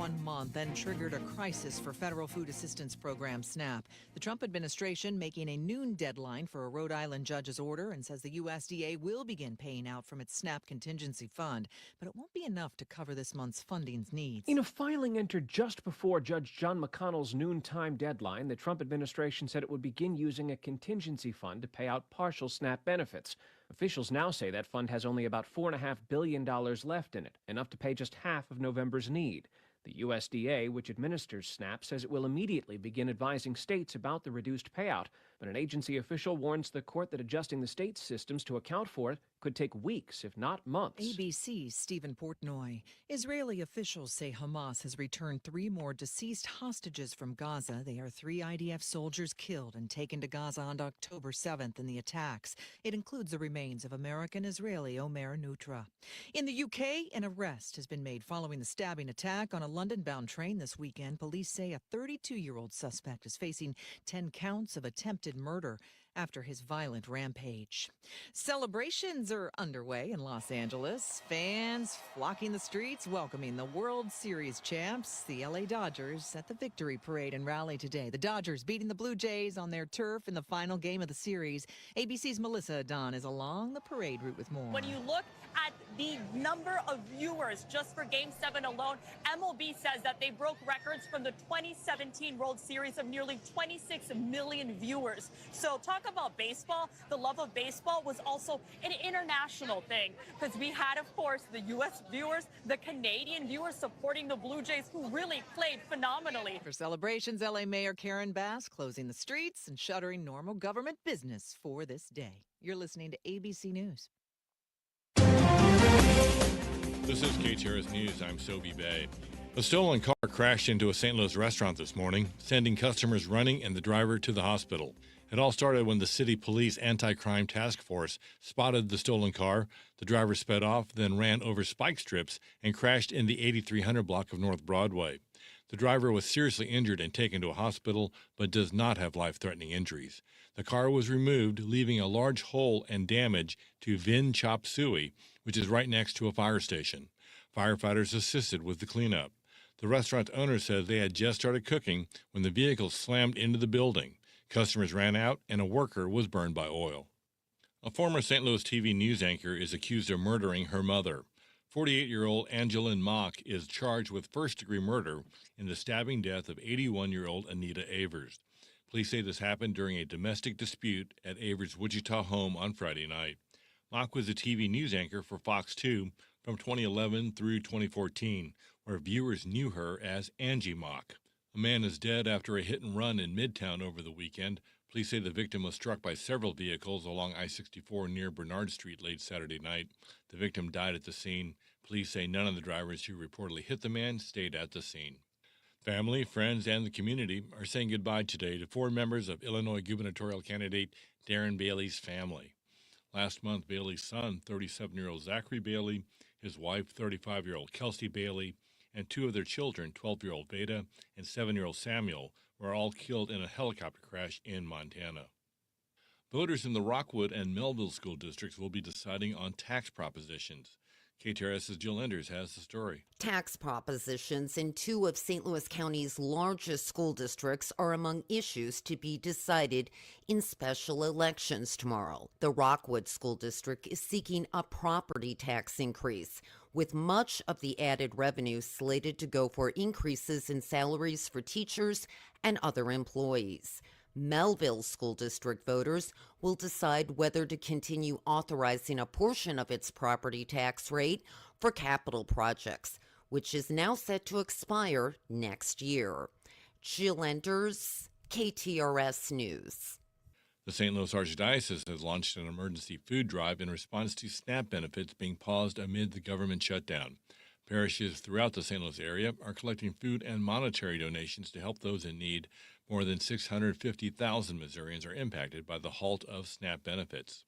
1 month and triggered a crisis for federal food assistance program SNAP. The Trump administration making a noon deadline for a Rhode Island judge's order and says the USDA will begin paying out from its SNAP contingency fund, but it won't be enough to cover this month's funding needs. In a filing entered just before Judge John McConnell's noontime deadline, the Trump administration said it would begin using a contingency fund to pay out partial SNAP benefits. Officials now say that fund has only about $4.5 billion left in it, enough to pay just half of November's need. The USDA, which administers SNAP, says it will immediately begin advising states about the reduced payout, but an agency official warns the court that adjusting the state's systems to account for it could take weeks, if not months. ABC's Stephen Portnoy. Israeli officials say Hamas has returned 3 more deceased hostages from Gaza. They are 3 IDF soldiers killed and taken to Gaza on October 7th in the attacks. It includes the remains of American-Israeli Omer Nutra. In the UK, an arrest has been made following the stabbing attack on a London-bound train this weekend. Police say a 32-year-old suspect is facing 10 counts of attempted murder after his violent rampage. Celebrations are underway in Los Angeles. Fans flocking the streets, welcoming the World Series champs, the LA Dodgers, at the victory parade and rally today. The Dodgers beating the Blue Jays on their turf in the final game of the series. ABC's Melissa Adon is along the parade route with more. When you look at the number of viewers just for Game 7 alone, MLB says that they broke records from the 2017 World Series of nearly 26 million viewers. So talk about baseball. The love of baseball was also an international thing because we had, of course, the U.S. viewers, the Canadian viewers supporting the Blue Jays, who really played phenomenally. For celebrations, L.A. Mayor Karen Bass closing the streets and shuttering normal government business for this day. You're listening to ABC News. This is KTRS News. I'm Sobe Bay. A stolen car crashed into a St. Louis restaurant this morning, sending customers running and the driver to the hospital. It all started when the city police anti-crime task force spotted the stolen car. The driver sped off, then ran over spike strips and crashed in the 8300 block of North Broadway. The driver was seriously injured and taken to a hospital, but does not have life-threatening injuries. The car was removed, leaving a large hole and damage to Vin Chop Suey, which is right next to a fire station. Firefighters assisted with the cleanup. The restaurant owner said they had just started cooking when the vehicle slammed into the building. Customers ran out, and a worker was burned by oil. A former St. Louis TV news anchor is accused of murdering her mother. 48-year-old Angeline Mock is charged with first-degree murder in the stabbing death of 81-year-old Anita Avers. Police say this happened during a domestic dispute at Avers' Wichita home on Friday night. Mock was a TV news anchor for Fox 2 from 2011 through 2014, where viewers knew her as Angie Mock. A man is dead after a hit-and-run in Midtown over the weekend. Police say the victim was struck by several vehicles along I-64 near Bernard Street late Saturday night. The victim died at the scene. Police say none of the drivers who reportedly hit the man stayed at the scene. Family, friends, and the community are saying goodbye today to 4 members of Illinois gubernatorial candidate Darren Bailey's family. Last month, Bailey's son, 37-year-old Zachary Bailey, his wife, 35-year-old Kelsey Bailey, and 2 of their children, 12-year-old Veda and 7-year-old Samuel, were all killed in a helicopter crash in Montana. Voters in the Rockwood and Melville school districts will be deciding on tax propositions. KTRS's Jill Enders has the story. Tax propositions in 2 of St. Louis County's largest school districts are among issues to be decided in special elections tomorrow. The Rockwood School District is seeking a property tax increase, with much of the added revenue slated to go for increases in salaries for teachers and other employees. Melville School District voters will decide whether to continue authorizing a portion of its property tax rate for capital projects, which is now set to expire next year. Jill Enders, KTRS News. The St. Louis Archdiocese has launched an emergency food drive in response to SNAP benefits being paused amid the government shutdown. Parishes throughout the St. Louis area are collecting food and monetary donations to help those in need. More than 650,000 Missourians are impacted by the halt of SNAP benefits.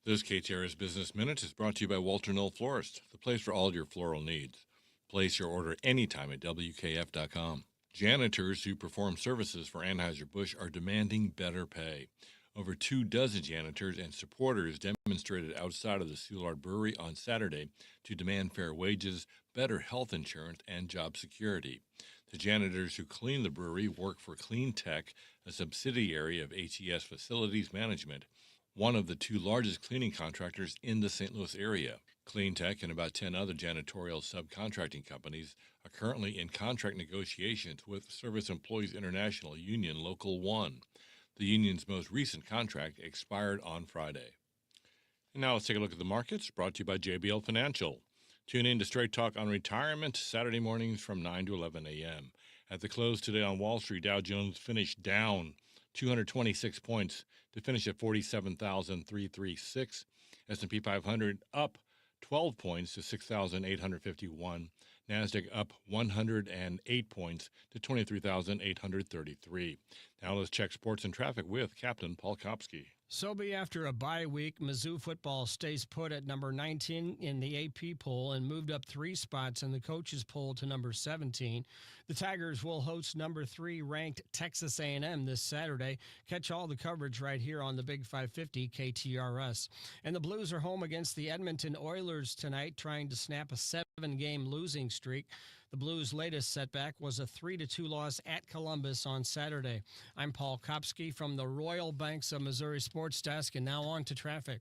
This KTRS Business Minute is brought to you by Walter Knoll Florist, the place for all your floral needs. Place your order anytime at WKF.com. Janitors who perform services for Anheuser-Busch are demanding better pay. Over 24 janitors and supporters demonstrated outside of the Soulard Brewery on Saturday to demand fair wages, better health insurance and job security. The janitors who clean the brewery work for Clean Tech, a subsidiary of HES Facilities Management, one of the two largest cleaning contractors in the St. Louis area. Clean Tech and about 10 other janitorial subcontracting companies are currently in contract negotiations with Service Employees International Union Local 1. The union's most recent contract expired on Friday. And now let's take a look at the markets, brought to you by JBL Financial. Tune in to Straight Talk on Retirement, Saturday mornings from 9 to 11 a.m. At the close today on Wall Street, Dow Jones finished down 226 points to finish at 47,336. S&P 500 up 12 points to 6,851. NASDAQ up 108 points to 23,833. Now let's check sports and traffic with Captain Paul Kopsky. Sobe, after a bye week, Mizzou football stays put at number 19 in the AP poll and moved up 3 spots in the coaches poll to number 17. The Tigers will host number 3 ranked Texas A&M this Saturday. Catch all the coverage right here on the Big 550 KTRS. And the Blues are home against the Edmonton Oilers tonight, trying to snap a 7-game losing streak. The Blues' latest setback was a 3-2 loss at Columbus on Saturday. I'm Paul Kopsky from the Royal Banks of Missouri Sports Desk, and now on to traffic.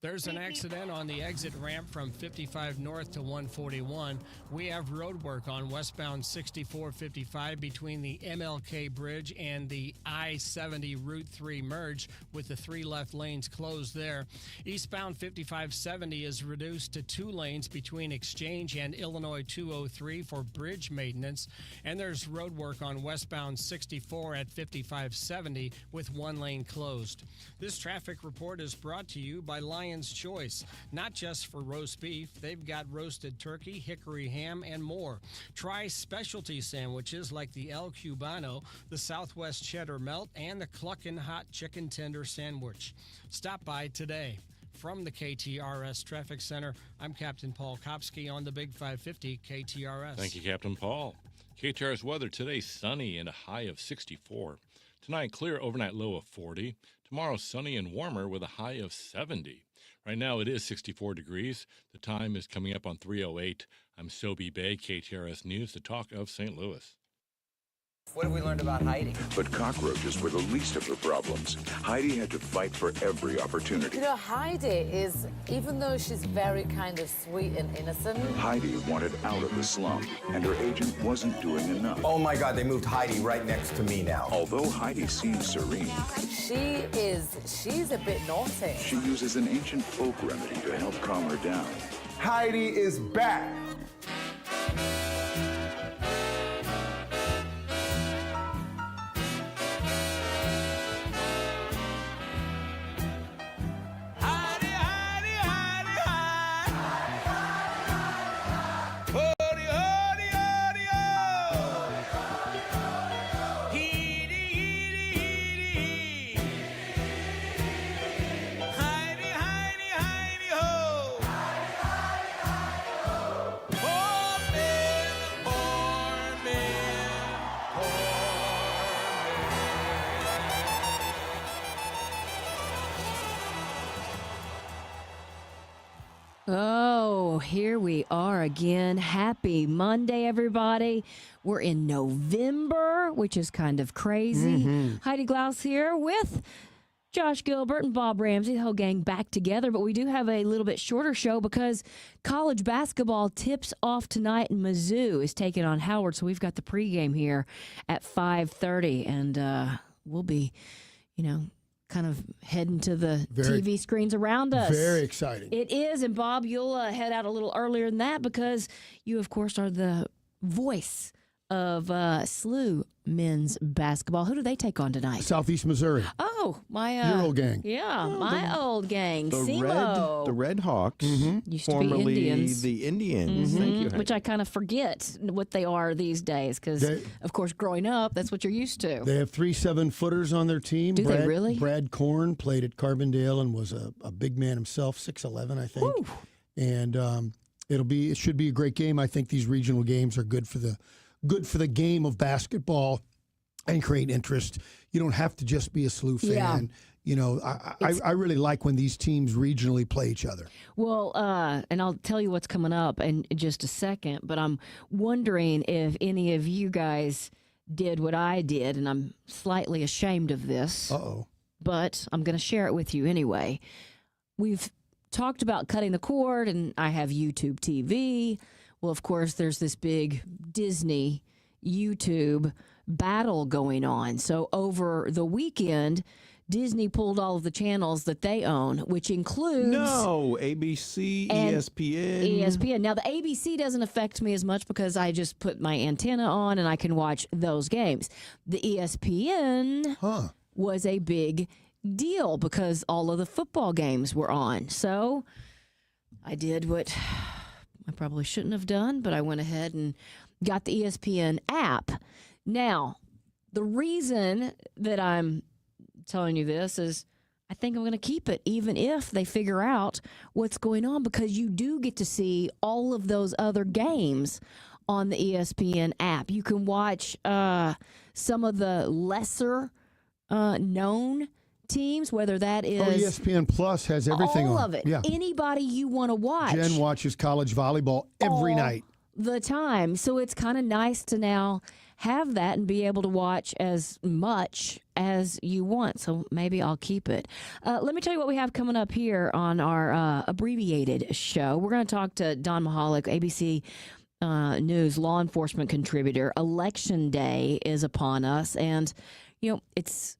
There's an accident on the exit ramp from 55 north to 141. We have road work on westbound 6455 between the MLK Bridge and the I-70 Route 3 merge, with the 3 left lanes closed there. Eastbound 5570 is reduced to 2 lanes between Exchange and Illinois 203 for bridge maintenance. And there's road work on westbound 64 at 5570 with 1 lane closed. This traffic report is brought to you by Lion's Choice. Not just for roast beef, they've got roasted turkey, hickory ham, and more. Try specialty sandwiches like the El Cubano, the Southwest Cheddar Melt, and the Cluckin' Hot Chicken Tender Sandwich. Stop by today. From the KTRS Traffic Center, I'm Captain Paul Kopsky on the Big 550 KTRS. Thank you, Captain Paul. KTRS weather today, sunny and a high of 64. Tonight, clear overnight low of 40. Tomorrow, sunny and warmer with a high of 70. Right now, it is 64 degrees. The time is coming up on 3:08. I'm Sobe Bay, KTRS News, the talk of St. Louis. What have we learned about Heidi? But cockroaches were the least of her problems. Heidi had to fight for every opportunity. You know, Heidi is, even though she's very kind of sweet and innocent, Heidi wanted out of the slum, and her agent wasn't doing enough. Oh my God, they moved Heidi right next to me now. Although Heidi seems serene, she's a bit naughty. she uses an ancient folk remedy to help calm her down. Heidi is back. Oh, here we are again. Happy Monday, everybody. We're in November, which is kind of crazy. Heidi Glaus here with Josh Gilbert and Bob Ramsey, the whole gang back together. But we do have a little bit shorter show because college basketball tips off tonight, and Mizzou is taking on Howard. So we've got the pregame here at 5:30, and we'll be, kind of heading to the TV screens around us. Very exciting. It is. And Bob, you'll head out a little earlier than that because you, of course, are the voice of SLU men's basketball. Who do they take on tonight? Southeast Missouri. Oh, my your old gang. Yeah, my old gang. The SEMO. Red Hawks, Used to formerly be Indians. the Indians. Thank you, Heidi. Which I kind of forget what they are these days because, of course, growing up, that's what you're used to. They have 3 7-footers on their team. Do they really? Brad Korn played at Carbondale and was a big man himself, 6'11", I think. Woo. And it should be a great game. I think these regional games are good for the game of basketball and create interest. You don't have to just be a SLU fan. You know, I really like when these teams regionally play each other. Well, and I'll tell you what's coming up in just a second, but I'm wondering if any of you guys did what I did, and I'm slightly ashamed of this. Uh-oh. But I'm going to share it with you anyway. We've talked about cutting the cord, and I have YouTube TV. Well, of course, there's this big Disney YouTube battle going on. So over the weekend, Disney pulled all of the channels that they own, which includes ABC, ESPN. Now, the ABC doesn't affect me as much because I just put my antenna on and I can watch those games. The ESPN was a big deal because all of the football games were on. So I did what I probably shouldn't have done, but I went ahead and got the ESPN app. Now, the reason that I'm telling you this is I think I'm going to keep it, even if they figure out what's going on, because you do get to see all of those other games on the ESPN app. You can watch some of the lesser known teams, whether that is ESPN Plus has everything all on of it. Yeah. Anybody you want to watch. Jen watches college volleyball every night. The time. So it's kind of nice to now have that and be able to watch as much as you want. So maybe I'll keep it. Let me tell you what we have coming up here on our abbreviated show. We're going to talk to Don Mahalik, ABC News law enforcement contributor. Election Day is upon us, and you know it's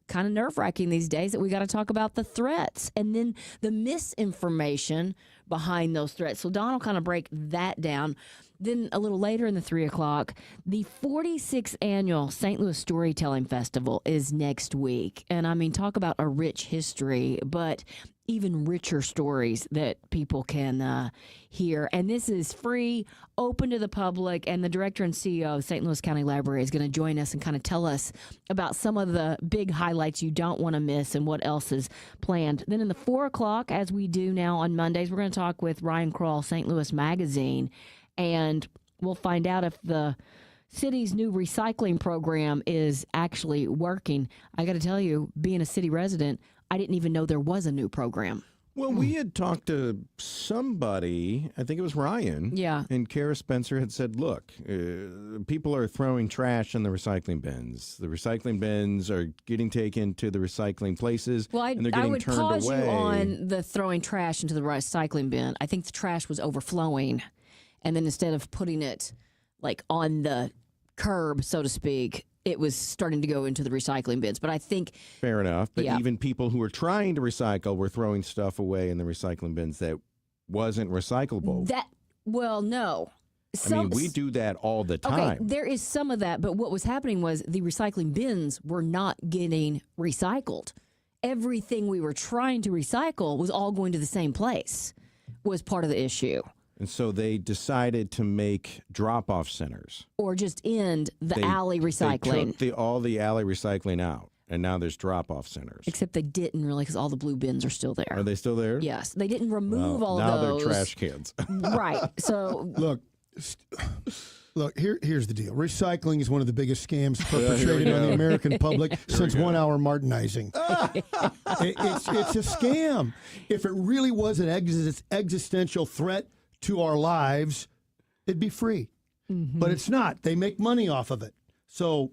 kind of nerve-wracking these days that we got to talk about the threats and then the misinformation behind those threats. So Don will kind of break that down. Then a little later in the 3 o'clock, the 46th annual St. Louis Storytelling Festival is next week. And I mean, talk about a rich history, but even richer stories that people can hear. And this is free, open to the public. And the director and CEO of St. Louis County Library is going to join us and kind of tell us about some of the big highlights you don't want to miss and what else is planned. Then in the 4 o'clock, as we do now on Mondays, we're going to talk with Ryan Krull, St. Louis Magazine. And we'll find out if the city's new recycling program is actually working. I got to tell you, being a city resident, I didn't even know there was a new program. Well, we had talked to somebody, I think it was Ryan. Yeah. And Kara Spencer had said, look, people are throwing trash in the recycling bins. The recycling bins are getting taken to the recycling places, Well, and they're I getting would turned pause away. you on the throwing trash into the recycling bin. I think the trash was overflowing. And then instead of putting it like on the curb, so to speak, it was starting to go into the recycling bins. But I think... Fair enough. But yeah. even people who are trying to recycle were throwing stuff away in the recycling bins that wasn't recyclable. Well, no. I mean, we do that all the time. Okay, there is some of that, but what was happening was the recycling bins were not getting recycled. Everything we were trying to recycle was all going to the same place, was part of the issue. And so they decided to make drop-off centers. Or just end the alley recycling. They took all the alley recycling out, and now there's drop-off centers. Except they didn't really, because all the blue bins are still there. Are they still there? Yes. They didn't remove all now of those. Now they're trash cans. Right. So... Look, here's the deal. Recycling is one of the biggest scams perpetrated on the American public since 1 hour Martinizing. It's a scam. If it really was an existential threat to our lives, it'd be free. Mm-hmm. But it's not. They make money off of it. So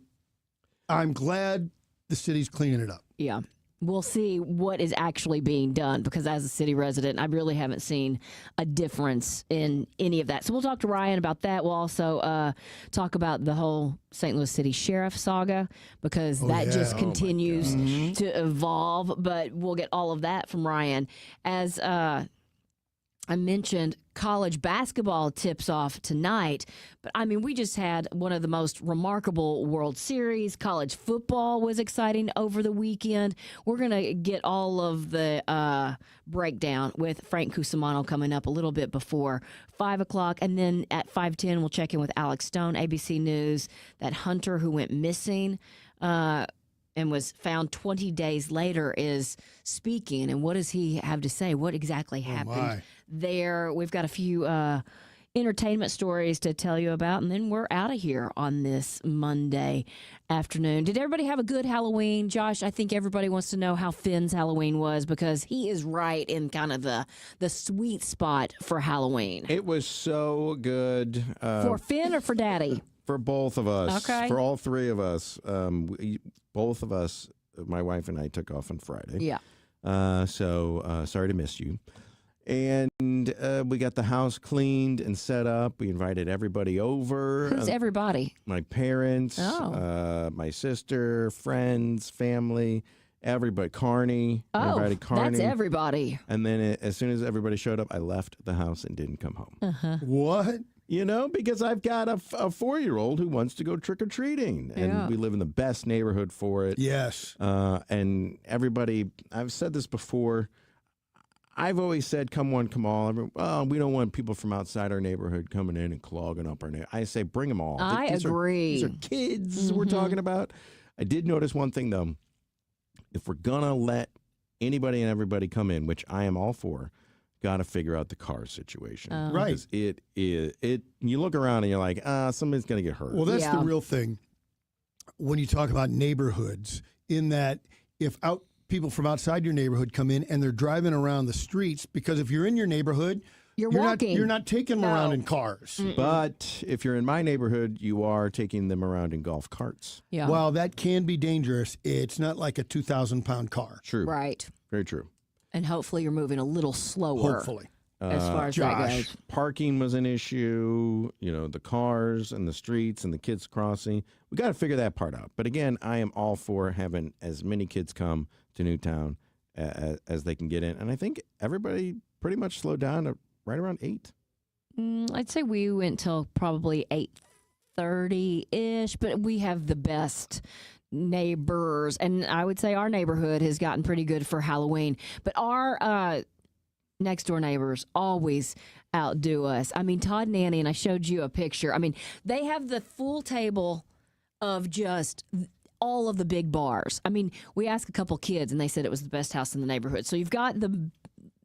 I'm glad the city's cleaning it up. Yeah. We'll see what is actually being done, because as a city resident, I really haven't seen a difference in any of that. So we'll talk to Ryan about that. We'll also talk about the whole St. Louis City Sheriff saga, because that just continues to evolve. But we'll get all of that from Ryan. As I mentioned, college basketball tips off tonight, but I mean, we just had one of the most remarkable World Series. College football was exciting over the weekend. We're going to get all of the breakdown with Frank Cusimano coming up a little bit before 5 o'clock. And then at 5:10, we'll check in with Alex Stone, ABC News, that hunter who went missing and was found 20 days later is speaking. And what does he have to say? What exactly happened there? We've got a few entertainment stories to tell you about, and then we're out of here on this Monday afternoon. Did everybody have a good Halloween? Josh, I think everybody wants to know how Finn's Halloween was because he is right in kind of the sweet spot for Halloween. It was so good. For Finn or for Daddy? For both of us. Okay. For all three of us. Both of us, my wife and I, took off on Friday. Yeah. So sorry to miss you. And we got the house cleaned and set up. We invited everybody over. Who's everybody? My parents, Oh. my sister, friends, family, everybody. Carney. We Oh, invited Carney. that's everybody. And then as soon as everybody showed up, I left the house and didn't come home. Uh-huh. What? You know, because I've got a 4-year-old who wants to go trick-or-treating. Yeah. And we live in the best neighborhood for it. Yes. And everybody, I've said this before, I've always said, come one, come all. We don't want people from outside our neighborhood coming in and clogging up our neighborhood. I say, bring them all. I agree. These are kids we're talking about. I did notice one thing, though. If we're going to let anybody and everybody come in, which I am all for, got to figure out the car situation. Right. Because it you look around and you're like, somebody's going to get hurt. Well, that's the real thing when you talk about neighborhoods, in that if people from outside your neighborhood come in and they're driving around the streets, because if you're in your neighborhood, you're walking. You're not taking them around in cars. But if you're in my neighborhood, you are taking them around in golf carts. Yeah. Well, that can be dangerous. It's not like a 2,000-pound car. True. Right. Very true. And hopefully you're moving a little slower. Hopefully. As far as that goes. Parking was an issue, the cars and the streets and the kids crossing. We got to figure that part out. But again, I am all for having as many kids come to Newtown as they can get in. And I think everybody pretty much slowed down at right around 8. I'd say we went till probably 8:30-ish, but we have the best neighbors. And I would say our neighborhood has gotten pretty good for Halloween. But our next door neighbors always outdo us. I mean, Todd and Nanny, and I showed you a picture. I mean, they have the full table of just all of the big bars. I mean, we asked a couple kids, and they said it was the best house in the neighborhood. So you've got the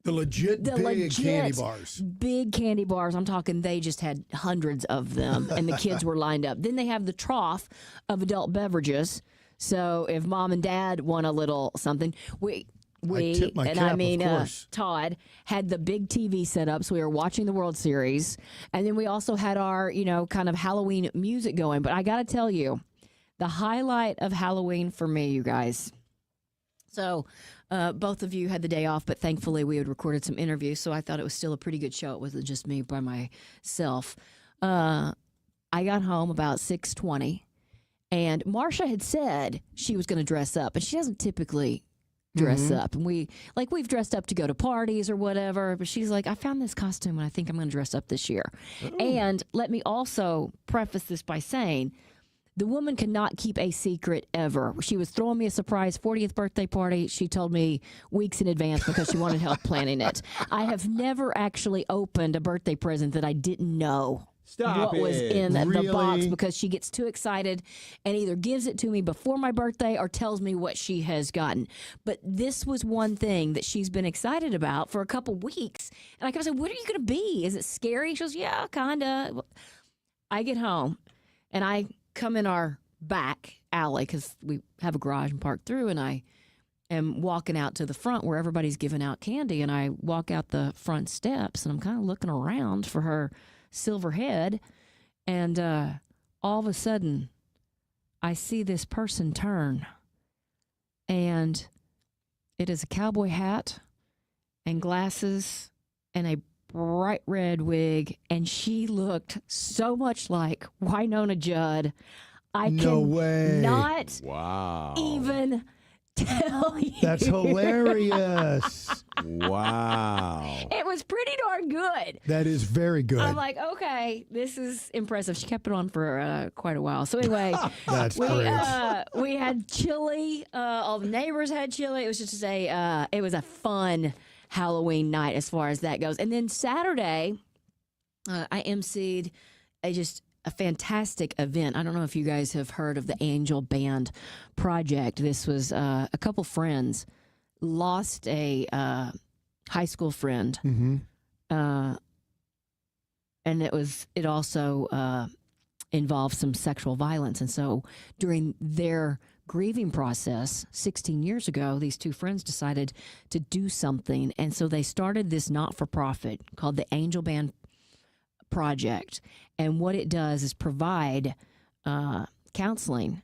legit big candy bars. Big candy bars. I'm talking they just had hundreds of them, and the kids were lined up. Then they have the trough of adult beverages. So if mom and dad want a little something, Todd had the big TV set up, so we were watching the World Series, and then we also had our, kind of Halloween music going. But I got to tell you, the highlight of Halloween for me, you guys. So both of you had the day off, but thankfully we had recorded some interviews, so I thought it was still a pretty good show. It wasn't just me by myself. I got home about 6:20, and Marsha had said she was going to dress up, and she doesn't typically dress up. And we've dressed up to go to parties or whatever, but she's like, I found this costume and I think I'm going to dress up this year. Ooh. And let me also preface this by saying the woman cannot keep a secret ever. She was throwing me a surprise 40th birthday party. She told me weeks in advance because she wanted help planning it. I have never actually opened a birthday present that I didn't know was in the box, because she gets too excited and either gives it to me before my birthday or tells me what she has gotten. But this was one thing that she's been excited about for a couple weeks. And I kept saying, what are you going to be? Is it scary? She goes, yeah, kind of. I get home and I come in our back alley because we have a garage and park through, and I am walking out to the front where everybody's giving out candy, and I walk out the front steps and I'm kind of looking around for her silver head, and all of a sudden I see this person turn, and it is a cowboy hat and glasses and a bright red wig, and she looked so much like Winona Judd. I cannot even tell you. That's hilarious. Wow. It was pretty darn good. That is very good. I'm like, okay, this is impressive. She kept it on for quite a while. So anyway, That's great. We had chili. All the neighbors had chili. It was just to say, it was a fun Halloween night as far as that goes. And then Saturday, I emceed a fantastic event. I don't know if you guys have heard of the Angel Band Project. This was a couple friends lost a high school friend, and and it also involved some sexual violence. And so during their grieving process 16 years ago, these two friends decided to do something. And so they started this not-for-profit called the Angel Band Project. And what it does is provide counseling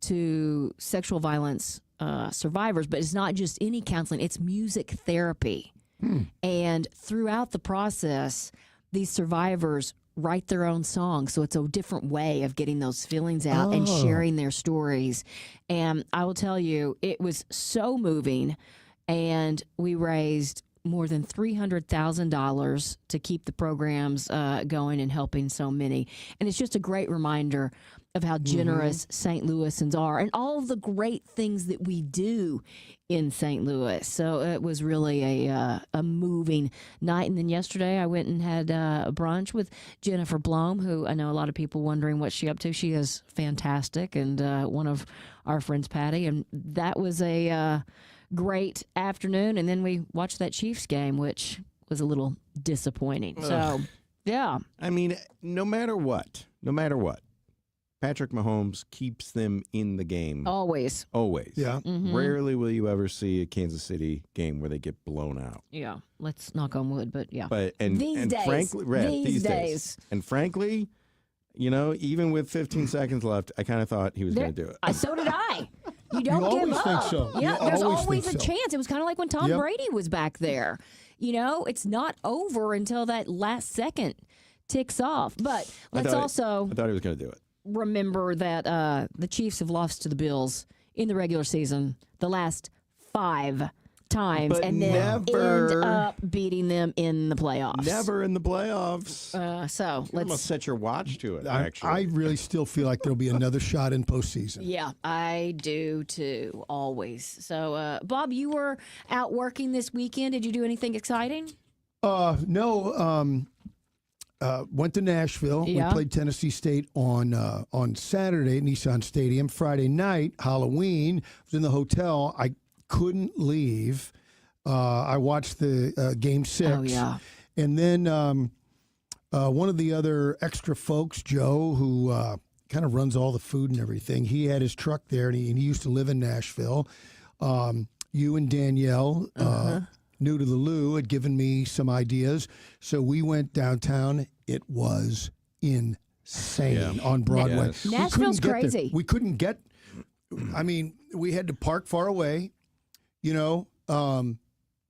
to sexual violence survivors, but it's not just any counseling, it's music therapy. And throughout the process, these survivors write their own songs. So it's a different way of getting those feelings out and sharing their stories. And I will tell you, it was so moving. And we raised more than $300,000 to keep the programs going and helping so many. And it's just a great reminder of how generous St. Louisans are and all of the great things that we do in St. Louis. So it was really a moving night. And then yesterday I went and had a brunch with Jennifer Blome, who I know a lot of people wondering what she's up to. She is fantastic, and one of our friends, Patty. And that was a great afternoon. And then we watched that Chiefs game, which was a little disappointing. So, yeah. I mean, no matter what, Patrick Mahomes keeps them in the game. Always. Yeah. Rarely will you ever see a Kansas City game where they get blown out. Yeah. Let's knock on wood, but yeah. But these days. Frankly, these days. And frankly, you know, even with 15 seconds left, I kind of thought he was going to do it. So did I. You don't give always up. think so. Yeah, You there's always always think a so. chance. It was kind of like when Tom Brady was back there. You know, it's not over until that last second ticks off. But let's also I thought he was going to do it. remember that the Chiefs have lost to the Bills in the regular season the last 5 times, But and then never- end up beating them in the playoffs. Never in the playoffs. So You almost let's. set your watch to it, I actually. really still feel like there'll be another shot in postseason. Yeah, I do too, always. So, Bob, you were out working this weekend. Did you do anything exciting? No. Went to Nashville. Yeah. We played Tennessee State on Saturday at Nissan Stadium. Friday night, Halloween, I was in the hotel. I couldn't leave. I watched the Game 6. Oh, yeah. And then one of the other extra folks, Joe, who kind of runs all the food and everything, he had his truck there, and he used to live in Nashville. You and Danielle, new to the Lou, had given me some ideas. So we went downtown. It was insane on Broadway. Yes. We Nashville's couldn't get there. crazy. We couldn't get, I mean, we had to park far away, you know.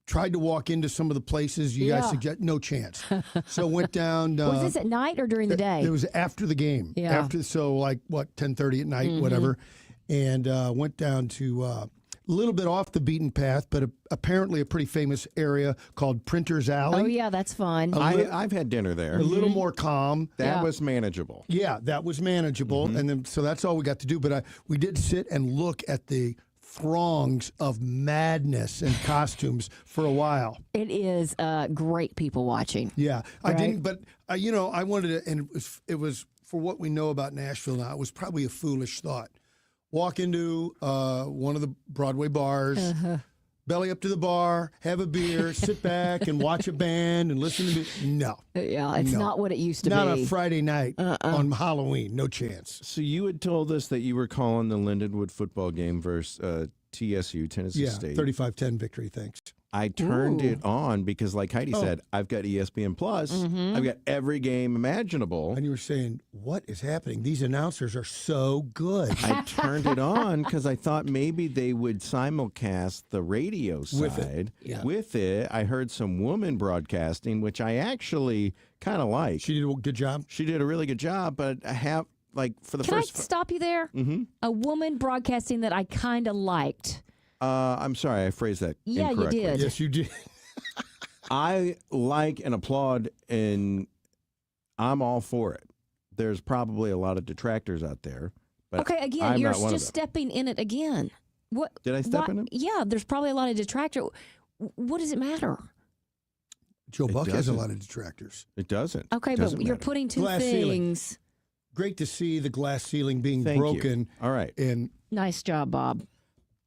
Tried to walk into some of the places you guys suggest, no chance. So went down. Was this at night or during the day? It was after the game. Yeah. So like what, 10:30 at night, whatever, and went down to a little bit off the beaten path, but apparently a pretty famous area called Printer's Alley. Oh, yeah, that's fun. I've had dinner there. A little more calm. That was manageable. Yeah, that was manageable, and then so that's all we got to do. But we did sit and look at the throngs of madness and costumes for a while. It is great people watching. Yeah, I Right. didn't, but you know, I wanted to, and it was for what we know about Nashville now. It was probably a foolish thought. Walk into one of the Broadway bars, belly up to the bar, have a beer, sit back and watch a band and listen to no. Yeah, it's No. not what it used to Not be. a Friday night on Halloween. No chance. So you had told us that you were calling the Lindenwood football game versus TSU, Tennessee Yeah, State. 35-10 victory. Thanks. I turned Ooh. it on because, like Heidi said, I've got ESPN Plus. I've got every game imaginable. And you were saying, what is happening? These announcers are so good. I turned it on because I thought maybe they would simulcast the radio With it. side. Yeah. With it, I heard some woman broadcasting, which I actually kind of like. She did a good job. She did a really good job, but I have, like, for the Can I first... stop you there? A woman broadcasting that I kind of liked. I'm sorry, I phrased that Yeah, you incorrectly. did. Yes, you did. I like and applaud, and I'm all for it. There's probably a lot of detractors out there. But Okay, again, I'm you're not one just of them. stepping in it again. What Did I step why- in it? Yeah, there's probably a lot of detractor. What does it matter? Joe It Buck has a doesn't. lot of detractors. It doesn't. Okay, Doesn't but you're matter. putting two Glass ceiling. things. Great to see the glass ceiling being Thank you. broken. All right. And Nice job, Bob.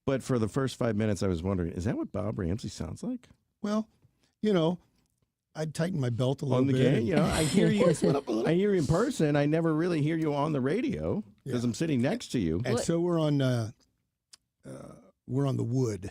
But for the first 5 minutes, I was wondering, is that what Bob Ramsey sounds like? well, you know, I'd tighten my belt a little on the bit. game. You know, I hear you. I hear you in person. I never really hear you on the radio because I'm sitting next to you. And so we're on the Wood,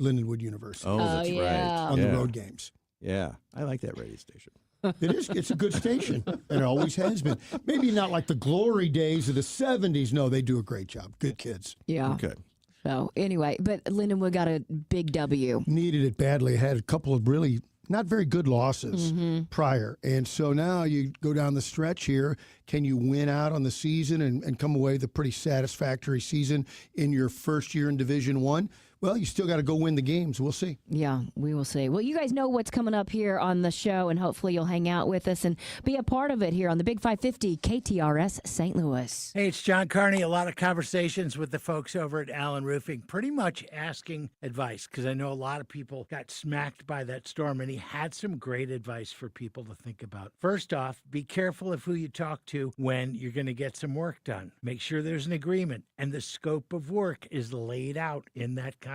Lindenwood University. Oh, that's right. On the road games. Yeah, I like that radio station. It is. It's a good station, and it always has been. Maybe not like the glory days of the 70s. No, they do a great job. Good kids. Yeah. Okay. So anyway, but Lindenwood got a big W. Needed it badly. Had a couple of really not very good losses prior. And so now you go down the stretch here. Can you win out on the season and come away with a pretty satisfactory season in your first year in Division I? Well, you still got to go win the games. We'll see. Yeah, we will see. Well, you guys know what's coming up here on the show, and hopefully you'll hang out with us and be a part of it here on the Big 550 KTRS St. Louis. Hey, it's John Carney. A lot of conversations with the folks over at Allen Roofing, pretty much asking advice, because I know a lot of people got smacked by that storm, and he had some great advice for people to think about. First off, be careful of who you talk to when you're going to get some work done. Make sure there's an agreement, and the scope of work is laid out in that contract.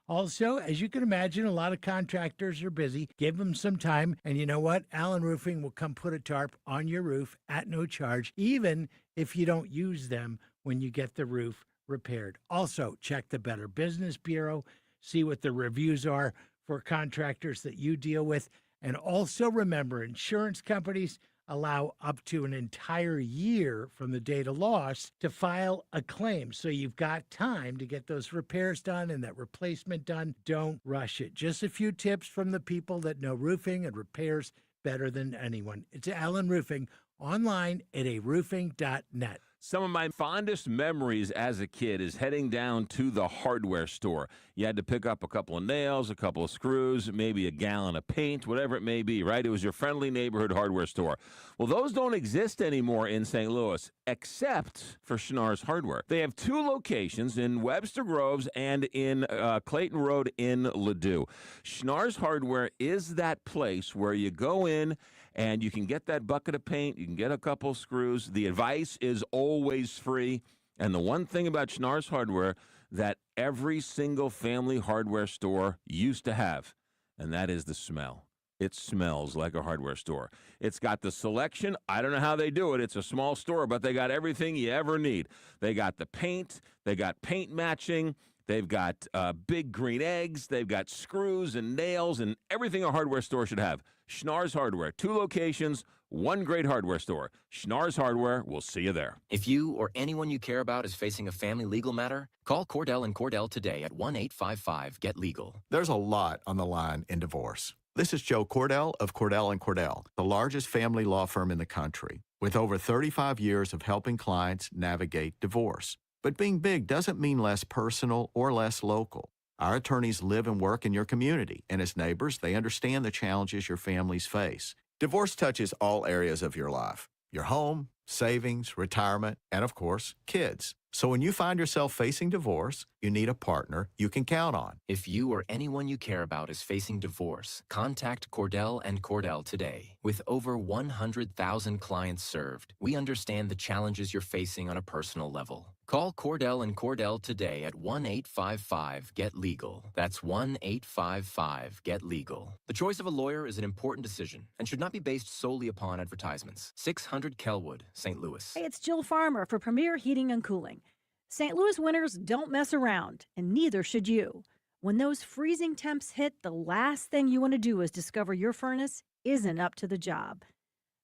Also, as you can imagine, a lot of contractors are busy. Give them some time, and you know what? Allen Roofing will come put a tarp on your roof at no charge, even if you don't use them when you get the roof repaired. Also, check the Better Business Bureau, see what the reviews are for contractors that you deal with, and also remember, insurance companies allow up to an entire year from the date of loss to file a claim. So you've got time to get those repairs done and that replacement done. Don't rush it. Just a few tips from the people that know roofing and repairs better than anyone. It's Allen Roofing, online at aroofing.net. Some of my fondest memories as a kid is heading down to the hardware store. You had to pick up a couple of nails, a couple of screws, maybe a gallon of paint, whatever it may be, right? It was your friendly neighborhood hardware store. Well, those don't exist anymore in St. Louis, except for Schnarr's Hardware. They have two locations in Webster Groves and in Clayton Road in Ladue. Schnarr's Hardware is that place where you go in and you can get that bucket of paint, you can get a couple of screws. The advice is always free. And the one thing about Schnarr's Hardware that every single family hardware store used to have, and that is the smell. It smells like a hardware store. It's got the selection. I don't know how they do it. It's a small store, but they got everything you ever need. They got the paint. They got paint matching. They've got big green eggs. They've got screws and nails and everything a hardware store should have. Schnarr's Hardware, 2 locations, 1 great hardware store. Schnarr's Hardware, we'll see you there. If you or anyone you care about is facing a family legal matter, call Cordell & Cordell today at 1-855-GET-LEGAL. There's a lot on the line in divorce. This is Joe Cordell of Cordell & Cordell, the largest family law firm in the country, with over 35 years of helping clients navigate divorce. But being big doesn't mean less personal or less local. Our attorneys live and work in your community, and as neighbors, they understand the challenges your families face. Divorce touches all areas of your life: your home, savings, retirement, and of course, kids. So when you find yourself facing divorce, you need a partner you can count on. If you or anyone you care about is facing divorce, contact Cordell & Cordell today. With over 100,000 clients served, we understand the challenges you're facing on a personal level. Call Cordell & Cordell today at 1-855-GET-LEGAL. That's 1-855-GET-LEGAL. The choice of a lawyer is an important decision and should not be based solely upon advertisements. 600 Kelwood, St. Louis. Hey, it's Jill Farmer for Premier Heating and Cooling. St. Louis winters don't mess around, and neither should you. When those freezing temps hit, the last thing you want to do is discover your furnace isn't up to the job.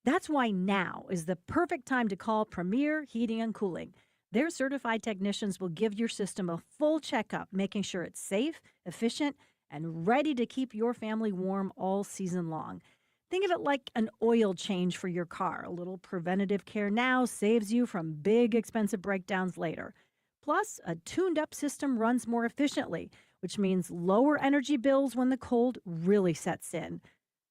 That's why now is the perfect time to call Premier Heating and Cooling. Their certified technicians will give your system a full checkup, making sure it's safe, efficient, and ready to keep your family warm all season long. Think of it like an oil change for your car. A little preventative care now saves you from big, expensive breakdowns later. Plus, a tuned-up system runs more efficiently, which means lower energy bills when the cold really sets in.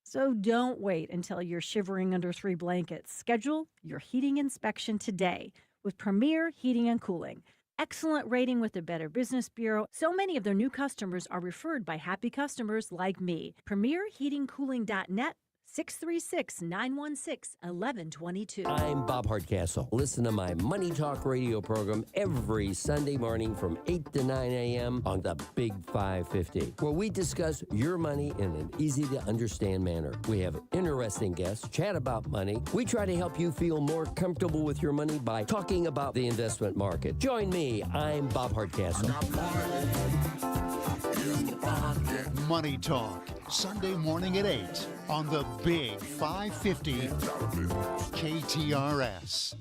So don't wait until you're shivering under 3 blankets. Schedule your heating inspection today with Premier Heating and Cooling. Excellent rating with the Better Business Bureau. So many of their new customers are referred by happy customers like me. PremierHeatingCooling.net 636-916-1122. I'm Bob Hardcastle. Listen to my Money Talk radio program every Sunday morning from 8 to 9 a.m. on the Big 550, where we discuss your money in an easy-to-understand manner. We have interesting guests, chat about money. We try to help you feel more comfortable with your money by talking about the investment market. Join me. I'm Bob Hardcastle. Money Talk, Sunday morning at 8 on the Big 550 KTRS.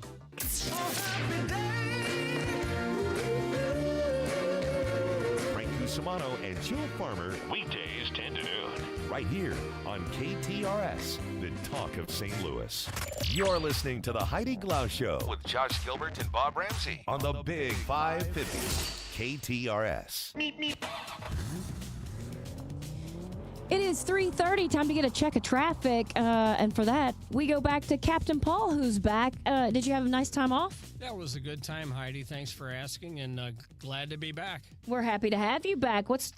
Frank Cusimano and Jill Farmer, weekdays 10 to noon, right here on KTRS, the talk of St. Louis. You're listening to the Heidi Glaus Show with Josh Gilbert and Bob Ramsey on the Big 550 KTRS. It is 3:30. Time to get a check of traffic. And for that, we go back to Captain Paul, who's back. Did you have a nice time off? That was a good time, Heidi. Thanks for asking, and glad to be back. We're happy to have you back. What's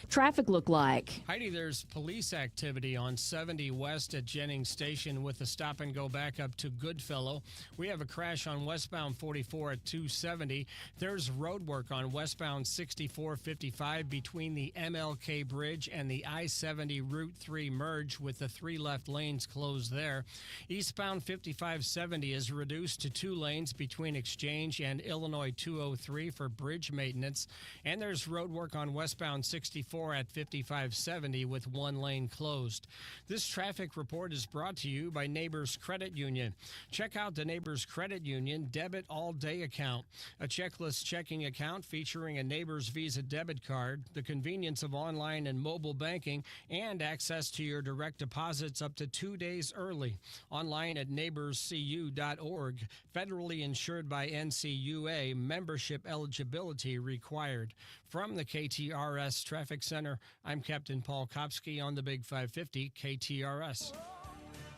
traffic look like? Heidi, there's police activity on 70 West at Jennings Station with a stop and go back up to Goodfellow. We have a crash on westbound 44 at 270. There's road work on westbound 6455 between the MLK Bridge and the I-70 Route 3 merge with the 3 left lanes closed there. Eastbound 5570 is reduced to 2 lanes between Exchange and Illinois 203 for bridge maintenance. And there's road work on westbound 64 at 5570 with 1 lane closed. This traffic report is brought to you by Neighbors Credit Union. Check out the Neighbors Credit Union Debit All Day account, a checklist checking account featuring a Neighbors Visa debit card, the convenience of online and mobile banking, and access to your direct deposits up to 2 days early. Online at neighborscu.org. Federally insured by NCUA. Membership eligibility required. From the KTRS Traffic Center, I'm Captain Paul Kopsky on the Big 550 KTRS.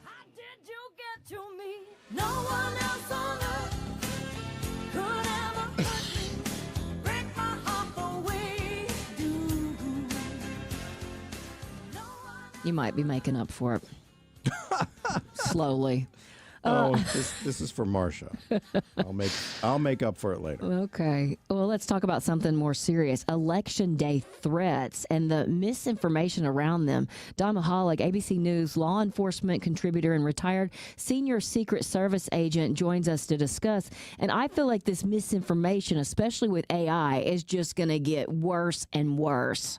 How did you get to me? No one else on earth could ever hurt me, break my heart the way you do. You might be making up for it. Slowly. This is for Marcia. I'll make up for it later. Okay. Well, let's talk about something more serious. Election day threats and the misinformation around them. Don Mahalik, ABC News law enforcement contributor and retired senior Secret Service agent, joins us to discuss. And I feel like this misinformation, especially with AI, is just going to get worse and worse.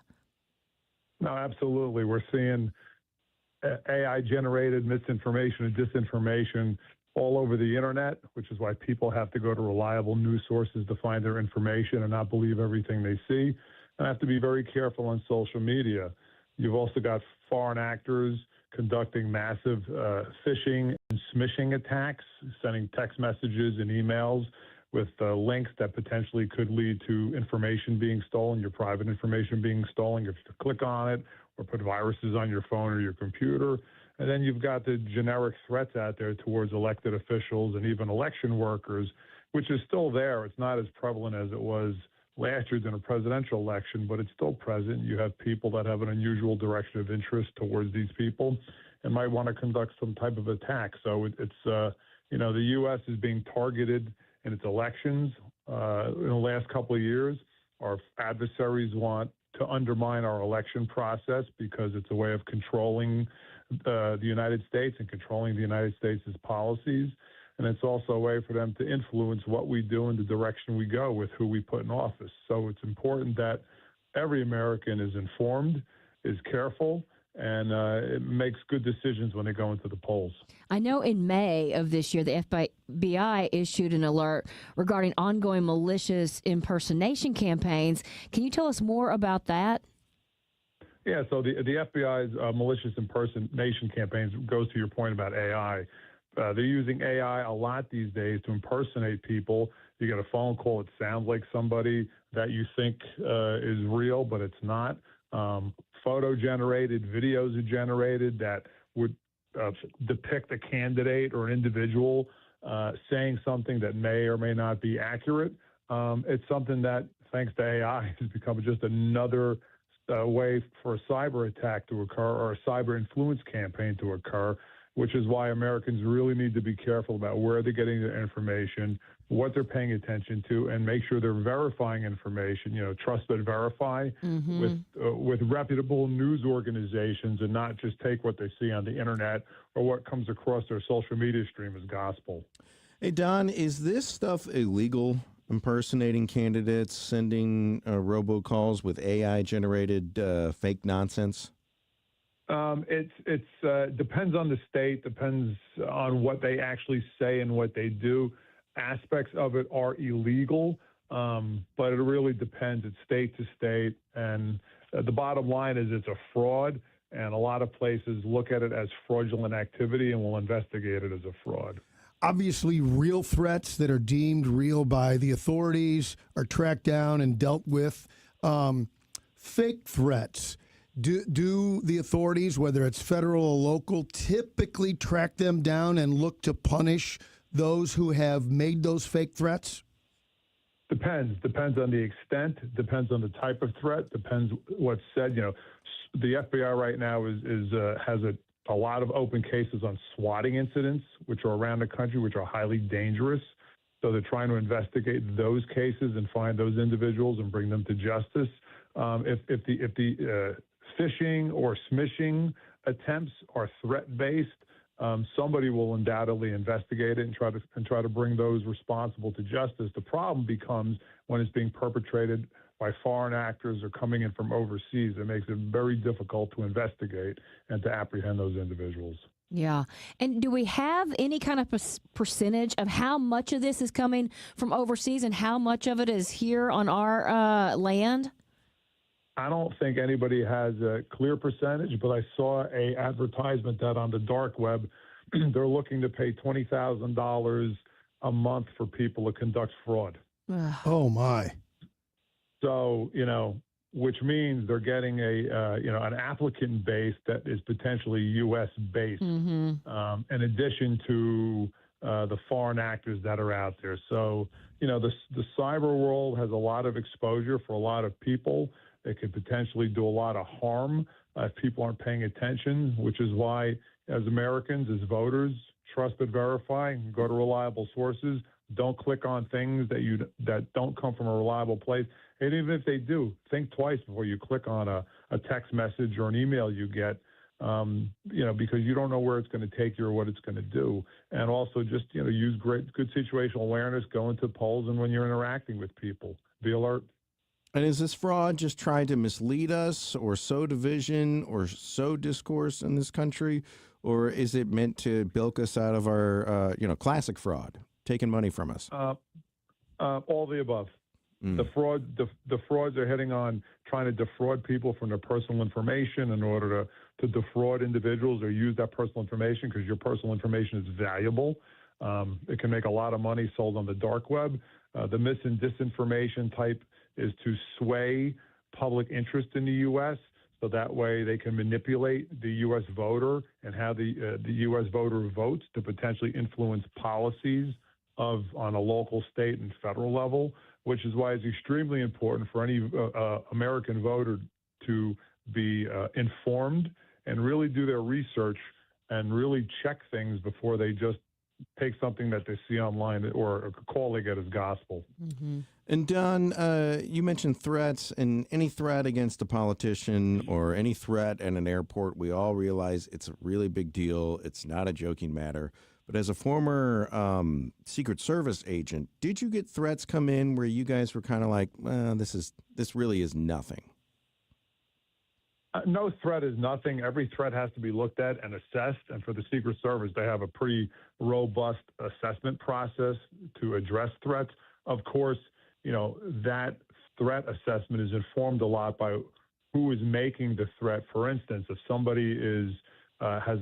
No, absolutely. We're seeing AI-generated misinformation and disinformation all over the internet, which is why people have to go to reliable news sources to find their information and not believe everything they see, and have to be very careful on social media. You've also got foreign actors conducting massive phishing and smishing attacks, sending text messages and emails with links that potentially could lead to information being stolen, your private information being stolen. You have to click on it or put viruses on your phone or your computer. And then you've got the generic threats out there towards elected officials and even election workers, which is still there. It's not as prevalent as it was last year during a presidential election, but it's still present. You have people that have an unusual direction of interest towards these people and might want to conduct some type of attack. So it's the U.S. is being targeted in its elections. In the last couple of years, our adversaries want to undermine our election process because it's a way of controlling the United States and controlling the United States' policies. And it's also a way for them to influence what we do and the direction we go with who we put in office. So it's important that every American is informed, is careful, and it makes good decisions when they go into the polls. I know in May of this year, the FBI issued an alert regarding ongoing malicious impersonation campaigns. Can you tell us more about that? Yeah, so the FBI's malicious impersonation campaigns goes to your point about AI. They're using AI a lot these days to impersonate people. You get a phone call, it sounds like somebody that you think is real, but it's not. Photo generated, videos are generated that would depict a candidate or an individual saying something that may or may not be accurate. It's something that, thanks to AI, has become just another a way for a cyber attack to occur or a cyber influence campaign to occur, which is why Americans really need to be careful about where they're getting their information, what they're paying attention to, and make sure they're verifying information, trust but verify with reputable news organizations and not just take what they see on the internet or what comes across their social media stream as gospel. Hey, Don, is this stuff illegal? Impersonating candidates, sending robocalls with AI-generated fake nonsense? It's depends on the state, depends on what they actually say and what they do. Aspects of it are illegal, but it really depends. It's state to state, and the bottom line is it's a fraud, and a lot of places look at it as fraudulent activity and will investigate it as a fraud. Obviously, real threats that are deemed real by the authorities are tracked down and dealt with. Fake threats, do the authorities, whether it's federal or local, typically track them down and look to punish those who have made those fake threats? Depends on the extent, depends on the type of threat, depends what's said. The FBI right now has a lot of open cases on swatting incidents, which are around the country, which are highly dangerous. So they're trying to investigate those cases and find those individuals and bring them to justice. If the phishing or smishing attempts are threat-based, somebody will undoubtedly investigate it and try to bring those responsible to justice. The problem becomes when it's being perpetrated by foreign actors or coming in from overseas. It makes it very difficult to investigate and to apprehend those individuals. Yeah. And do we have any kind of percentage of how much of this is coming from overseas and how much of it is here on our land? I don't think anybody has a clear percentage, but I saw a advertisement that on the dark web, they're looking to pay $20,000 a month for people to conduct fraud. Oh, my. So, which means they're getting an applicant base that is potentially U.S. based, in addition to the foreign actors that are out there. So, the cyber world has a lot of exposure for a lot of people. It could potentially do a lot of harm if people aren't paying attention, which is why, as Americans, as voters, trust but verify, go to reliable sources. Don't click on things that don't come from a reliable place. And even if they do, think twice before you click on a text message or an email you get, because you don't know where it's going to take you or what it's going to do. And also just, use good situational awareness, go into polls, and when you're interacting with people, be alert. And is this fraud just trying to mislead us or sow division or sow discourse in this country? Or is it meant to bilk us out of our, classic fraud, taking money from us? All the above. The frauds are hitting on trying to defraud people from their personal information in order to defraud individuals or use that personal information because your personal information is valuable. It can make a lot of money sold on the dark web. The mis and disinformation type is to sway public interest in the U.S. so that way they can manipulate the U.S. voter and how the U.S. voter votes to potentially influence policies on a local, state, and federal level, which is why it's extremely important for any American voter to be informed and really do their research and really check things before they just take something that they see online or a call they get as gospel. And Don, you mentioned threats, and any threat against a politician or any threat at an airport, we all realize it's a really big deal. It's not a joking matter. But as a former Secret Service agent, did you get threats come in where you guys were kind of like, this really is nothing? No threat is nothing. Every threat has to be looked at and assessed. And for the Secret Service, they have a pretty robust assessment process to address threats. Of course, that threat assessment is informed a lot by who is making the threat. For instance, if somebody has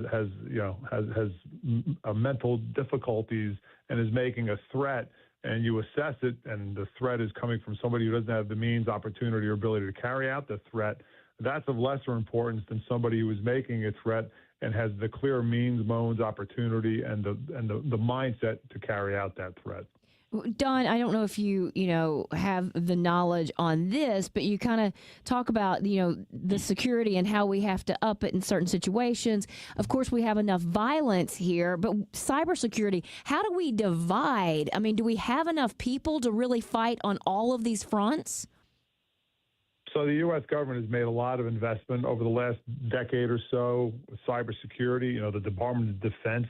mental difficulties and is making a threat, and you assess it, and the threat is coming from somebody who doesn't have the means, opportunity, or ability to carry out the threat, that's of lesser importance than somebody who is making a threat and has the clear means, opportunity, and the mindset to carry out that threat. Don, I don't know if you have the knowledge on this, but you kind of talk about, the security and how we have to up it in certain situations. Of course, we have enough violence here, but cybersecurity, how do we divide? I mean, do we have enough people to really fight on all of these fronts? So the U.S. government has made a lot of investment over the last decade or so with cybersecurity. The Department of Defense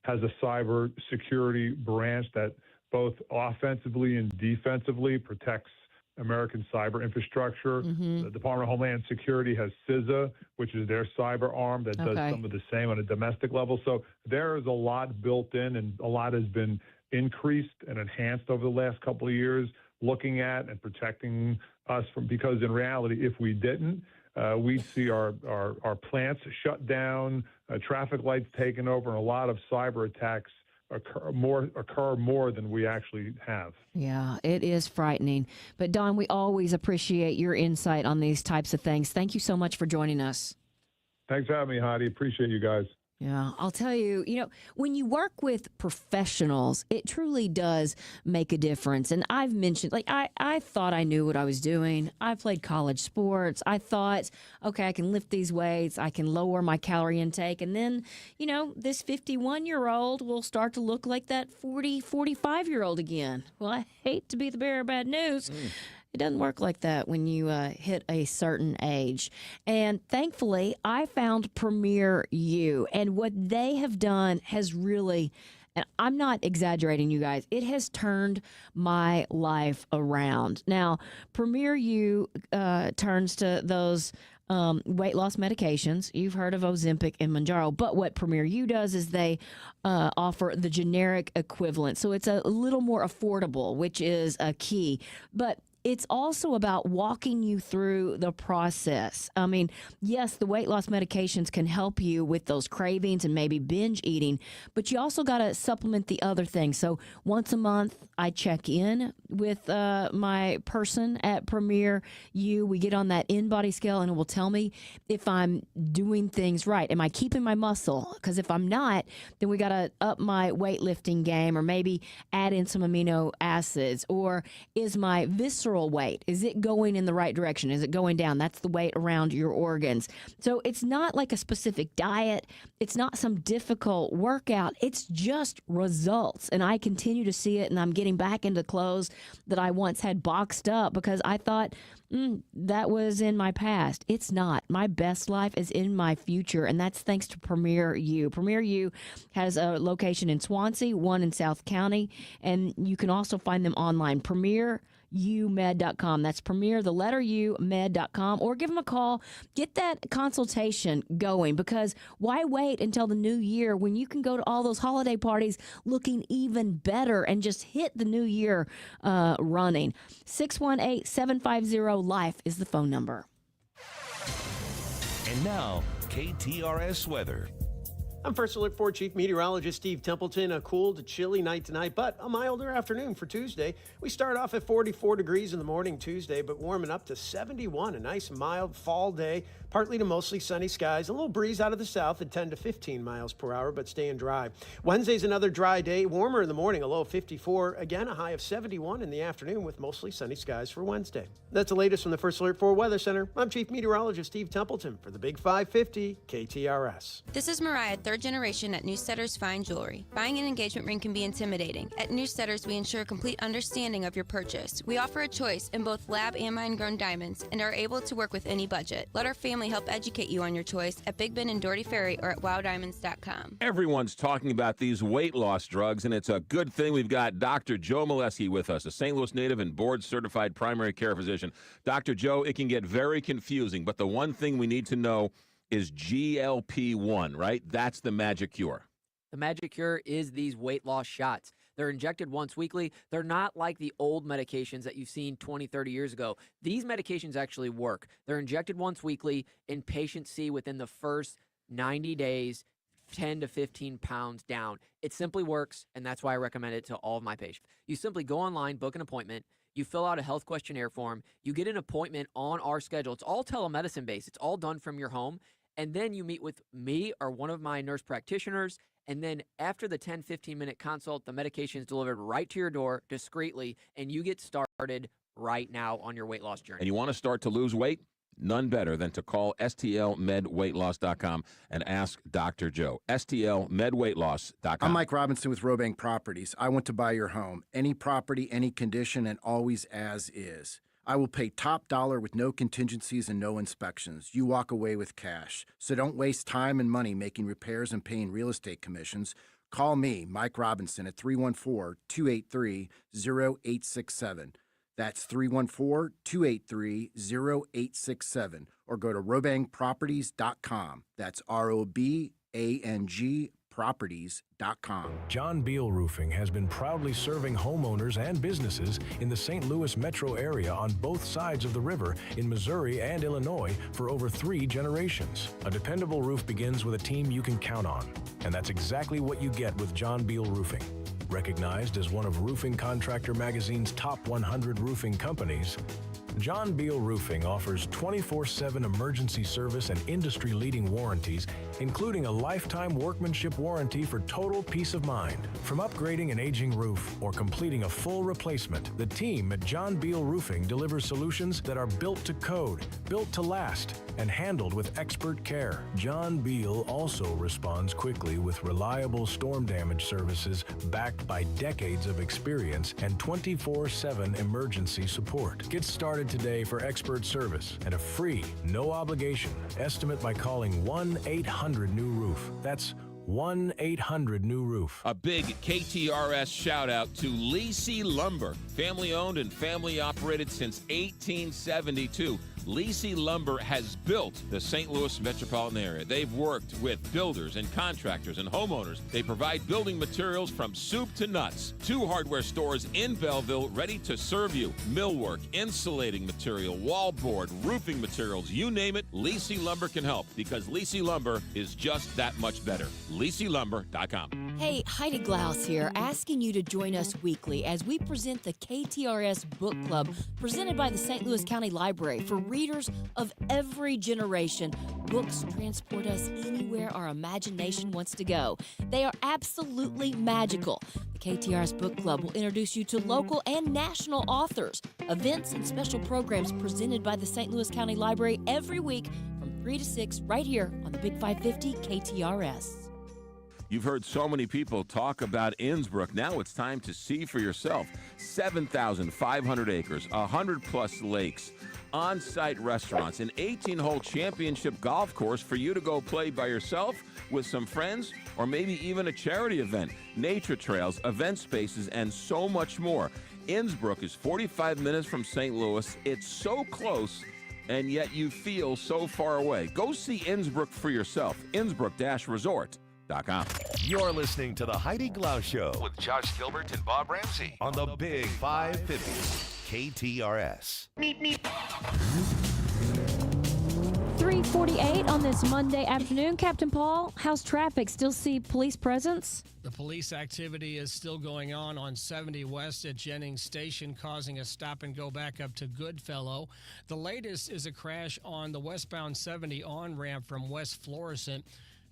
has a cybersecurity branch that both offensively and defensively protects American cyber infrastructure. The Department of Homeland Security has CISA, which is their cyber arm that does some of the same on a domestic level. So there is a lot built in, and a lot has been increased and enhanced over the last couple of years, looking at and protecting us from, because in reality, if we didn't, we'd see our plants shut down, traffic lights taken over, and a lot of cyber attacks occur more than we actually have. Yeah, it is frightening. But Don, we always appreciate your insight on these types of things. Thank you so much for joining us. Thanks for having me, Heidi. Appreciate you guys. Yeah, I'll tell you, when you work with professionals, it truly does make a difference. And I've mentioned, I thought I knew what I was doing. I played college sports. I thought, okay, I can lift these weights. I can lower my calorie intake. And then, this 51-year-old will start to look like that 45-year-old again. Well, I hate to be the bearer of bad news. It doesn't work like that when you hit a certain age. And thankfully, I found Premier U. And what they have done has really, and I'm not exaggerating, you guys, it has turned my life around. Now, Premier U turns to those weight loss medications. You've heard of Ozempic and Mounjaro, but what Premier U does is they offer the generic equivalent. So it's a little more affordable, which is a key. But it's also about walking you through the process. I mean, yes, the weight loss medications can help you with those cravings and maybe binge eating, but you also got to supplement the other things. So once a month, I check in with my person at Premier U. We get on that in-body scale, and it will tell me if I'm doing things right. Am I keeping my muscle? Because if I'm not, then we got to up my weightlifting game, or maybe add in some amino acids. Or is my visceral weight, is it going in the right direction? Is it going down? That's the weight around your organs. So it's not like a specific diet. It's not some difficult workout. It's just results. And I continue to see it, and I'm getting back into clothes that I once had boxed up because I thought that was in my past. It's not. My best life is in my future, and that's thanks to Premier U. Premier U has a location in Swansea, one in South County, and you can also find them online, premierumed.com. That's Premier, the letter U, med.com, or give them a call. Get that consultation going, because why wait until the new year when you can go to all those holiday parties looking even better and just hit the new year running. 618-750-LIFE is the phone number. And now, KTRS weather. I'm First Alert 4 Chief Meteorologist Steve Templeton. A cool to chilly night tonight, but a milder afternoon for Tuesday. We start off at 44 degrees in the morning Tuesday, but warming up to 71. A nice mild fall day, partly to mostly sunny skies. A little breeze out of the south at 10 to 15 miles per hour, but staying dry. Wednesday's another dry day, warmer in the morning, a low of 54. Again, a high of 71 in the afternoon with mostly sunny skies for Wednesday. That's the latest from the First Alert 4 Weather Center. I'm Chief Meteorologist Steve Templeton for the Big 550 KTRS. This is Mariah, third generation at Newsteaders Fine Jewelry. Buying an engagement ring can be intimidating. At Newsteaders, we ensure complete understanding of your purchase. We offer a choice in both lab and mine-grown diamonds and are able to work with any budget. Let our family help educate you on your choice at Big Ben and Doherty Ferry or at wowdiamonds.com. Everyone's talking about these weight loss drugs, and it's a good thing we've got Dr. Joe Molesky with us, a St. Louis native and board-certified primary care physician. Dr. Joe, it can get very confusing, but the one thing we need to know is GLP-1, right? That's the magic cure. The magic cure is these weight loss shots. They're injected once weekly. They're not like the old medications that you've seen 20, 30 years ago. These medications actually work. They're injected once weekly, and patients see within the first 90 days 10 to 15 pounds down. It simply works, and that's why I recommend it to all of my patients. You simply go online, book an appointment. You fill out a health questionnaire form. You get an appointment on our schedule. It's all telemedicine based. It's all done from your home. And then you meet with me or one of my nurse practitioners, And then after the 10, 15-minute consult, the medication is delivered right to your door discreetly, and you get started right now on your weight loss journey. And you want to start to lose weight? None better than to call stlmedweightloss.com and ask Dr. Joe. stlmedweightloss.com. I'm Mike Robinson with Robank Properties. I want to buy your home. Any property, any condition, and always as is. I will pay top dollar with no contingencies and no inspections. You walk away with cash. So don't waste time and money making repairs and paying real estate commissions. Call me, Mike Robinson, at 314-283-0867. That's 314-283-0867. Or go to robankproperties.com. That's ROBANG properties.com. John Beal Roofing has been proudly serving homeowners and businesses in the St. Louis metro area on both sides of the river in Missouri and Illinois for over 3 generations. A dependable roof begins with a team you can count on, and that's exactly what you get with John Beal Roofing. Recognized as one of Roofing Contractor Magazine's top 100 roofing companies, John Beal Roofing offers 24/7 emergency service and industry-leading warranties, including a lifetime workmanship warranty for total peace of mind. From upgrading an aging roof or completing a full replacement, the team at John Beal Roofing delivers solutions that are built to code, built to last, and handled with expert care. John Beal also responds quickly with reliable storm damage services backed by decades of experience and 24/7 emergency support. Get started today for expert service and a free, no obligation estimate by calling 1-800-NEW-ROOF. That's 1-800-NEW-ROOF. A big KTRS shout out to Lacey Lumber, family owned and family operated since 1872. Lacey Lumber has built the St. Louis metropolitan area. They've worked with builders and contractors and homeowners. They provide building materials from soup to nuts. 2 hardware stores in Belleville ready to serve you. Millwork, insulating material, wallboard, roofing materials, you name it, Lacey Lumber can help because Lacey Lumber is just that much better. LaceyLumber.com. Hey, Heidi Glaus here, asking you to join us weekly as we present the KTRS Book Club presented by the St. Louis County Library for readers of every generation. Books transport us anywhere our imagination wants to go. They are absolutely magical. The KTRS Book Club will introduce you to local and national authors, events, and special programs presented by the St. Louis County Library every week from 3 to 6 right here on the Big 550 KTRS. You've heard so many people talk about Innsbrook. Now it's time to see for yourself. 7,500 acres, 100-plus lakes, on-site restaurants, an 18-hole championship golf course for you to go play by yourself, with some friends, or maybe even a charity event, nature trails, event spaces, and so much more. Innsbrook is 45 minutes from St. Louis. It's so close, and yet you feel so far away. Go see Innsbrook for yourself. Innsbrook-Resort.com. You're listening to the Heidi Glaus Show with Josh Gilbert and Bob Ramsey on the Big 550 KTRS. 3:48 on this Monday afternoon. Captain Paul, how's traffic? Still see police presence? The police activity is still going on 70 West at Jennings Station, causing a stop and go back up to Goodfellow. The latest is a crash on the westbound 70 on-ramp from West Florissant.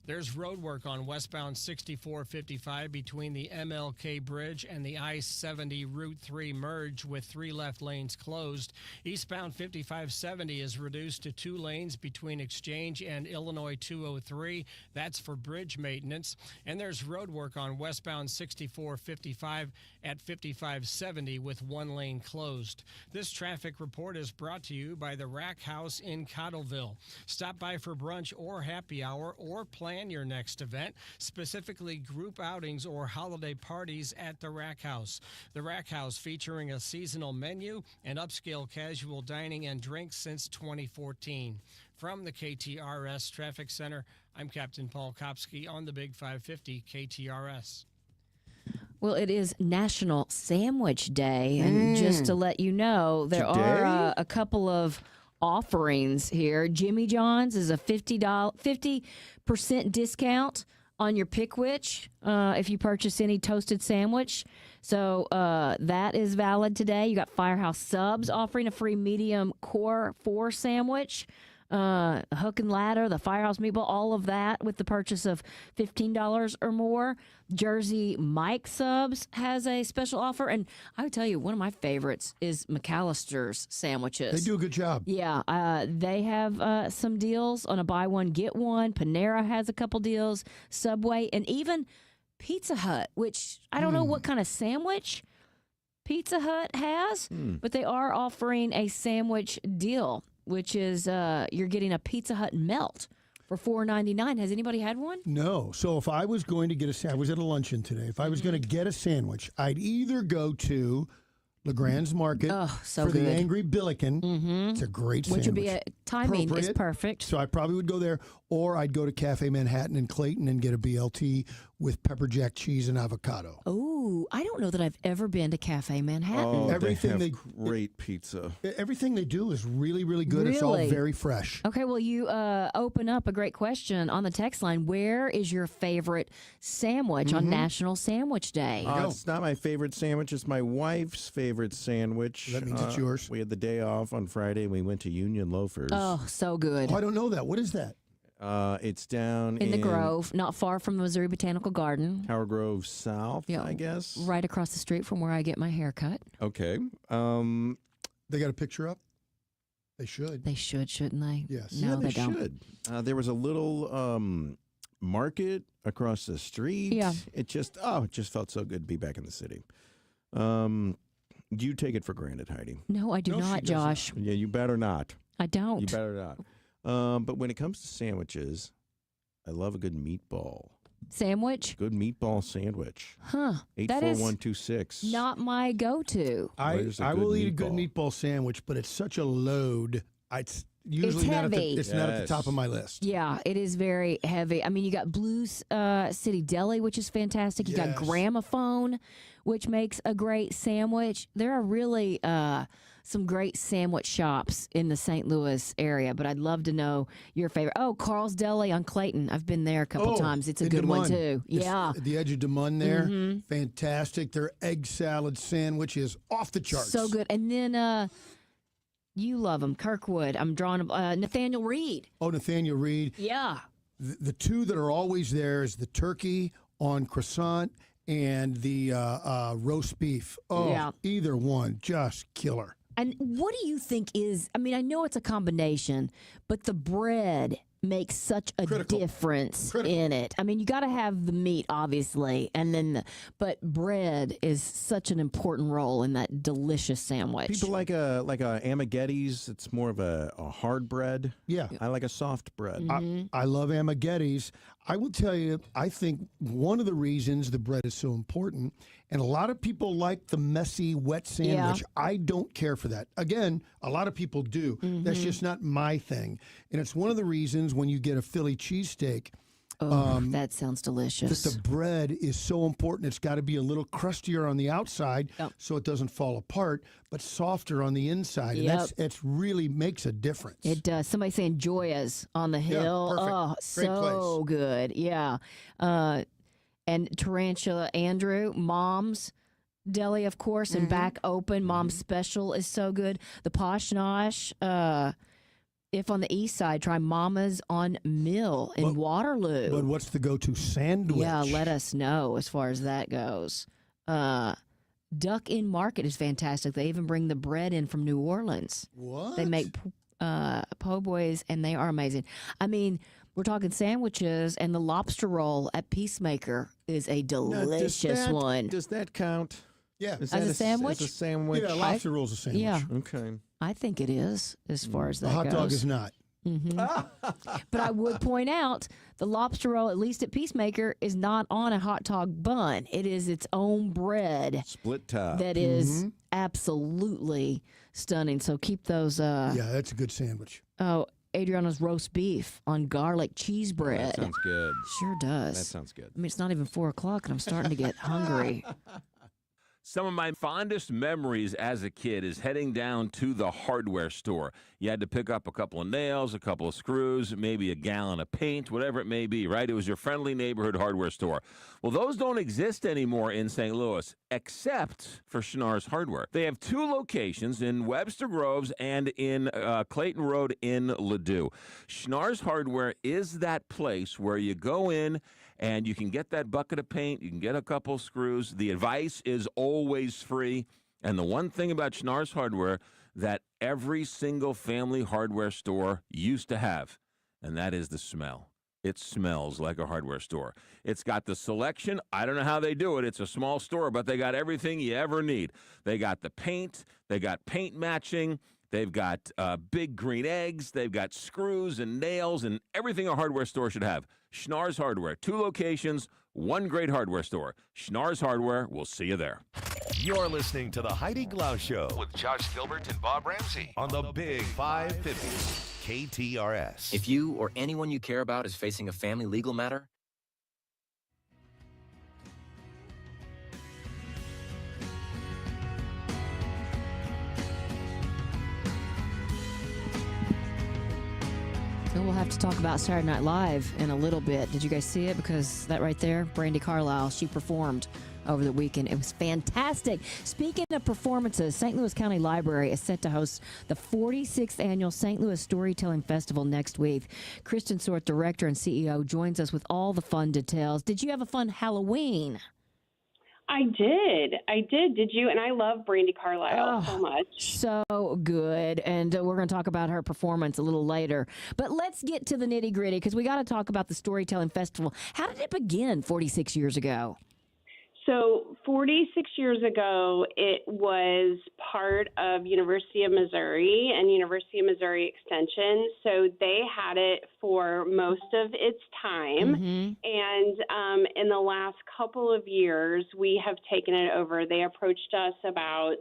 There's road work on westbound 6455 between the MLK Bridge and the I-70 Route 3 merge with 3 left lanes closed. Eastbound 5570 is reduced to 2 lanes between Exchange and Illinois 203. That's for bridge maintenance. And there's road work on westbound 6455 at 5570 with 1 lane closed. This traffic report is brought to you by the Rack House in Cottleville. Stop by for brunch or happy hour or plan your next event, specifically group outings or holiday parties at the Rack House. The Rack House, featuring a seasonal menu and upscale casual dining and drinks since 2014. From the KTRS Traffic Center, I'm Captain Paul Kopsky on the Big 550 KTRS. Well, it is National Sandwich Day, and just to let you know, there are a couple of offerings here. Jimmy John's is a $50% discount on your Pickwich if you purchase any toasted sandwich. So that is valid today. You got Firehouse Subs offering a free medium core 4 sandwich. hook and ladder, the firehouse meatball, all of that with the purchase of $15 or more. Jersey Mike Subs has a special offer. And I would tell you, one of my favorites is McAllister's sandwiches. They do a good job. Yeah, they have some deals on a buy one, get one. Panera has a couple deals, Subway, and even Pizza Hut, which I don't know what kind of sandwich Pizza Hut has, but they are offering a sandwich deal, which is you're getting a Pizza Hut melt for $4.99. Has anybody had one? No. So if I was going to get a sandwich, I was at a luncheon today. If I was going to get a sandwich, I'd either go to LeGrand's Market so for good. the Angry Billiken. It's a great sandwich. Which would be a timing is Appropriate. perfect. So I probably would go there, or I'd go to Cafe Manhattan in Clayton and get a BLT with pepper jack cheese and avocado. Oh, I don't know that I've ever been to Cafe Manhattan. Oh, Everything they have great pizza. Everything they do is really, really good. It's all Really? very fresh. Okay, well, you open up a great question on the text line. Where is your favorite sandwich on National Sandwich Day? It's not my favorite sandwich. It's my wife's favorite sandwich. That means it's yours. We had the day off on Friday. We went to Union Loafers. Oh, so good. Oh, I don't know that. What is that? It's down In the Grove, not far from the Missouri Botanical Garden. Tower Grove South, Yeah, I guess. Right across the street from where I get my hair cut. Okay. They got a picture up? They should. They should, shouldn't they? Yes. No, Yeah, they, they don't. should. There was a little market across the street. Yeah. It just felt so good to be back in the city. You take it for granted, Heidi. No, I do not, Josh. Yeah, you better not. I don't. You better not. But when it comes to sandwiches, I love a good meatball. Sandwich? Good meatball sandwich. Huh. That is 84126. not my go-to. I Where's a will good eat a good meatball? meatball sandwich, but it's such a load. It's usually not at heavy. it's not at the top of my list. Yeah, it is very heavy. I mean, you got Blues City Deli, which is fantastic. You got Yes. Gramophone, which makes a great sandwich. There are really some great sandwich shops in the St. Louis area, but I'd love to know your favorite. Oh, Carl's Deli on Clayton. I've been there a couple times. It's a in good one, Des Moines. too. It's Yeah. at the edge of Des Moines there. Mhm. Fantastic. Their egg salad sandwich is off the charts. So good. And then you love them. Kirkwood. I'm drawing Nathaniel Reed. Oh, Nathaniel Reed. Yeah. The two that are always there is the turkey on croissant and the roast beef. Oh, Yeah. either one, just killer. And what do you think is, I mean, I know it's a combination, but the bread makes such a difference in it. I mean, you got to have the meat, obviously, and then, but bread is such an important role in that delicious sandwich. People like a Amaghetti's. It's more of a hard bread. Yeah. I like a soft bread. I love Amaghetti's. I will tell you, I think one of the reasons the bread is so important, and a lot of people like the messy, wet sandwich. Yeah. I don't care for that. Again, a lot of people do. That's just not my thing. And it's one of the reasons when you get a Philly cheesesteak, that sounds delicious. that the bread is so important. It's got to be a little crustier on the outside so it doesn't fall apart, but softer on the inside. And that's really makes a difference. It does. Somebody saying Joya's on the hill. perfect. Oh, Great so good. Yeah. And Tarantula Andrew, Mom's Deli, of course, and back open. Mom's Special is so good. The Posh Nosh. If on the east side, try Mama's on Mill in Waterloo. But what's the go-to sandwich? Yeah, let us know as far as that goes. Duck in Market is fantastic. They even bring the bread in from New Orleans. What? They make po' boys, and they are amazing. I mean, we're talking sandwiches, and the lobster roll at Peacemaker is a delicious one. Does that count? Yeah. Is As that a sandwich? As a sandwich? Yeah, lobster roll's a sandwich. Yeah. Okay. I think it is, as far as that A hot goes. dog is not. But I would point out the lobster roll, at least at Peacemaker, is not on a hot dog bun. It is its own bread Split top. that is absolutely stunning. So keep those. Yeah, that's a good sandwich. Oh, Adriana's roast beef on garlic cheese bread. That sounds good. Sure does. That sounds good. I mean, it's not even 4 o'clock, and I'm starting to get hungry. Some of my fondest memories as a kid is heading down to the hardware store. You had to pick up a couple of nails, a couple of screws, maybe a gallon of paint, whatever it may be, right? It was your friendly neighborhood hardware store. Well, those don't exist anymore in St. Louis, except for Schnarr's Hardware. They have 2 locations in Webster Groves and in Clayton Road in Ladue. Schnarr's Hardware is that place where you go in and you can get that bucket of paint, you can get a couple of screws. The advice is always free. And the one thing about Schnarr's Hardware that every single family hardware store used to have, and that is the smell. It smells like a hardware store. It's got the selection. I don't know how they do it. It's a small store, but they got everything you ever need. They got the paint. They got paint matching. They've got big green eggs. They've got screws and nails and everything a hardware store should have. Schnarr's Hardware, 2 locations, 1 great hardware store. Schnarr's Hardware, we'll see you there. You're listening to the Heidi Glaus Show with Josh Gilbert and Bob Ramsey on the Big 550 KTRS. If you or anyone you care about is facing a family legal matter, So we'll have to talk about Saturday Night Live in a little bit. Did you guys see it? Because that right there, Brandi Carlile, she performed over the weekend. It was fantastic. Speaking of performances, St. Louis County Library is set to host the 46th annual St. Louis Storytelling Festival next week. Kristen Sorth, director and CEO, joins us with all the fun details. Did you have a fun Halloween? I did. Did you? And I love Brandi Carlile so much. So good. And we're going to talk about her performance a little later. But let's get to the nitty gritty because we got to talk about the Storytelling Festival. How did it begin 46 years ago? So 46 years ago, it was part of University of Missouri and University of Missouri Extension. So they had it for most of its time. And in the last couple of years, we have taken it over. They approached us about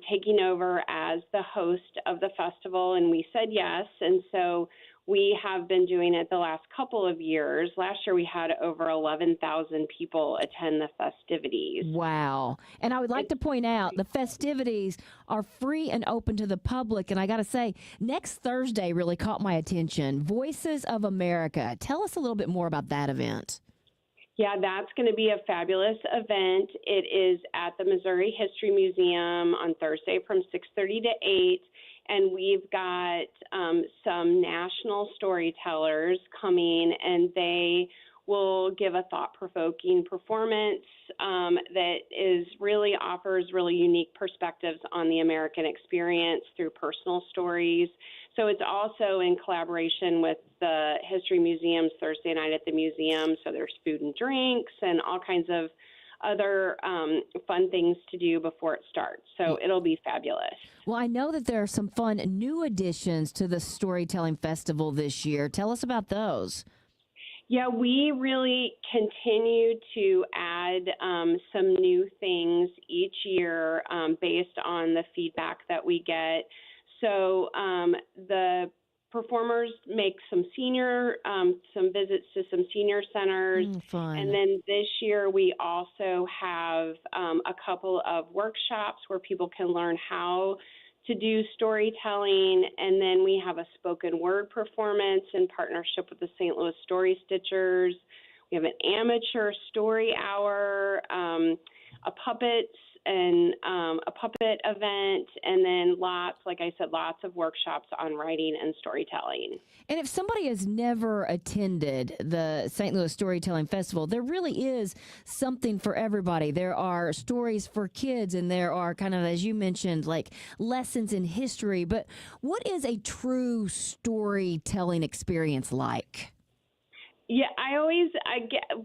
taking over as the host of the festival, and we said yes. And so we have been doing it the last couple of years. Last year, we had over 11,000 people attend the festivities. Wow. And I would like to point out the festivities are free and open to the public. And I got to say, next Thursday really caught my attention. Voices of America. Tell us a little bit more about that event. Yeah, that's going to be a fabulous event. It is at the Missouri History Museum on Thursday from 6:30 to 8. And we've got some national storytellers coming, and they will give a thought-provoking performance that really offers really unique perspectives on the American experience through personal stories. So it's also in collaboration with the History Museum's Thursday Night at the Museum. So there's food and drinks and all kinds of other fun things to do before it starts. So it'll be fabulous. Well, I know that there are some fun new additions to the Storytelling Festival this year. Tell us about those. Yeah, we really continue to add some new things each year based on the feedback that we get. So the performers make some visits to some senior centers. Fun. And then this year we also have a couple of workshops where people can learn how to do storytelling. And then we have a spoken word performance in partnership with the St. Louis Story Stitchers. We have an amateur story hour, a puppet event, and then lots of workshops on writing and storytelling. And if somebody has never attended the St. Louis Storytelling Festival, there really is something for everybody. There are stories for kids, and there are kind of, as you mentioned, like lessons in history. But what is a true storytelling experience like? Yeah,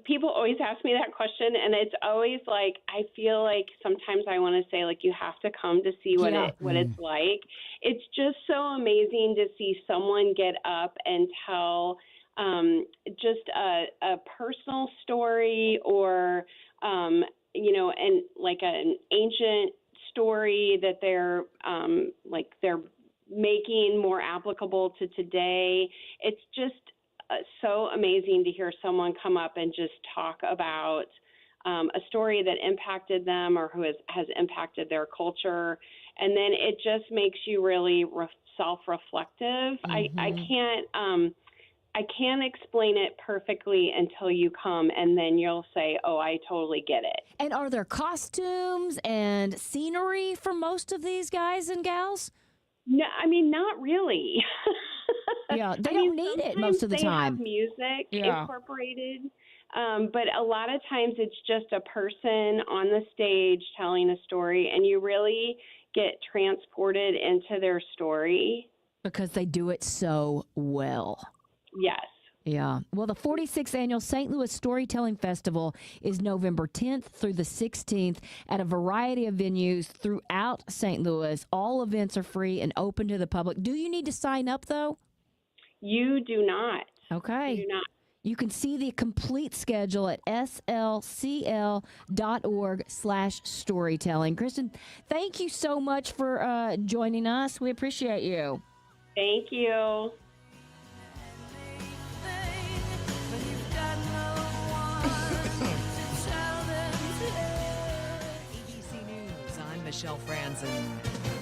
people always ask me that question, and it's always like, I feel like sometimes I want to say, like, you have to come to see what it's like. It's just so amazing to see someone get up and tell just a personal story or, and like an ancient story that they're making more applicable to today. It's just so amazing to hear someone come up and just talk about a story that impacted them or who has impacted their culture. And then it just makes you really self-reflective. I can't explain it perfectly until you come, and then you'll say, oh, I totally get it. And are there costumes and scenery for most of these guys and gals? No, I mean, not really. Yeah, they don't need it most of the they time. Have music Yeah. incorporated, but a lot of times it's just a person on the stage telling a story, and you really get transported into their story. Because they do it so well. Yes. Yeah. Well, the 46th Annual St. Louis Storytelling Festival is November 10th through the 16th at a variety of venues throughout St. Louis. All events are free and open to the public. Do you need to sign up, though? You do not. Okay. You do not. You can see the complete schedule at slcl.org/storytelling. Kristen, thank you so much for joining us. We appreciate you. Thank you. ABC News, I'm Michelle Franzen.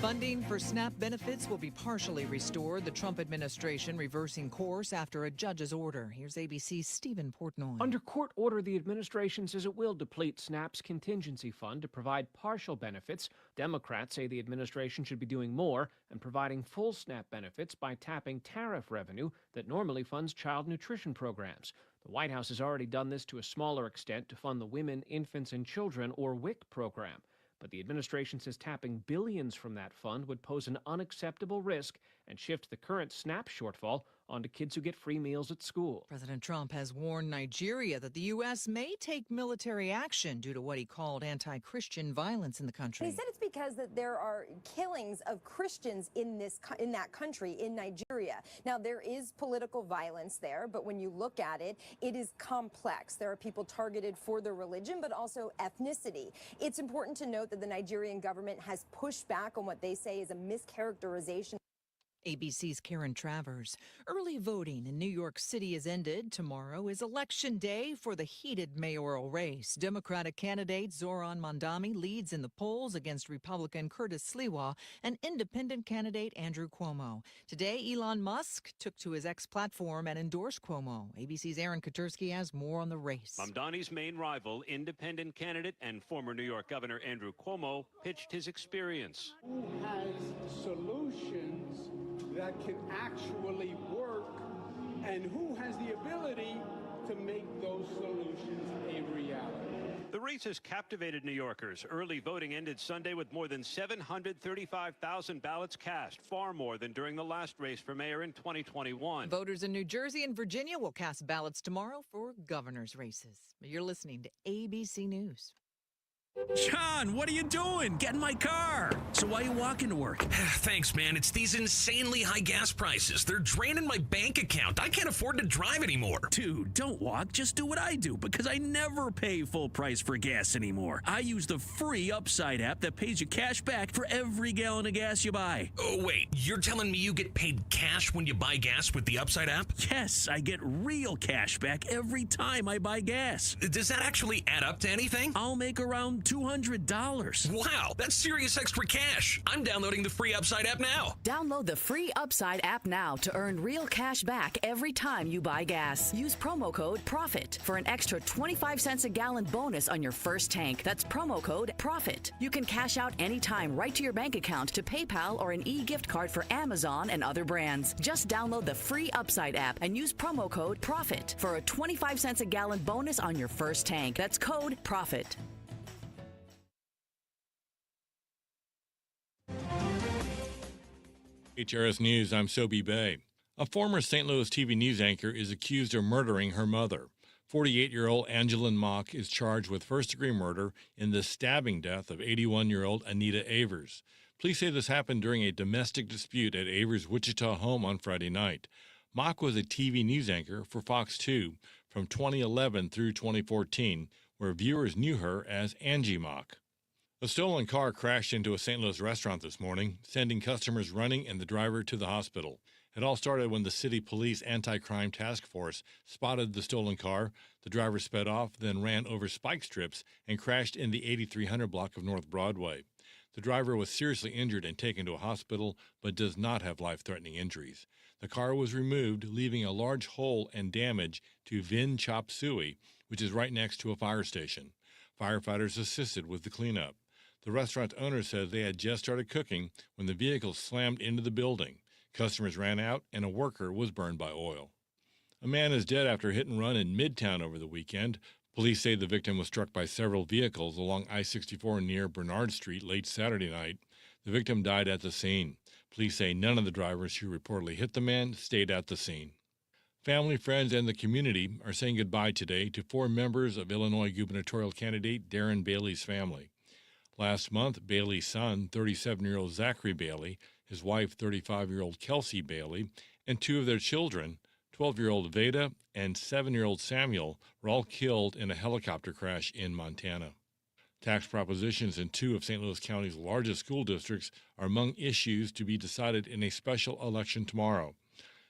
Funding for SNAP benefits will be partially restored. The Trump administration reversing course after a judge's order. Here's ABC's Stephen Portnoy. Under court order, the administration says it will deplete SNAP's contingency fund to provide partial benefits. Democrats say the administration should be doing more and providing full SNAP benefits by tapping tariff revenue that normally funds child nutrition programs. The White House has already done this to a smaller extent to fund the Women, Infants, and Children, or WIC program. But the administration says tapping billions from that fund would pose an unacceptable risk and shift the current SNAP shortfall onto kids who get free meals at school. President Trump has warned Nigeria that the U.S. may take military action due to what he called anti-Christian violence in the country. He said it's because that there are killings of Christians in that country, in Nigeria. Now, there is political violence there, but when you look at it, it is complex. There are people targeted for their religion, but also ethnicity. It's important to note that the Nigerian government has pushed back on what they say is a mischaracterization. ABC's Karen Travers. Early voting in New York City has ended. Tomorrow is election day for the heated mayoral race. Democratic candidate Zoran Mondami leads in the polls against Republican Curtis Sliwa and independent candidate Andrew Cuomo. Today, Elon Musk took to his X platform and endorsed Cuomo. ABC's Aaron Katursky has more on the race. Mamdani's main rival, independent candidate and former New York Governor Andrew Cuomo, pitched his experience. Who has solutions that can actually work, and who has the ability to make those solutions a reality? The race has captivated New Yorkers. Early voting ended Sunday with more than 735,000 ballots cast, far more than during the last race for mayor in 2021. Voters in New Jersey and Virginia will cast ballots tomorrow for governor's races. You're listening to ABC News. John, what are you doing? Get in my car. So why are you walking to work? Thanks, man. It's these insanely high gas prices. They're draining my bank account. I can't afford to drive anymore. Dude, don't walk. Just do what I do, because I never pay full price for gas anymore. I use the free Upside app that pays you cash back for every gallon of gas you buy. Oh, wait. You're telling me you get paid cash when you buy gas with the Upside app? Yes, I get real cash back every time I buy gas. Does that actually add up to anything? I'll make around $200. Wow, that's serious extra cash. I'm downloading the free Upside app now. Download the free Upside app now to earn real cash back every time you buy gas. Use promo code PROFIT for an extra 25 cents a gallon bonus on your first tank. That's promo code PROFIT. You can cash out anytime right to your bank account, to PayPal, or an e-gift card for Amazon and other brands. Just download the free Upside app and use promo code PROFIT for a 25 cents a gallon bonus on your first tank. That's code PROFIT. HRS News, I'm Sobe Bay. A former St. Louis TV news anchor is accused of murdering her mother. 48-year-old Angelin Mock is charged with first-degree murder in the stabbing death of 81-year-old Anita Avers. Police say this happened during a domestic dispute at Avers' Wichita home on Friday night. Mock was a TV news anchor for Fox 2 from 2011 through 2014, where viewers knew her as Angie Mock. A stolen car crashed into a St. Louis restaurant this morning, sending customers running and the driver to the hospital. It all started when the city police anti-crime task force spotted the stolen car. The driver sped off, then ran over spike strips and crashed in the 8300 block of North Broadway. The driver was seriously injured and taken to a hospital, but does not have life-threatening injuries. The car was removed, leaving a large hole and damage to Vin Chop Suey, which is right next to a fire station. Firefighters assisted with the cleanup. The restaurant owner said they had just started cooking when the vehicle slammed into the building. Customers ran out, and a worker was burned by oil. A man is dead after a hit and run in Midtown over the weekend. Police say the victim was struck by several vehicles along I-64 near Bernard Street late Saturday night. The victim died at the scene. Police say none of the drivers who reportedly hit the man stayed at the scene. Family, friends, and the community are saying goodbye today to 4 members of Illinois gubernatorial candidate Darren Bailey's family. Last month, Bailey's son, 37-year-old Zachary Bailey, his wife, 35-year-old Kelsey Bailey, and 2 of their children, 12-year-old Veda and 7-year-old Samuel, were all killed in a helicopter crash in Montana. Tax propositions in 2 of St. Louis County's largest school districts are among issues to be decided in a special election tomorrow.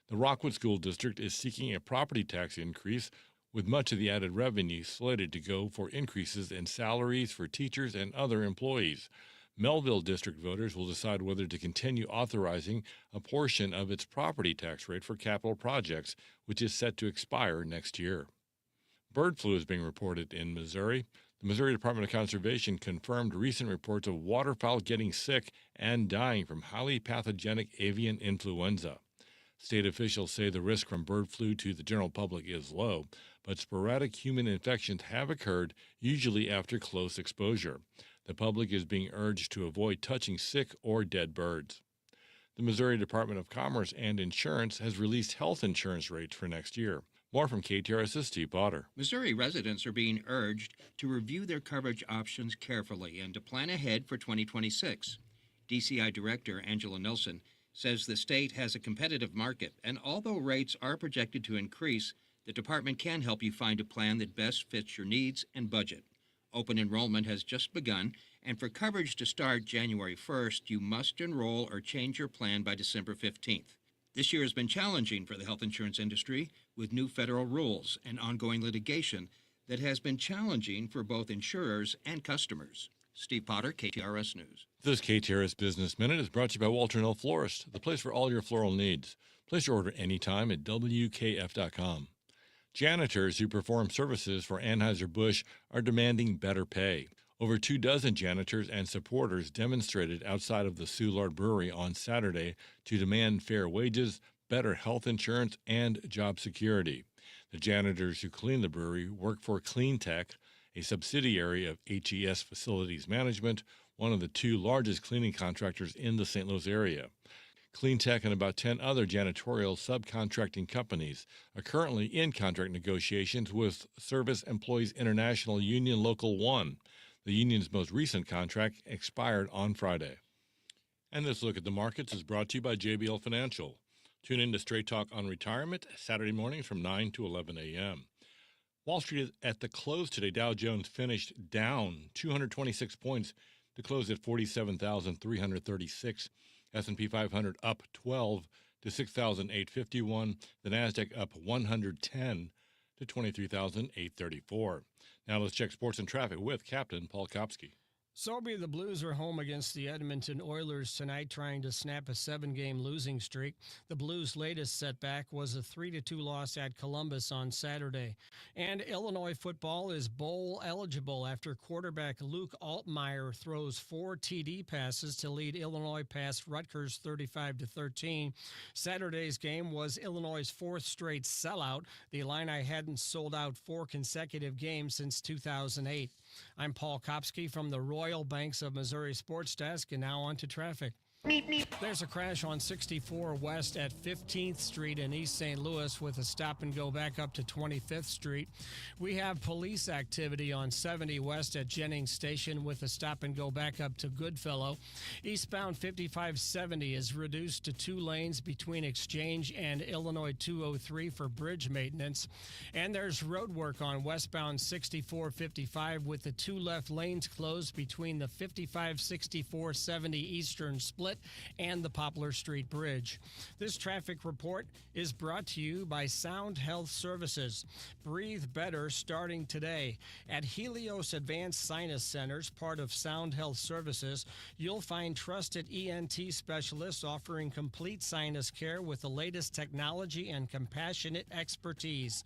The Rockwood School District is seeking a property tax increase, with much of the added revenue slated to go for increases in salaries for teachers and other employees. Melville District voters will decide whether to continue authorizing a portion of its property tax rate for capital projects, which is set to expire next year. Bird flu is being reported in Missouri. The Missouri Department of Conservation confirmed recent reports of waterfowl getting sick and dying from highly pathogenic avian influenza. State officials say the risk from bird flu to the general public is low, but sporadic human infections have occurred, usually after close exposure. The public is being urged to avoid touching sick or dead birds. The Missouri Department of Commerce and Insurance has released health insurance rates for next year. More from KTRS's Steve Potter. Missouri residents are being urged to review their coverage options carefully and to plan ahead for 2026. DCI Director Angela Nelson says the state has a competitive market, and although rates are projected to increase, the department can help you find a plan that best fits your needs and budget. Open enrollment has just begun, and for coverage to start January 1st, you must enroll or change your plan by December 15th. This year has been challenging for the health insurance industry with new federal rules and ongoing litigation that has been challenging for both insurers and customers. Steve Potter, KTRS News. This KTRS Business Minute is brought to you by Walter Knoll Florist, the place for all your floral needs. Place your order anytime at WKF.com. Janitors who perform services for Anheuser-Busch are demanding better pay. Over 24 janitors and supporters demonstrated outside of the Soulard Brewery on Saturday to demand fair wages, better health insurance, and job security. The janitors who clean the brewery work for Clean Tech, a subsidiary of HES Facilities Management, one of the 2 largest cleaning contractors in the St. Louis area. Clean Tech and about 10 other janitorial subcontracting companies are currently in contract negotiations with Service Employees International Union Local 1. The union's most recent contract expired on Friday. And this look at the markets is brought to you by JBL Financial. Tune in to Straight Talk on Retirement Saturday mornings from 9 to 11 a.m. Wall Street at the close today, Dow Jones finished down 226 points to close at 47,336. S&P 500 up 12 to 6,851. The Nasdaq up 110 to 23,834. Now let's check sports and traffic with Captain Paul Kopsky. Sobe, the Blues are home against the Edmonton Oilers tonight, trying to snap a 7-game losing streak. The Blues' latest setback was a 3-2 loss at Columbus on Saturday. And Illinois football is bowl eligible after quarterback Luke Altmaier throws 4 TD passes to lead Illinois past Rutgers 35-13. Saturday's game was Illinois' 4th straight sellout. The Illini hadn't sold out 4 consecutive games since 2008. I'm Paul Kopsky from the Royal Banks of Missouri Sports Desk, and now on to traffic. There's a crash on 64 West at 15th Street in East St. Louis with a stop and go back up to 25th Street. We have police activity on 70 West at Jennings Station with a stop and go back up to Goodfellow. Eastbound 5570 is reduced to 2 lanes between Exchange and Illinois 203 for bridge maintenance. And there's road work on westbound 6455 with the 2 left lanes closed between the 55-64-70 Eastern split Inlet and the Poplar Street Bridge. This traffic report is brought to you by Sound Health Services. Breathe better starting today. At Helios Advanced Sinus Centers, part of Sound Health Services, you'll find trusted ENT specialists offering complete sinus care with the latest technology and compassionate expertise.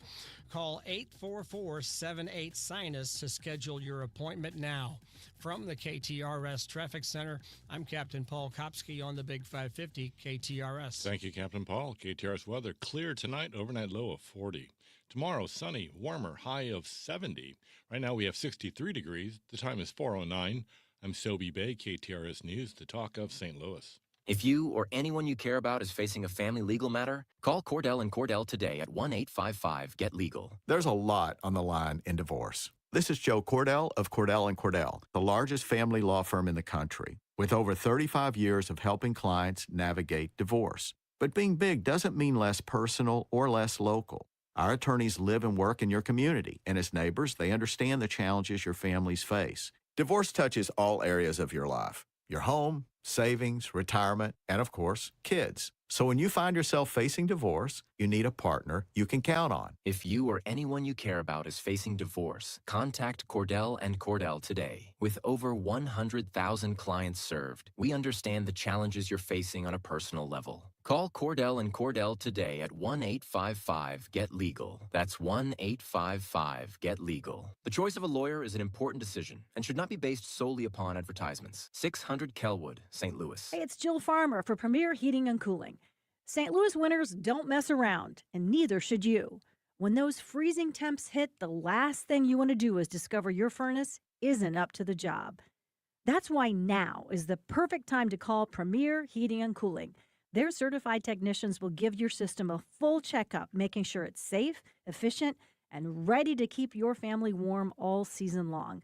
Call 844-78-SINUS to schedule your appointment now. From the KTRS Traffic Center, I'm Captain Paul Kopsky on the Big 550 KTRS. Thank you, Captain Paul. KTRS weather clear tonight, overnight low of 40. Tomorrow, sunny, warmer, high of 70. Right now we have 63 degrees. The time is 4:09. I'm Sobe Bay, KTRS News, the talk of St. Louis. If you or anyone you care about is facing a family legal matter, call Cordell and Cordell today at 1-855-GET-LEGAL. There's a lot on the line in divorce. This is Joe Cordell of Cordell and Cordell, the largest family law firm in the country, with over 35 years of helping clients navigate divorce. But being big doesn't mean less personal or less local. Our attorneys live and work in your community, and as neighbors, they understand the challenges your families face. Divorce touches all areas of your life: your home, savings, retirement, and of course, kids. So when you find yourself facing divorce, you need a partner you can count on. If you or anyone you care about is facing divorce, contact Cordell and Cordell today. With over 100,000 clients served, we understand the challenges you're facing on a personal level. Call Cordell and Cordell today at 1-855-GET-LEGAL. That's 1-855-GET-LEGAL. The choice of a lawyer is an important decision and should not be based solely upon advertisements. 600 Kelwood, St. Louis. Hey, it's Jill Farmer for Premier Heating and Cooling. St. Louis winters don't mess around, and neither should you. When those freezing temps hit, the last thing you want to do is discover your furnace isn't up to the job. That's why now is the perfect time to call Premier Heating and Cooling. Their certified technicians will give your system a full checkup, making sure it's safe, efficient, and ready to keep your family warm all season long.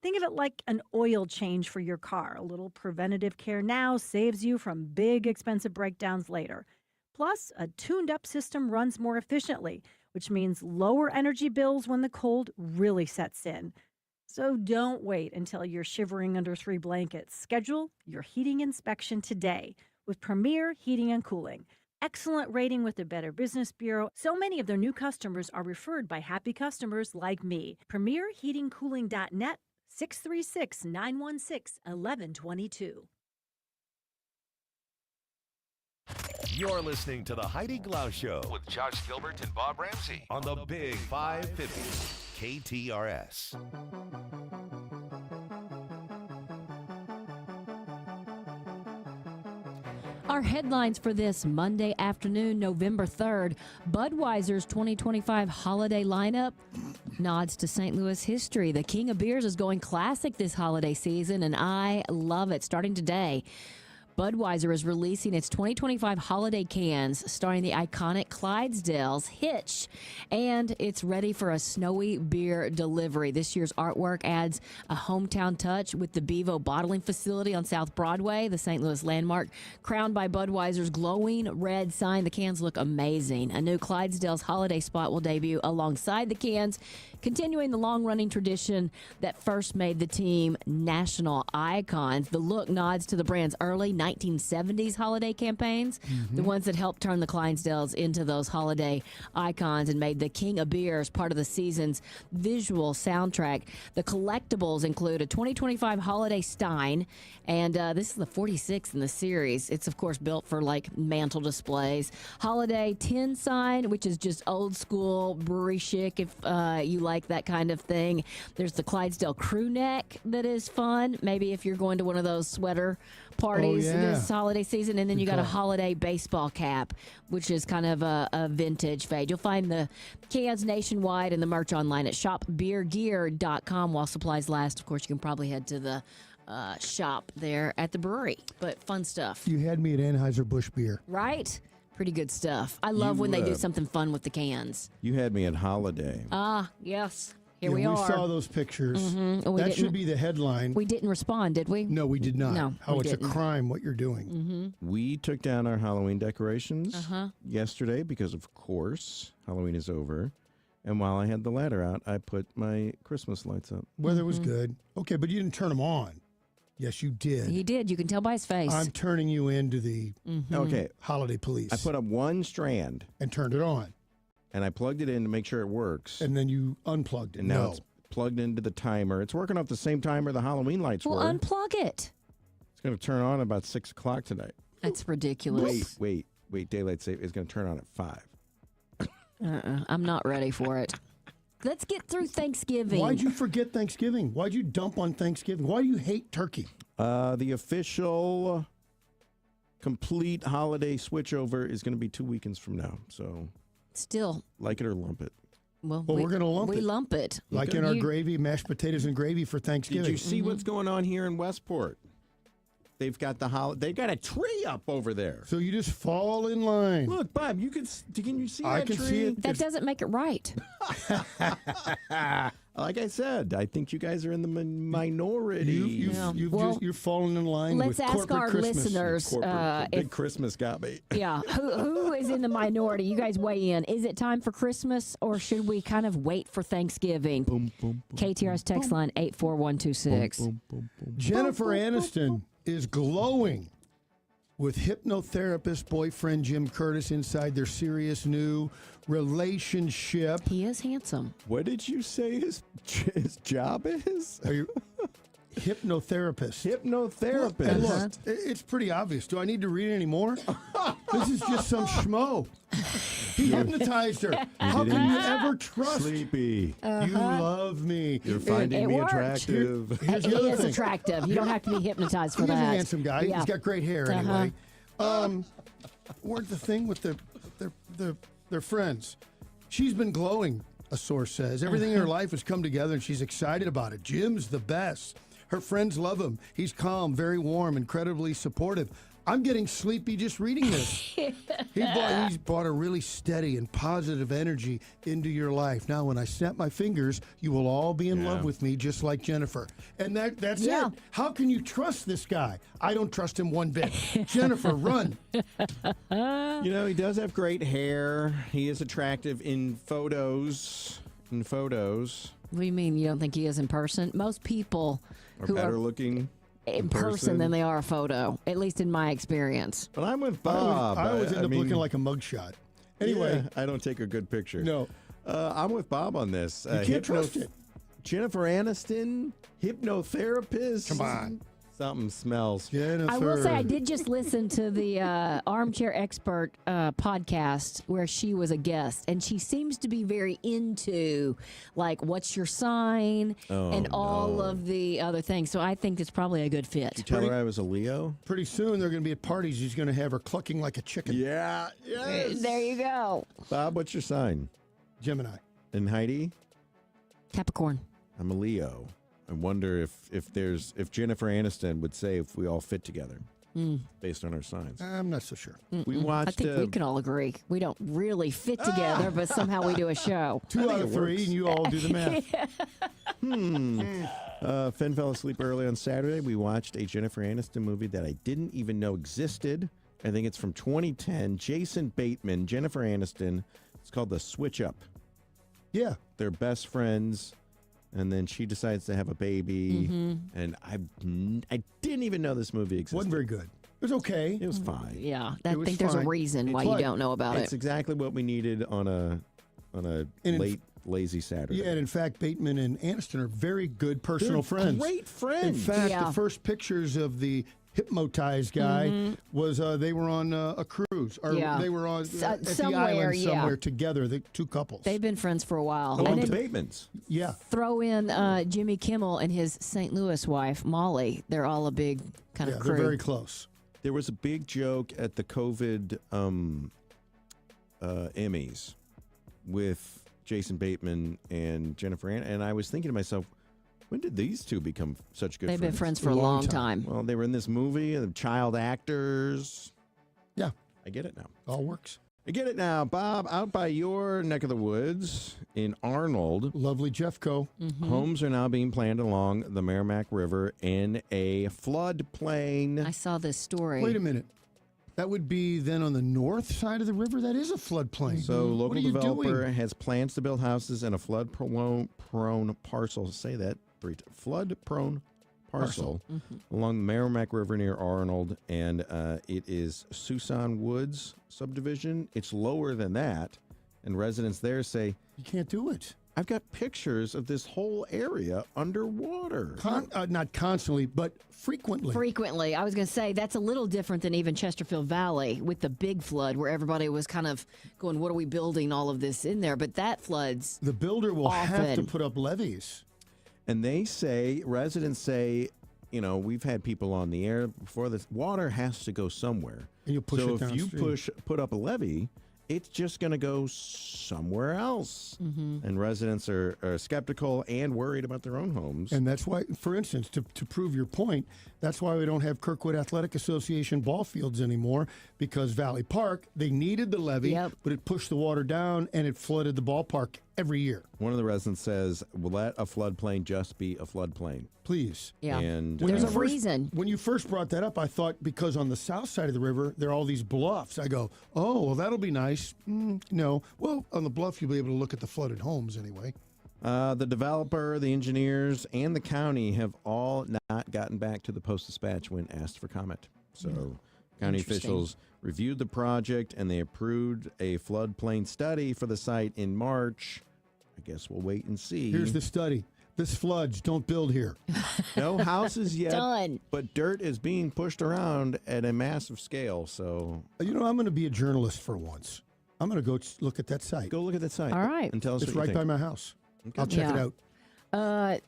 Think of it like an oil change for your car. A little preventative care now saves you from big, expensive breakdowns later. Plus, a tuned-up system runs more efficiently, which means lower energy bills when the cold really sets in. So don't wait until you're shivering under 3 blankets. Schedule your heating inspection today with Premier Heating and Cooling. Excellent rating with the Better Business Bureau. So many of their new customers are referred by happy customers like me. PremierHeatingCooling.net, 636-916-1122. You're listening to the Heidi Glaus Show with Josh Gilbert and Bob Ramsey on the Big 550 KTRS. Our headlines for this Monday afternoon, November 3rd, Budweiser's 2025 holiday lineup nods to St. Louis history. The King of Beers is going classic this holiday season, and I love it. Starting today, Budweiser is releasing its 2025 holiday cans starring the iconic Clydesdales Hitch, and it's ready for a snowy beer delivery. This year's artwork adds a hometown touch with the Bevo bottling facility on South Broadway, the St. Louis landmark, crowned by Budweiser's glowing red sign. The cans look amazing. A new Clydesdales holiday spot will debut alongside the cans, continuing the long-running tradition that first made the team national icons. The look nods to the brand's early 1970s holiday campaigns, the ones that helped turn the Clydesdales into those holiday icons and made the King of Beers part of the season's visual soundtrack. The collectibles include a 2025 holiday stein, and this is the 46th in the series. It's, of course, built for, like, mantle displays. Holiday tin sign, which is just old school brewery chic if you like that kind of thing. There's the Clydesdale crew neck that is fun, maybe if you're going to one of those sweater parties this holiday season. And then you got a holiday baseball cap, which is kind of a vintage fade. You'll find the cans nationwide and the merch online at shopbeergear.com while supplies last. Of course, you can probably head to the shop there at the brewery, but fun stuff. You had me at Anheuser-Busch Beer. Right? Pretty good stuff. I love when they do something fun with the cans. You had me at Holiday. Ah, yes. Here we are. We saw those pictures. Mm-hmm. That should be the headline. We didn't respond, did we? No, we did not. No, How it's didn't. a crime what you're doing. Mm-hmm. We took down our Halloween decorations yesterday because, of course, Halloween is over. And while I had the ladder out, I put my Christmas lights up. Weather was good. Okay, but you didn't turn them on. Yes, you did. He did. You can tell by his face. I'm turning you into the Okay. holiday police. I put up one strand. And turned it on. And I plugged it in to make sure it works. And then you unplugged it. And now it's plugged into the timer. It's working off the same timer the Halloween lights well, were. unplug it. It's going to turn on about 6 o'clock tonight. That's ridiculous. Wait. Daylight save is going to turn on at 5. I'm not ready for it. Let's get through Thanksgiving. Why'd you forget Thanksgiving? Why'd you dump on Thanksgiving? Why do you hate turkey? The official complete holiday switchover is going to be 2 weekends from now. So still like it or lump it. Well, we're going to lump it. We lump it. Like in our gravy, mashed potatoes and gravy for Thanksgiving. Did you see what's going on here in Westport? They've got they got a tree up over there. So you just fall in line. Look, Bob, can you see I that can tree? see it. That doesn't make it right. Like I said, I think you guys are in the minority. You're falling in line let's with ask corporate our Christmas. listeners. Big Christmas got me. Yeah, who is in the minority? You guys weigh in. Is it time for Christmas, or should we kind of wait for Thanksgiving? KTR's text line 84126. Jennifer Aniston is glowing with hypnotherapist boyfriend Jim Curtis inside their serious new relationship. He is handsome. What did you say his job is? Are you hypnotherapist? Hypnotherapist. Look, it's pretty obvious. Do I need to read any more? This is just some schmo. He hypnotized her. How can you ever trust? Sleepy. You love me. You're finding me worked. attractive. Here's the He other is thing. attractive. You don't have to be hypnotized for He's that. a handsome guy. Yeah. He's got great hair anyway. Where's the thing with their friends? She's been glowing, a source says. Everything in her life has come together, and she's excited about it. Jim's the best. Her friends love him. He's calm, very warm, incredibly supportive. I'm getting sleepy just reading this. He's brought a really steady and positive energy into your life. Now, when I snap my fingers, you will all be in love with me, just like Jennifer. And that's it. How can you trust this guy? I don't trust him one bit. Jennifer, run. You know, he does have great hair. He is attractive in photos. What do you mean you don't think he is in person? Most people are who better are looking in person than they are a photo, at least in my experience. But I'm with Bob. I always end up looking like a mugshot. Anyway. Yeah, I don't take a good picture. No. I'm with Bob on this. You can't trust it. Jennifer Aniston, hypnotherapist. Come on. Something smells. Jennifer. I will say I did just listen to the Armchair Expert podcast where she was a guest, and she seems to be very into, like, what's your sign and all of the other things. So I think it's probably a good fit. Did you tell her I was a Leo? Pretty soon they're going to be at parties. He's going to have her clucking like a chicken. Yeah. Yes. There you go. Bob, what's your sign? Gemini. And Heidi? Capricorn. I'm a Leo. I wonder if Jennifer Aniston would say if we all fit together based on our signs. I'm not so sure. We watched. I think we can all agree. We don't really fit together, but somehow we do a show. 2 out of 3, and you all do the math. Finn fell asleep early on Saturday. We watched a Jennifer Aniston movie that I didn't even know existed. I think it's from 2010. Jason Bateman, Jennifer Aniston. It's called The Switch Up. Yeah. They're best friends. And then she decides to have a baby, and I didn't even know this movie existed. Wasn't very good. It was okay. It was fine. Yeah, I think there's a reason why you don't know about it. It's exactly what we needed on a late, lazy Saturday. Yeah, and in fact, Bateman and Aniston are very good personal friends. Great friends. In fact, the first pictures of the hypnotized guy was they were on a cruise, or they were on at the island somewhere together. The two couples. They've been friends for a while. And the Batemans. Yeah. Throw in Jimmy Kimmel and his St. Louis wife Molly. They're all a big kind of crew. They're very close. There was a big joke at the COVID Emmys with Jason Bateman and Jennifer Aniston, and I was thinking to myself, when did these two become such good friends? They've been friends for a long time. Well, they were in this movie, child actors. Yeah. I get it now. All works. I get it now. Bob, out by your neck of the woods in Arnold. Lovely Jeffco. Homes are now being planned along the Merrimack River in a floodplain. I saw this story. Wait a minute. That would be then on the north side of the river? That is a floodplain. So local what are you developer doing? has plans to build houses in a flood-prone parcel. Say that 3 times. Flood-prone parcel along the Merrimack River near Arnold, and it is Susan Woods subdivision. It's lower than that, and residents there say, you can't do it. I've got pictures of this whole area underwater. Not constantly, but frequently. Frequently. I was going to say that's a little different than even Chesterfield Valley with the big flood where everybody was kind of going, what are we building all of this in there? But that floods. The builder will often have to put up levees. And they say, residents say, we've had people on the air before, this water has to go somewhere. And you push it So if you downstream. put up a levee, it's just going to go somewhere else. And residents are skeptical and worried about their own homes. And that's why, for instance, to prove your point, that's why we don't have Kirkwood Athletic Association ball fields anymore, because Valley Park, they needed the levee, but it pushed the water down and it flooded the ballpark every year. One of the residents says, let a floodplain just be a floodplain. Please. Yeah. And there's a reason. When you first brought that up, I thought because on the south side of the river, there are all these bluffs. I go, oh, well, that'll be nice. No. Well, on the bluff, you'll be able to look at the flooded homes anyway. The developer, the engineers, and the county have all not gotten back to the Post-Dispatch when asked for comment. So county officials reviewed the project, and they approved a floodplain study for the site in March. I guess we'll wait and see. Here's the study. This floods. Don't build here. No houses yet. Done. But dirt is being pushed around at a massive scale. So, I'm going to be a journalist for once. I'm going to go look at that site. Go look at that site. All right. And tell us it's what right you by think. my house. I'll check it out.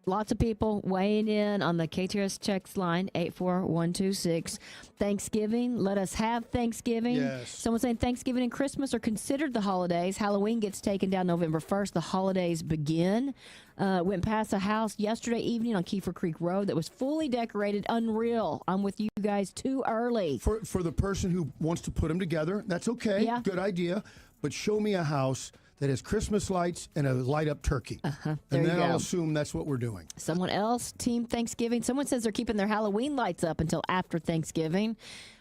Lots of people weighing in on the KTRS text line, 84126. Thanksgiving. Let us have Thanksgiving. Yes. Someone saying Thanksgiving and Christmas are considered the holidays. Halloween gets taken down November 1st. The holidays begin. Went past a house yesterday evening on Kiefer Creek Road that was fully decorated. Unreal. I'm with you guys too early. For the person who wants to put them together, that's okay. Yeah. Good idea. But show me a house that has Christmas lights and a light-up turkey. There And you then go. I'll assume that's what we're doing. Someone else, Team Thanksgiving. Someone says they're keeping their Halloween lights up until after Thanksgiving.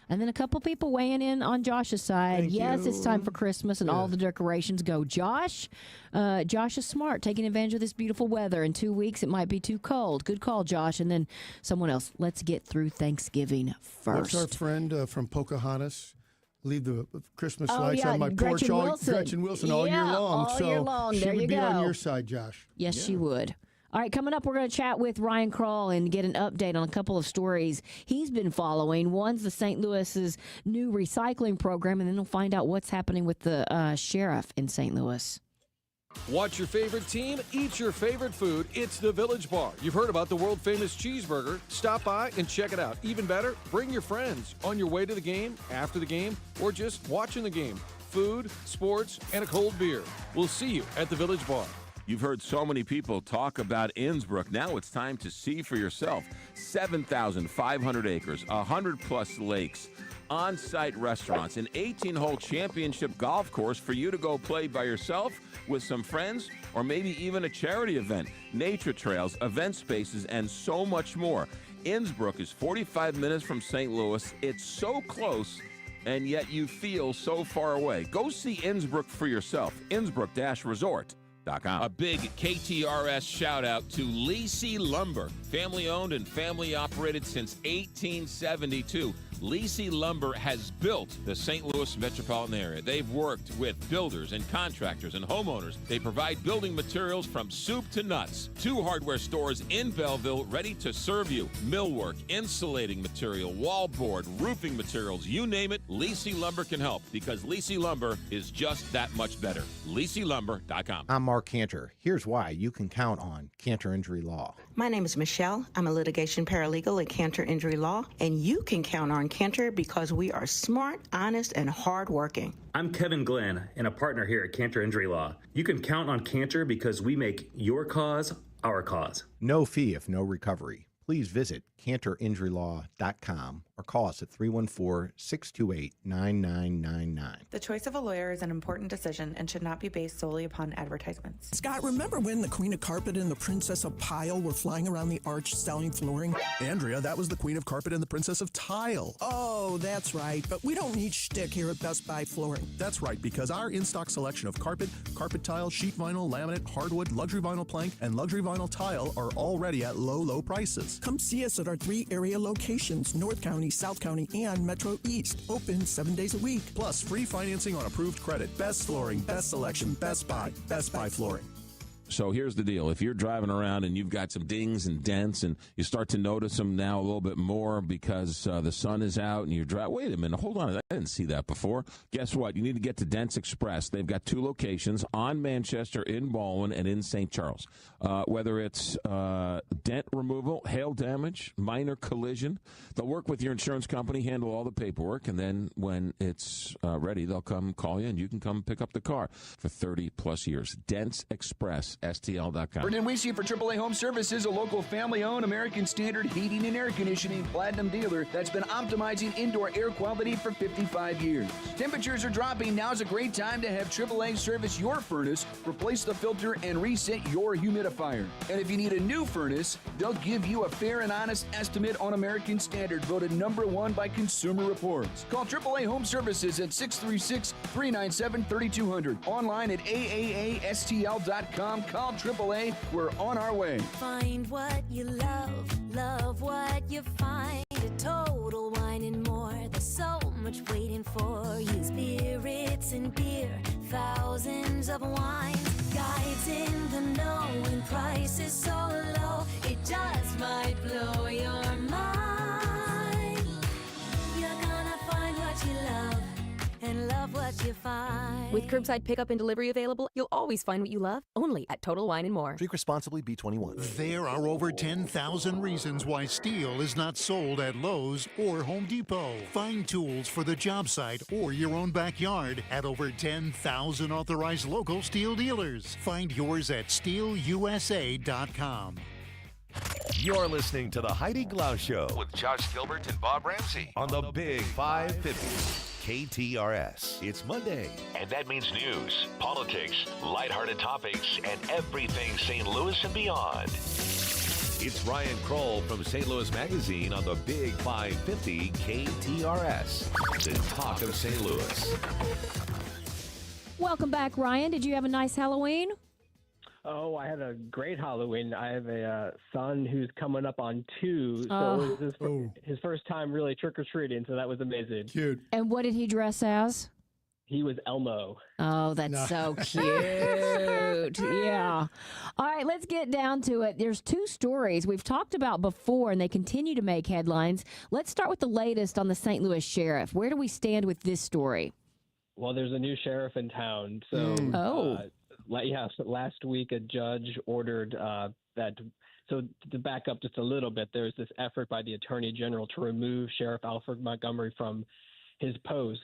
And then a couple people weighing in on Josh's side. Thank Yes, you. it's time for Christmas and all the decorations go. Josh is smart, taking advantage of this beautiful weather. In 2 weeks, it might be too cold. Good call, Josh. And then someone else, let's get through Thanksgiving first. What's our friend from Pocahontas? Leave the Christmas lights yeah, on my porch. Gretchen Wilson all year long. all so year long. she There would you be go. on your side, Josh. Yes, she would. All right, coming up, we're going to chat with Ryan Krull and get an update on a couple of stories he's been following. One's the St. Louis's new recycling program, and then we'll find out what's happening with the sheriff in St. Louis. Watch your favorite team, eat your favorite food. It's the Village Bar. You've heard about the world-famous cheeseburger. Stop by and check it out. Even better, bring your friends on your way to the game, after the game, or just watching the game. Food, sports, and a cold beer. We'll see you at the Village Bar. You've heard so many people talk about Innsbruck. Now it's time to see for yourself. 7,500 acres, 100-plus lakes, on-site restaurants, an 18-hole championship golf course for you to go play by yourself with some friends, or maybe even a charity event, nature trails, event spaces, and so much more. Innsbruck is 45 minutes from St. Louis. It's so close, and yet you feel so far away. Go see Innsbruck for yourself. Innsbruck-resort.com. A big KTRS shout out to Lacey Lumber, family owned and family operated since 1872. Lacey Lumber has built the St. Louis metropolitan area. They've worked with builders and contractors and homeowners. They provide building materials from soup to nuts. 2 hardware stores in Belleville ready to serve you. Millwork, insulating material, wallboard, roofing materials, you name it, Lacey Lumber can help because Lacey Lumber is just that much better. LaceyLumber.com. I'm Mark Cantor. Here's why you can count on Cantor Injury Law. My name is Michelle. I'm a litigation paralegal at Cantor Injury Law, and you can count on Cantor because we are smart, honest, and hardworking. I'm Kevin Glenn, and a partner here at Cantor Injury Law. You can count on Cantor because we make your cause our cause. No fee if no recovery. Please visit cantorinjurylaw.com or call us at 314-628-9999. The choice of a lawyer is an important decision and should not be based solely upon advertisements. Scott, remember when the Queen of Carpet and the Princess of Pile were flying around the arch selling flooring? Andrea, that was the Queen of Carpet and the Princess of Tile. Oh, that's right. But we don't need shtick here at Best Buy Flooring. That's right, because our in-stock selection of carpet, carpet tile, sheet vinyl, laminate, hardwood, luxury vinyl plank, and luxury vinyl tile are already at low, low prices. Come see us at our 3 area locations, North County, South County, and Metro East. Open 7 days a week. Plus, free financing on approved credit. Best flooring, best selection, Best Buy Flooring. So here's the deal. If you're driving around and you've got some dings and dents and you start to notice them now a little bit more because the sun is out and you're driving, wait a minute, hold on, I didn't see that before. Guess what? You need to get to Dents Express. They've got 2 locations on Manchester, in Baldwin, and in St. Charles. Whether it's dent removal, hail damage, minor collision, they'll work with your insurance company, handle all the paperwork, and then when it's ready, they'll come call you and you can come pick up the car for 30-plus years. Dents Express. STL.com. Brendan Weesey for AAA Home Services, a local family-owned American Standard heating and air conditioning platinum dealer that's been optimizing indoor air quality for 55 years. Temperatures are dropping. Now's a great time to have AAA service your furnace, replace the filter, and reset your humidifier. And if you need a new furnace, they'll give you a fair and honest estimate on American Standard, voted #1 by Consumer Reports. Call AAA Home Services at 636-397-3200. Online at AAASTL.com. Call AAA. We're on our way. Find what you love, love what you find. A Total Wine and More. There's so much waiting for you. Spirits and beer, thousands of wines. Guides in the know and prices so low. It just might blow your mind. You're gonna find what you love and love what you find. With curbside pickup and delivery available, you'll always find what you love, only at Total Wine & More. Drink responsibly, B21. There are over 10,000 reasons why steel is not sold at Lowe's or Home Depot. Find tools for the job site or your own backyard at over 10,000 authorized local steel dealers. Find yours at steelusa.com. You're listening to the Heidi Glaus Show with Josh Gilbert and Bob Ramsey on the Big 550. KTRS. It's Monday. And that means news, politics, lighthearted topics, and everything St. Louis and beyond. It's Ryan Krull from St. Louis Magazine on the Big 550 KTRS, the talk of St. Louis. Welcome back, Ryan. Did you have a nice Halloween? Oh, I had a great Halloween. I have a son who's coming up on 2, so it was his first time really trick-or-treating, so that was amazing. Cute. And what did he dress as? He was Elmo. Oh, that's so cute. Yeah. All right, let's get down to it. There's 2 stories we've talked about before, and they continue to make headlines. Let's start with the latest on the St. Louis sheriff. Where do we stand with this story? Well, there's a new sheriff in town, so... last week a judge ordered that. So to back up just a little bit, there's this effort by the Attorney General to remove Sheriff Alfred Montgomery from his post.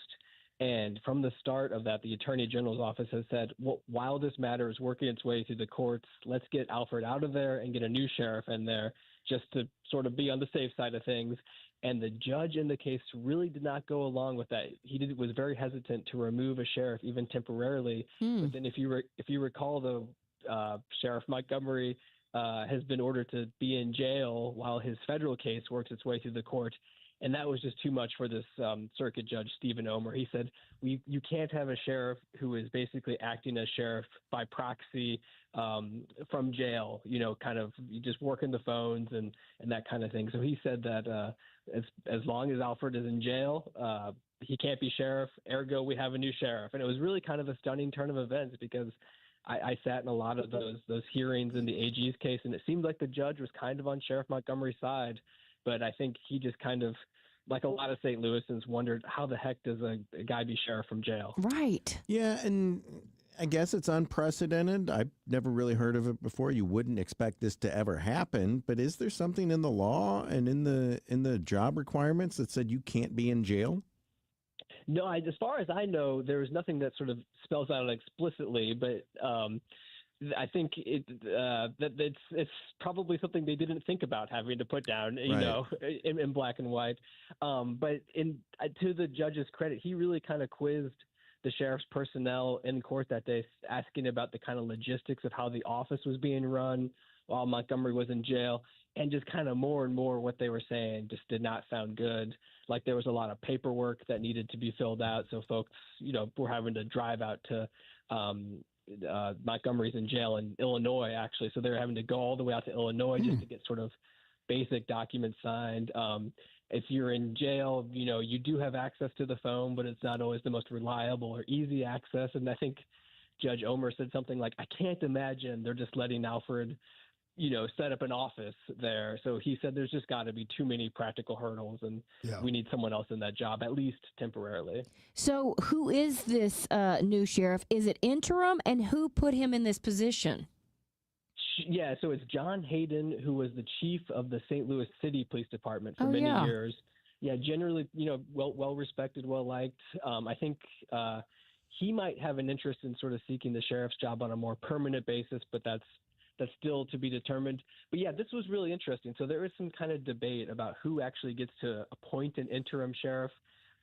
And from the start of that, the Attorney General's office has said, well, while this matter is working its way through the courts, let's get Alfred out of there and get a new sheriff in there just to sort of be on the safe side of things. And the judge in the case really did not go along with that. He was very hesitant to remove a sheriff, even temporarily. But then if you recall, the Sheriff Montgomery has been ordered to be in jail while his federal case works its way through the court. And that was just too much for this circuit judge, Stephen Omer. He said, you can't have a sheriff who is basically acting as sheriff by proxy from jail, kind of just working the phones and that kind of thing. So he said that as long as Alfred is in jail, he can't be sheriff. Ergo, we have a new sheriff. And it was really kind of a stunning turn of events because I sat in a lot of those hearings in the AG's case, and it seemed like the judge was kind of on Sheriff Montgomery's side. But I think he just kind of, like a lot of St. Louisans, wondered how the heck does a guy be sheriff from jail? Right. Yeah, and I guess it's unprecedented. I've never really heard of it before. You wouldn't expect this to ever happen, but is there something in the law and in the job requirements that said you can't be in jail? No, as far as I know, there is nothing that sort of spells out explicitly, but I think that it's probably something they didn't think about having to put down, in black and white. But to the judge's credit, he really kind of quizzed the sheriff's personnel in court that day, asking about the kind of logistics of how the office was being run while Montgomery was in jail. And just kind of more and more what they were saying just did not sound good. Like there was a lot of paperwork that needed to be filled out. So folks, were having to drive out to Montgomery's in jail in Illinois, actually. So they were having to go all the way out to Illinois just to get sort of basic documents signed. If you're in jail, you do have access to the phone, but it's not always the most reliable or easy access. And I think Judge Omer said something like, I can't imagine they're just letting Alfred set up an office there. So he said there's just got to be too many practical hurdles, and we need someone else in that job, at least temporarily. So who is this new sheriff? Is it interim, and who put him in this position? Yeah, so it's John Hayden, who was the chief of the St. Louis City Police Department for many years. Yeah, generally, well respected, well liked. I think he might have an interest in sort of seeking the sheriff's job on a more permanent basis, but that's still to be determined. But yeah, this was really interesting. So there is some kind of debate about who actually gets to appoint an interim sheriff.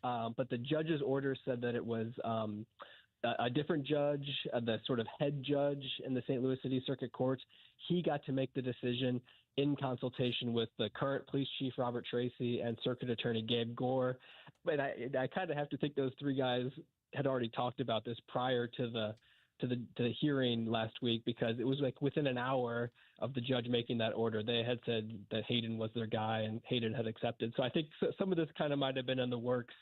But the judge's order said that it was a different judge, the sort of head judge in the St. Louis City Circuit Court. He got to make the decision in consultation with the current police chief, Robert Tracy, and circuit attorney, Gabe Gore. But I kind of have to think those three guys had already talked about this prior to the hearing last week, because it was like within an hour of the judge making that order, they had said that Hayden was their guy, and Hayden had accepted. So I think some of this kind of might have been in the works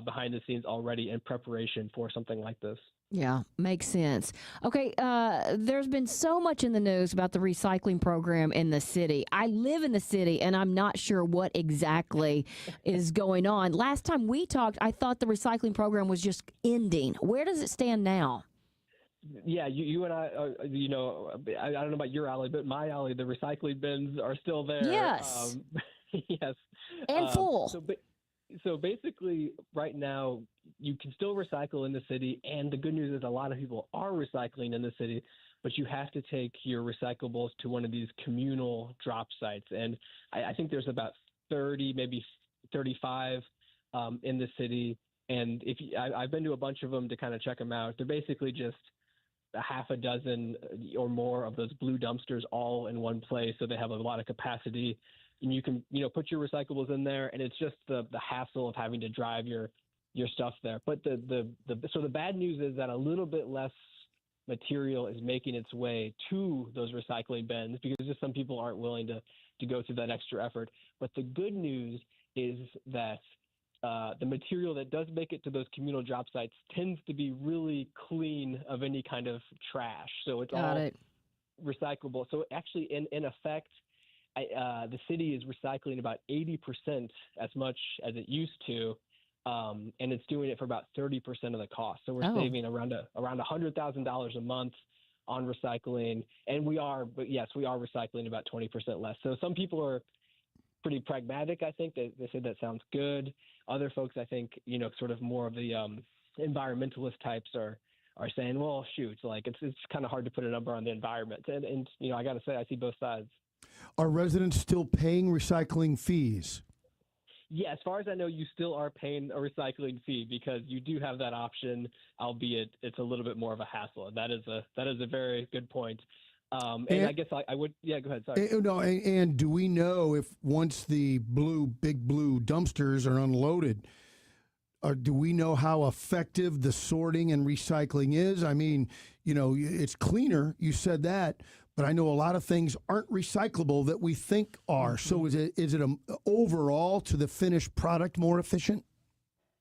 behind the scenes already in preparation for something like this. Yeah, makes sense. Okay, there's been so much in the news about the recycling program in the city. I live in the city, and I'm not sure what exactly is going on. Last time we talked, I thought the recycling program was just ending. Where does it stand now? Yeah, you and I, I don't know about your alley, but my alley, the recycling bins are still there. Yes. Yes. And full. So basically, right now, you can still recycle in the city, and the good news is a lot of people are recycling in the city, but you have to take your recyclables to one of these communal drop sites. And I think there's about 30, maybe 35 in the city. And I've been to a bunch of them to kind of check them out. They're basically just a half a dozen or more of those blue dumpsters all in one place. So they have a lot of capacity, and you can, put your recyclables in there, and it's just the hassle of having to drive your stuff there. But so the bad news is that a little bit less material is making its way to those recycling bins, because just some people aren't willing to go through that extra effort. But the good news is that the material that does make it to those communal drop sites tends to be really clean of any kind of trash. So it's recyclable. So actually, in effect, the city is recycling about 80% as much as it used to, and it's doing it for about 30% of the cost. So we're saving around $100,000 a month on recycling, and we are recycling about 20% less. So some people are pretty pragmatic. I think they say that sounds good. Other folks, I think, sort of more of the environmentalist types are saying, well, shoot, like it's kind of hard to put a number on the environment. And I got to say, I see both sides. Are residents still paying recycling fees? Yeah, as far as I know, you still are paying a recycling fee, because you do have that option, albeit it's a little bit more of a hassle. And that is a very good point. And I guess I would, go ahead. Sorry. And do we know if once the big blue dumpsters are unloaded, or do we know how effective the sorting and recycling is? I mean, it's cleaner. You said that, but I know a lot of things aren't recyclable that we think are. Mm-hmm. So is it overall to the finished product more efficient?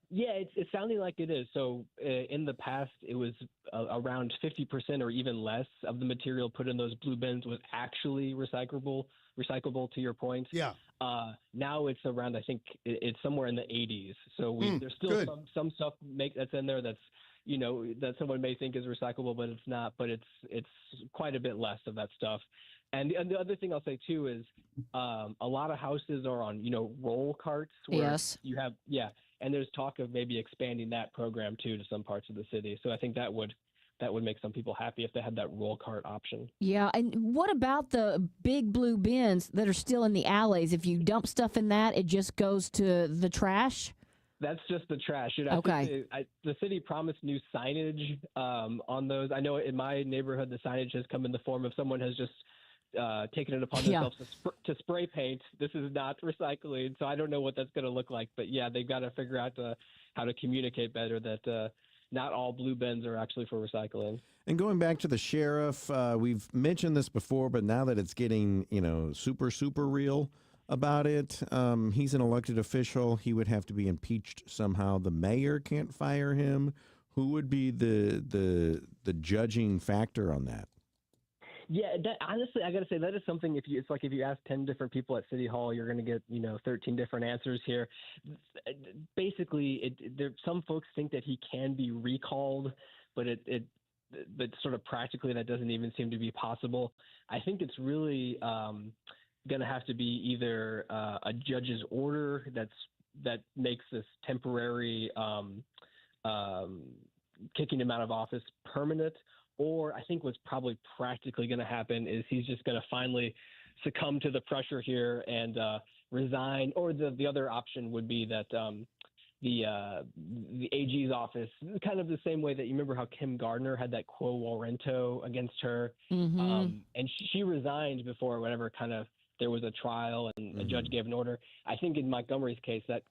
Yeah, it's sounding like it is. So in the past, it was around 50% or even less of the material put in those blue bins was actually recyclable, to your point. Yeah. Now it's around, I think it's somewhere in the 80s. So there's still some stuff that's in there that's, that someone may think is recyclable, but it's not. But it's quite a bit less of that stuff. And the other thing I'll say too is a lot of houses are on, roll carts. Where you have, and there's talk of maybe expanding that program too to some parts of the city. So I think that would that would make some people happy if they had that roll cart option. Yeah, and what about the big blue bins that are still in the alleys? If you dump stuff in that, it just goes to the trash? That's just the trash. Okay. The city promised new signage on those. I know in my neighborhood, the signage has come in the form of someone has just taken it upon themselves to spray paint. This is not recycling, so I don't know what that's going to look like. But yeah, they've got to figure out how to communicate better that not all blue bins are actually for recycling. And going back to the sheriff, we've mentioned this before, but now that it's getting super, super real about it, he's an elected official. He would have to be impeached somehow. The mayor can't fire him. Who would be the judging factor on that? Yeah, honestly, I got to say that is something. It's like if you ask 10 different people at City Hall, you're going to get 13 different answers here. Basically, some folks think that he can be recalled, but but sort of practically that doesn't even seem to be possible. I think it's really going to have to be either a judge's order that makes this temporary kicking him out of office permanent. Or I think what's probably practically going to happen is he's just going to finally succumb to the pressure here and resign. Or the other option would be that the AG's office, kind of the same way that you remember how Kim Gardner had that quo warranto against her, and she resigned before whatever kind of there was a trial and a judge gave an order. I think in Montgomery's case that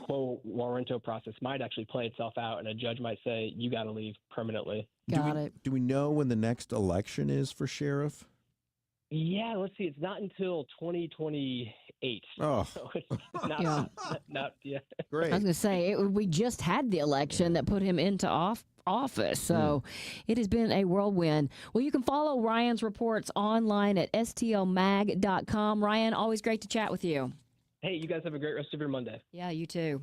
quo warranto process might actually play itself out, and a judge might say you got to leave permanently. Do we know when the next election is for sheriff? Yeah, let's see. It's not until 2028. Oh, so it's not yet. Great. I was going to say, we just had the election that put him into office, so it has been a whirlwind. Well, you can follow Ryan's reports online at stlmag.com. Ryan, always great to chat with you. Hey, you guys have a great rest of your Monday. Yeah, you too.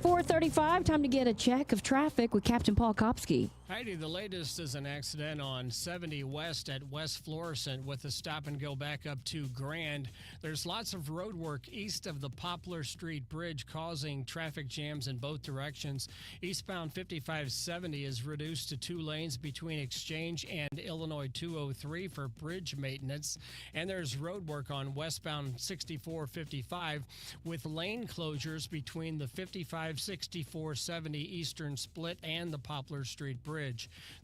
4:35, time to get a check of traffic with Captain Paul Kopsky. Heidi, the latest is an accident on 70 West at West Florissant with a stop and go back up to Grand. There's lots of road work east of the Poplar Street Bridge causing traffic jams in both directions. Eastbound 5570 is reduced to 2 lanes between Exchange and Illinois 203 for bridge maintenance. And there's road work on westbound 6455 with lane closures between the 55-6470 Eastern Split and the Poplar Street Bridge.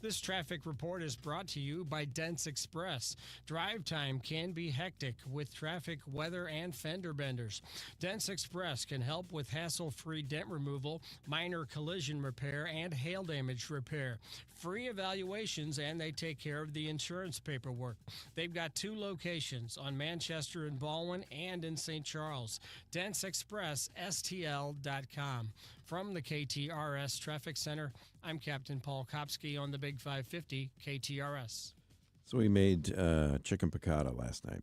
This traffic report is brought to you by Dents Express. Drive time can be hectic with traffic, weather, and fender benders. Dents Express can help with hassle-free dent removal, minor collision repair, and hail damage repair. Free evaluations, and they take care of the insurance paperwork. They've got 2 locations on Manchester and Baldwin and in St. Charles. Dents Express, STL.com. From the KTRS Traffic Center, I'm Captain Paul Kopsky on the Big 550 KTRS. So we made chicken piccata last night.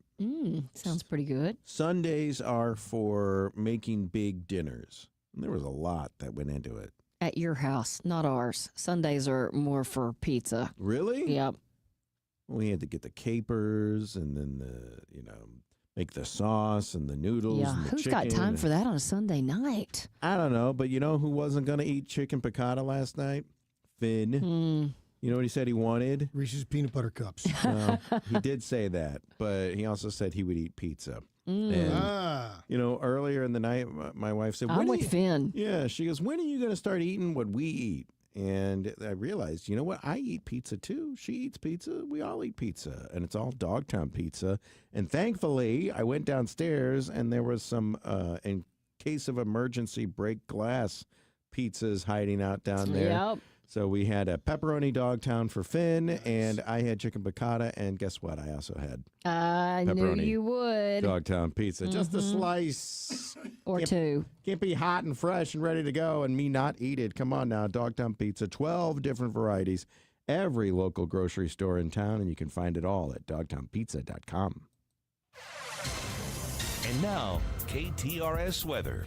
Sounds pretty good. Sundays are for making big dinners. And there was a lot that went into it. At your house, not ours. Sundays are more for pizza. Really? Yep. We had to get the capers and then make the sauce and the noodles. Yeah, and the who's chicken got time for that on a Sunday night? I don't know, but you know who wasn't going to eat chicken piccata last night? Finn. You know what he said he wanted? Reese's Peanut Butter Cups. Well, he did say that, but he also said he would eat pizza. And, earlier in the night, my wife said, I'm with Finn. Yeah, she goes, when are you going to start eating what we eat? And I realized, you know what? I eat pizza too. She eats pizza. We all eat pizza. And it's all Dogtown pizza. And thankfully, I went downstairs and there was some, in case of emergency, break glass pizzas hiding out down there. Yep. So we had a pepperoni Dogtown for Finn, and I had chicken piccata, and guess what? I also had I knew you would. Dogtown pizza. Just a slice. Or 2. Can't be hot and fresh and ready to go and me not eat it. Come on now, Dogtown pizza, 12 different varieties. Every local grocery store in town, and you can find it all at dogtownpizza.com. And now, KTRS weather.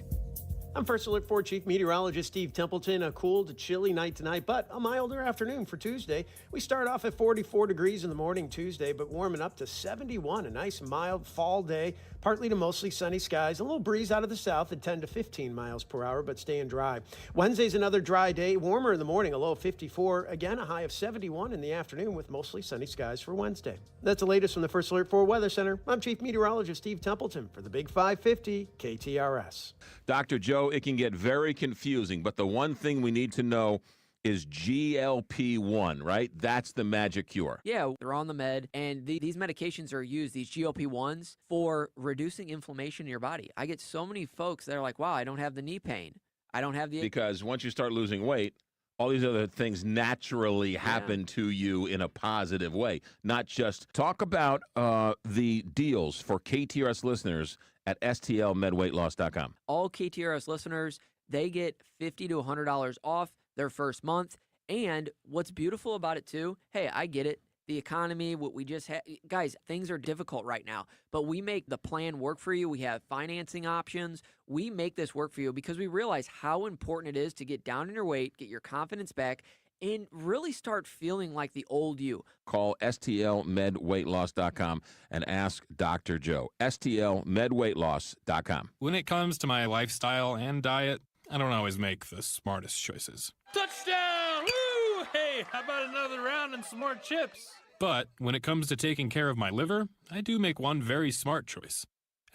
I'm First Alert 4 Chief Meteorologist Steve Templeton. A cool to chilly night tonight, but a milder afternoon for Tuesday. We start off at 44 degrees in the morning Tuesday, but warming up to 71. A nice mild fall day, partly to mostly sunny skies. A little breeze out of the south at 10 to 15 miles per hour, but staying dry. Wednesday's another dry day, warmer in the morning, a low of 54. Again, a high of 71 in the afternoon with mostly sunny skies for Wednesday. That's the latest from the First Alert 4 Weather Center. I'm Chief Meteorologist Steve Templeton for the Big 550 KTRS. Dr. Joe, it can get very confusing, but the one thing we need to know is GLP-1, right? That's the magic cure. Yeah, they're on the med, and these medications are used, these GLP-1s, for reducing inflammation in your body. I get so many folks that are like, wow, I don't have the knee pain. I don't have the... Because once you start losing weight, all these other things naturally happen to you in a positive way. Not just talk about the deals for KTRS listeners at stlmedweightloss.com. All KTRS listeners, they get $50 to $100 off their first month. And what's beautiful about it, too, hey, I get it. The economy, what we just had, guys, things are difficult right now, but we make the plan work for you. We have financing options. We make this work for you because we realize how important it is to get down in your weight, get your confidence back, and really start feeling like the old you. Call stlmedweightloss.com and ask Dr. Joe. stlmedweightloss.com. When it comes to my lifestyle and diet, I don't always make the smartest choices. Touchdown! Woo! Hey, how about another round and some more chips? But when it comes to taking care of my liver, I do make one very smart choice.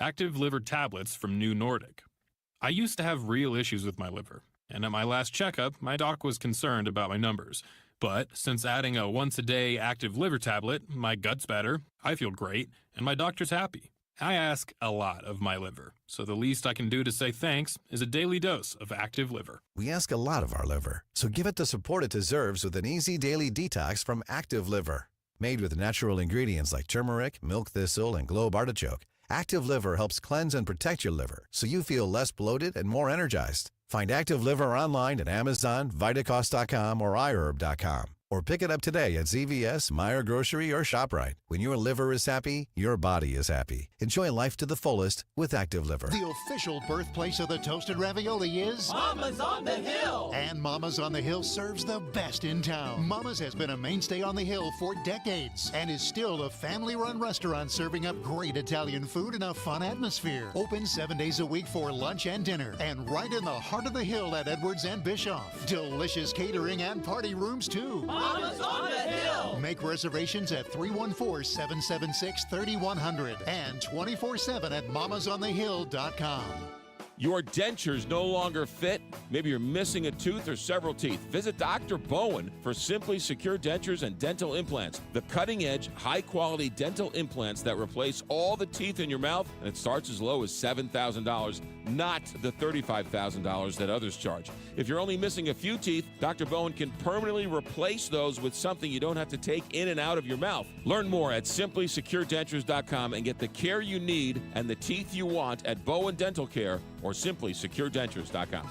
Active liver tablets from New Nordic. I used to have real issues with my liver, and at my last checkup, my doc was concerned about my numbers. But since adding a once-a-day active liver tablet, my gut's better, I feel great, and my doctor's happy. I ask a lot of my liver, so the least I can do to say thanks is a daily dose of active liver. We ask a lot of our liver, so give it the support it deserves with an easy daily detox from Active Liver. Made with natural ingredients like turmeric, milk thistle, and globe artichoke, Active Liver helps cleanse and protect your liver so you feel less bloated and more energized. Find Active Liver online at Amazon, Vitacost.com, or iHerb.com. Or pick it up today at CVS, Meijer Grocery, or ShopRite. When your liver is happy, your body is happy. Enjoy life to the fullest with Active Liver. The official birthplace of the toasted ravioli is Mama's on the Hill. And Mama's on the Hill serves the best in town. Mama's has been a mainstay on the Hill for decades and is still a family-run restaurant serving up great Italian food in a fun atmosphere. Open 7 days a week for lunch and dinner, and right in the heart of the Hill at Edwards and Bischoff. Delicious catering and party rooms too. Mama's on the Hill. Make reservations at 314-776-3100 and 24/7 at mamasonthehill.com. Your dentures no longer fit? Maybe you're missing a tooth or several teeth. Visit Dr. Bowen for Simply Secure Dentures and Dental Implants. The cutting-edge, high-quality dental implants that replace all the teeth in your mouth, and it starts as low as $7,000, not the $35,000 that others charge. If you're only missing a few teeth, Dr. Bowen can permanently replace those with something you don't have to take in and out of your mouth. Learn more at simplysecuredentures.com and get the care you need and the teeth you want at Bowen Dental Care or simplysecuredentures.com.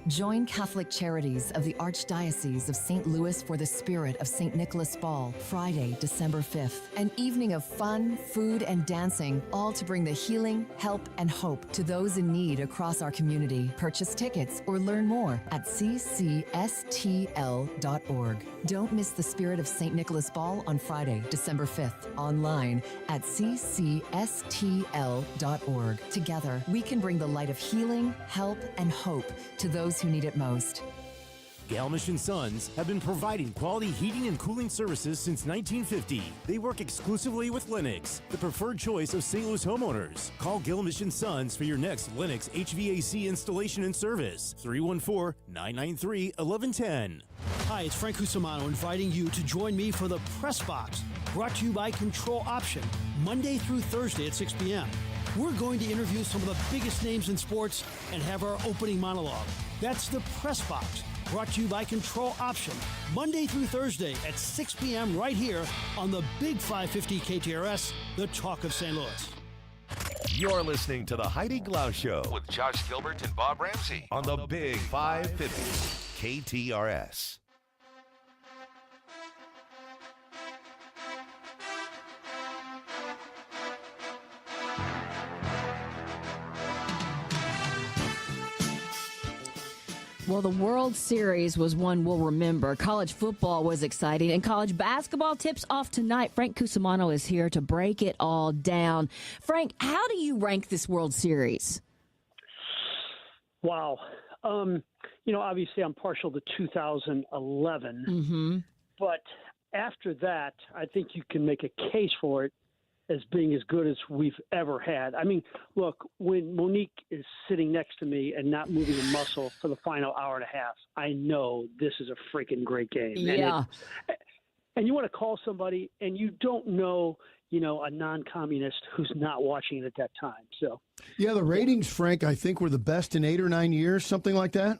Join Catholic Charities of the Archdiocese of St. Louis for the Spirit of St. Nicholas Ball, Friday, December 5th. An evening of fun, food, and dancing, all to bring the healing, help, and hope to those in need across our community. Purchase tickets or learn more at ccsTL.org. Don't miss the Spirit of St. Nicholas Ball on Friday, December 5th, online at ccsTL.org. Together, we can bring the light of healing, help, and hope to those who need it most. Galmish & Sons have been providing quality heating and cooling services since 1950. They work exclusively with Lennox, the preferred choice of St. Louis homeowners. Call Galmish & Sons for your next Lennox HVAC installation and service. 314-993-1110. Hi, it's Frank Cusimano inviting you to join me for the Press Box, brought to you by Control Option, Monday through Thursday at 6 p.m. We're going to interview some of the biggest names in sports and have our opening monologue. That's the Press Box, brought to you by Control Option, Monday through Thursday at 6 p.m. right here on the Big 550 KTRS, the talk of St. Louis. You're listening to the Heidi Glaus Show with Josh Gilbert and Bob Ramsey on the Big 550 KTRS. Well, the World Series was one we'll remember. College football was exciting, and college basketball tips off tonight. Frank Cusimano is here to break it all down. Frank, how do you rank this World Series? Wow. Obviously I'm partial to 2011, Mm-hmm. but after that, I think you can make a case for it as being as good as we've ever had. I mean, look, when Monique is sitting next to me and not moving a muscle for the final hour and a half, I know this is a freaking great game. Yeah. And you want to call somebody and you don't know, a non-communist who's not watching it at that time. So, yeah, the ratings, Frank, I think were the best in 8 or 9 years, something like that.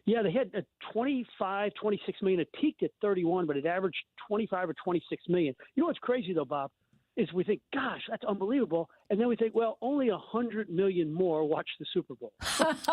yeah, they had 25, 26 million. It peaked at 31, but it averaged 25 or 26 million. You know what's crazy though, Bob? Is we think, gosh, that's unbelievable. And then we think, well, only 100 million more watch the Super Bowl.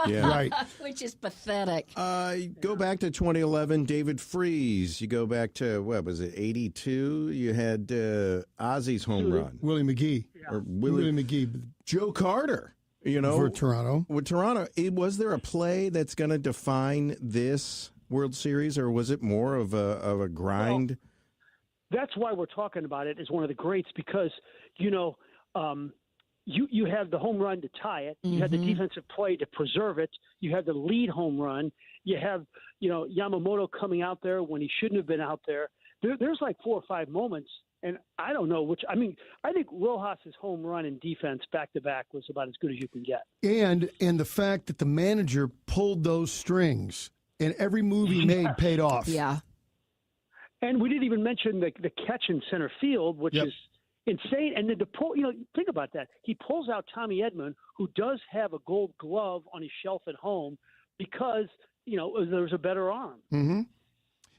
Yeah. Right. Which is pathetic. Go back to 2011, David Freese. You go back to, what was it, 82? You had Ozzy's home run. Willie McGee. Or Willie McGee. Joe Carter, For Toronto. With Toronto, was there a play that's going to define this World Series, or was it more of a grind? Well, that's why we're talking about it as one of the greats because, you had the home run to tie it. You had the defensive play to preserve it. You had the lead home run. You have, Yamamoto coming out there when he shouldn't have been out there. There's like 4 or 5 moments, and I don't know which. I mean, I think Rojas's home run in defense back-to-back was about as good as you can get. And the fact that the manager pulled those strings and every move he made paid off. Yeah. And we didn't even mention the catch in center field, which is insane. And then to pull, think about that. He pulls out Tommy Edman, who does have a Gold Glove on his shelf at home because, there's a better arm. Mm-hmm.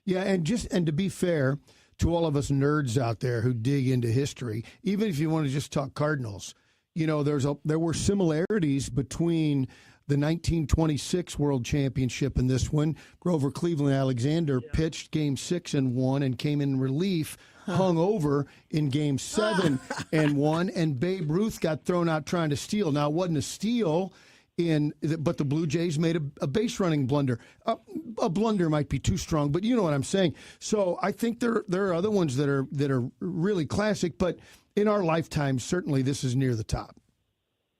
Yeah, and to be fair to all of us nerds out there who dig into history, even if you want to just talk Cardinals, there were similarities between the 1926 World Championship and this one. Grover Cleveland Alexander pitched Game 6 and won, and came in relief, hung over in Game 7 and won. And Babe Ruth got thrown out trying to steal. Now, it wasn't a steal, but the Blue Jays made a base running blunder. A blunder might be too strong, but you know what I'm saying. So I think there are other ones that are really classic, but in our lifetime, certainly this is near the top.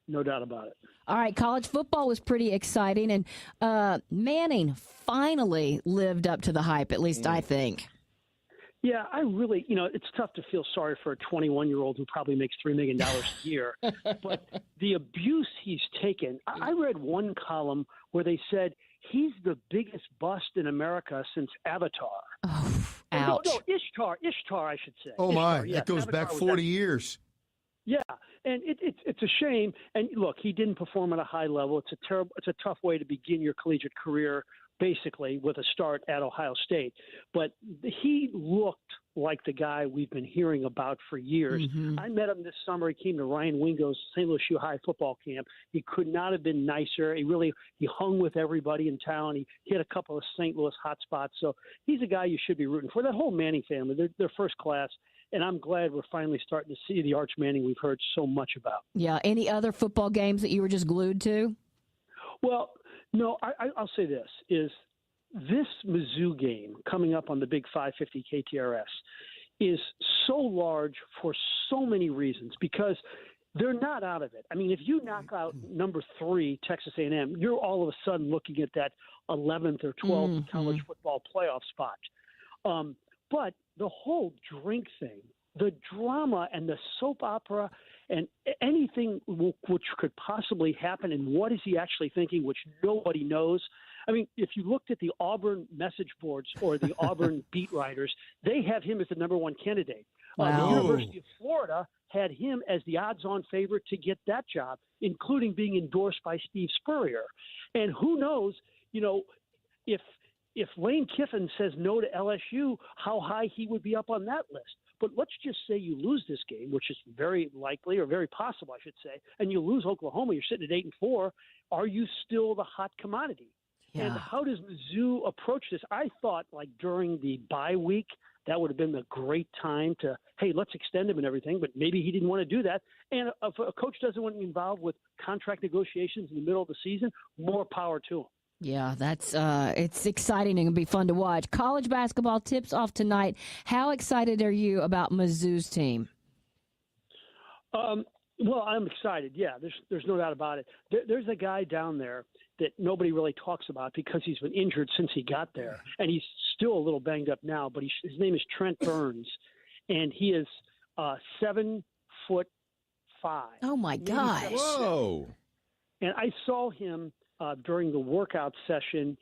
No doubt about it. All right, college football was pretty exciting, and Manning finally lived up to the hype, at least I think. Yeah, I really, it's tough to feel sorry for a 21-year-old who probably makes $3 million a year. But the abuse he's taken, I read one column where they said he's the biggest bust in America since Avatar. Oh, ouch. No, Ishtar, I should say. Oh, my, Ishtar, yeah. that goes Avatar back 40 years. Yeah, and it's a shame. And look, he didn't perform at a high level. It's a tough way to begin your collegiate career, basically with a start at Ohio State. But he looked like the guy we've been hearing about for years. Mm-hmm. I met him this summer. He came to Ryan Wingo's St. Louis Shoe High football camp. He could not have been nicer. He hung with everybody in town. He hit a couple of St. Louis hot spots. So he's a guy you should be rooting for. That whole Manning family, they're first class. And I'm glad we're finally starting to see the Arch Manning we've heard so much about. Yeah. Any other football games that you were just glued to? Well, no, I'll say this Mizzou game coming up on the Big 550 KTRS is so large for so many reasons because they're not out of it. I mean, if you knock out number 3, Texas A&M, you're all of a sudden looking at that 11th or 12th college football playoff spot. But the whole drink thing, the drama and the soap opera and anything which could possibly happen and what is he actually thinking, which nobody knows. I mean, if you looked at the Auburn message boards or the Auburn beat writers, they have him as the number 1 candidate. Wow. The University of Florida had him as the odds-on favorite to get that job, including being endorsed by Steve Spurrier. And who knows, if Lane Kiffin says no to LSU, how high he would be up on that list. But let's just say you lose this game, which is very likely or very possible, I should say, and you lose Oklahoma, you're sitting at 8-4. Are you still the hot commodity? Yeah. And how does Mizzou approach this? I thought like during the bye week, that would have been the great time to, hey, let's extend him and everything, but maybe he didn't want to do that. And if a coach doesn't want to be involved with contract negotiations in the middle of the season, more power to him. Yeah, that's it's exciting and it'll be fun to watch. College basketball tips off tonight. How excited are you about Mizzou's team? Well, I'm excited. Yeah, there's no doubt about it. There's a guy down there that nobody really talks about because he's been injured since he got there, and he's still a little banged up now. But his name is Trent Burns, and he is 7'5". Oh my gosh! Whoa! And I saw him during the workout session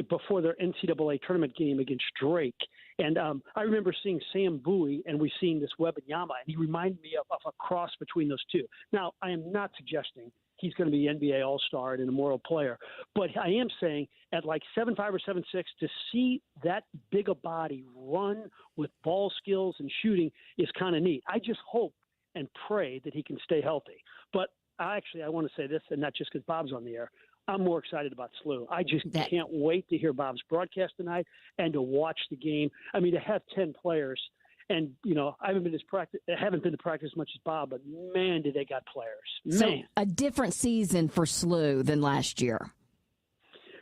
before their NCAA tournament game against Drake. And I remember seeing Sam Bowie, and we've seen this Wembanyama, and he reminded me of a cross between those two. Now, I am not suggesting he's going to be NBA All-Star and an immortal player, but I am saying at like 7'5" or 7'6", to see that big a body run with ball skills and shooting is kind of neat. I just hope and pray that he can stay healthy. But I want to say this, and not just because Bob's on the air. I'm more excited about SLU. I just can't wait to hear Bob's broadcast tonight and to watch the game. I mean, to have 10 players, and I haven't been to practice as much as Bob, but man, did they got players. So Man, a different season for SLU than last year.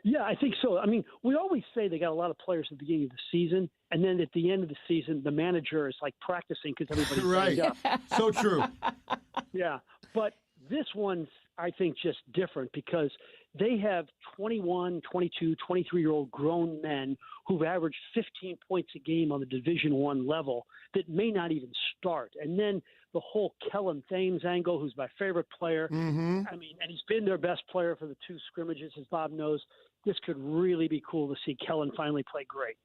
yeah, I think so. I mean, we always say they got a lot of players at the beginning of the season, and then at the end of the season, the manager is like practicing because everybody's right. up. So true. Yeah, but this one's, I think, just different because they have 21, 22, 23-year-old grown men who've averaged 15 points a game on the Division I level that may not even start. And then the whole Kellen Thames angle, who's my favorite player. Mm-hmm. I mean, and he's been their best player for the two scrimmages, as Bob knows. This could really be cool to see Kellen finally play great.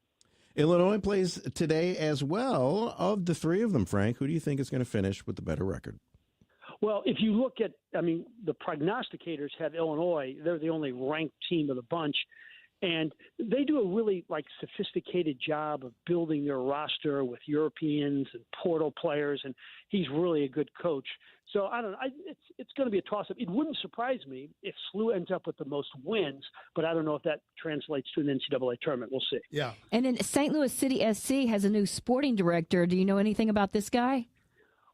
Illinois plays today as well. Of the three of them, Frank, who do you think is going to finish with the better record? Well, if you look at, the prognosticators have Illinois. They're the only ranked team of the bunch. And they do a really, sophisticated job of building their roster with Europeans and portal players, and he's really a good coach. So, I don't know. It's going to be a toss-up. It wouldn't surprise me if SLU ends up with the most wins, but I don't know if that translates to an NCAA tournament. We'll see. Yeah. And then St. Louis City SC has a new sporting director. Do you know anything about this guy?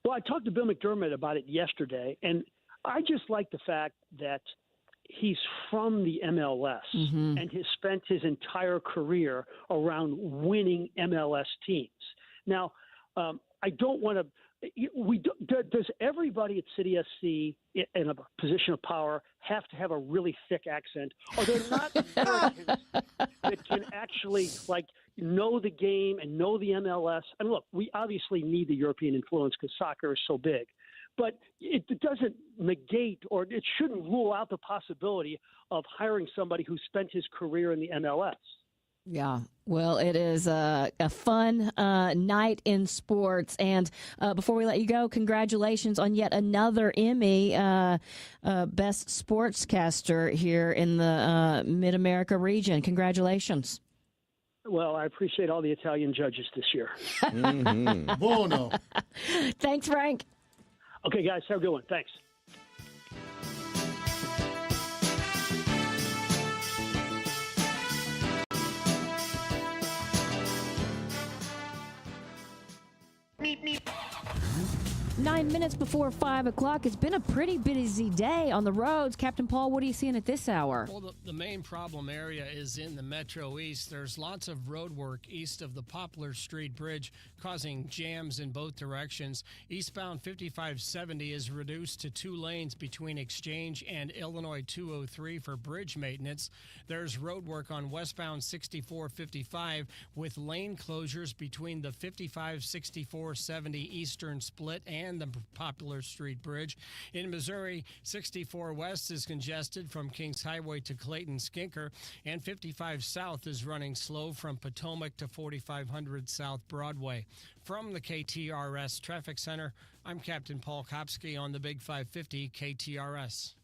Well, I talked to Bill McDermott about it yesterday, and I just like the fact that he's from the MLS and has spent his entire career around winning MLS teams. Now, I don't want to does everybody at City SC in a position of power have to have a really thick accent? Are there not Americans that can actually know the game and know the MLS? And look, we obviously need the European influence because soccer is so big, but it doesn't negate or it shouldn't rule out the possibility of hiring somebody who spent his career in the MLS. Yeah, well, it is a fun night in sports. And before we let you go, congratulations on yet another Emmy, Best Sportscaster here in the Mid-America region. Congratulations. Well, I appreciate all the Italian judges this year. Buono. Thanks, Frank. Okay, guys, have a good one. Thanks. 9 minutes before 5 o'clock. It's been a pretty busy day on the roads. Captain Paul, what are you seeing at this hour? Well, the main problem area is in the Metro East. There's lots of road work east of the Poplar Street Bridge, causing jams in both directions. Eastbound 5570 is reduced to 2 lanes between Exchange and Illinois 203 for bridge maintenance. There's road work on westbound 6455 with lane closures between the 55-6470 Eastern Split and the Poplar Street Bridge. In Missouri, 64 West is congested from Kings Highway to Clayton Skinker, and 55 South is running slow from Potomac to 4500 South Broadway. From the KTRS Traffic Center, I'm Captain Paul Kopsky on the Big 550 KTRS.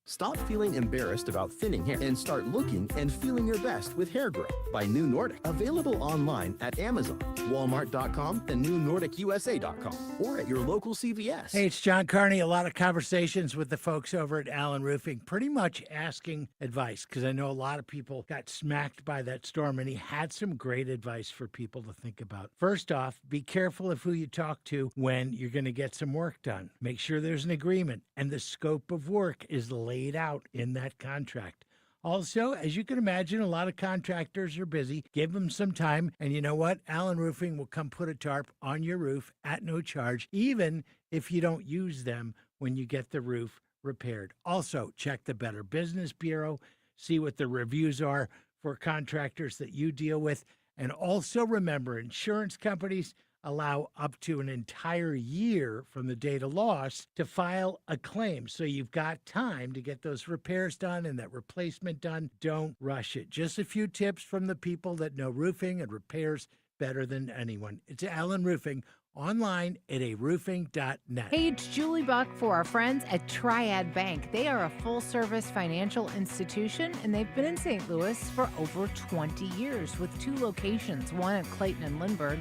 Stop feeling embarrassed about thinning hair and start looking and feeling your best with Hair Grow by New Nordic. Available online at Amazon, Walmart.com, and NewNordicUSA.com, or at your local CVS. Hey, it's John Carney. A lot of conversations with the folks over at Allen Roofing, pretty much asking advice, because I know a lot of people got smacked by that storm, and he had some great advice for people to think about. First off, be careful of who you talk to when you're going to get some work done. Make sure there's an agreement, and the scope of work is laid laid out in that contract. Also, as you can imagine, a lot of contractors are busy. Give them some time. And you know what? Allen Roofing will come put a tarp on your roof at no charge, even if you don't use them when you get the roof repaired. Also, check the Better Business Bureau, see what the reviews are for contractors that you deal with. And also remember, insurance companies allow up to an entire year from the date of loss to file a claim. So you've got time to get those repairs done and that replacement done. Don't rush it. Just a few tips from the people that know roofing and repairs better than anyone. It's Allen Roofing, online at aroofing.net. Hey, it's Julie Buck for our friends at Triad Bank. They are a full-service financial institution, and they've been in St. Louis for over 20 years with 2 locations, one at Clayton and Lindbergh,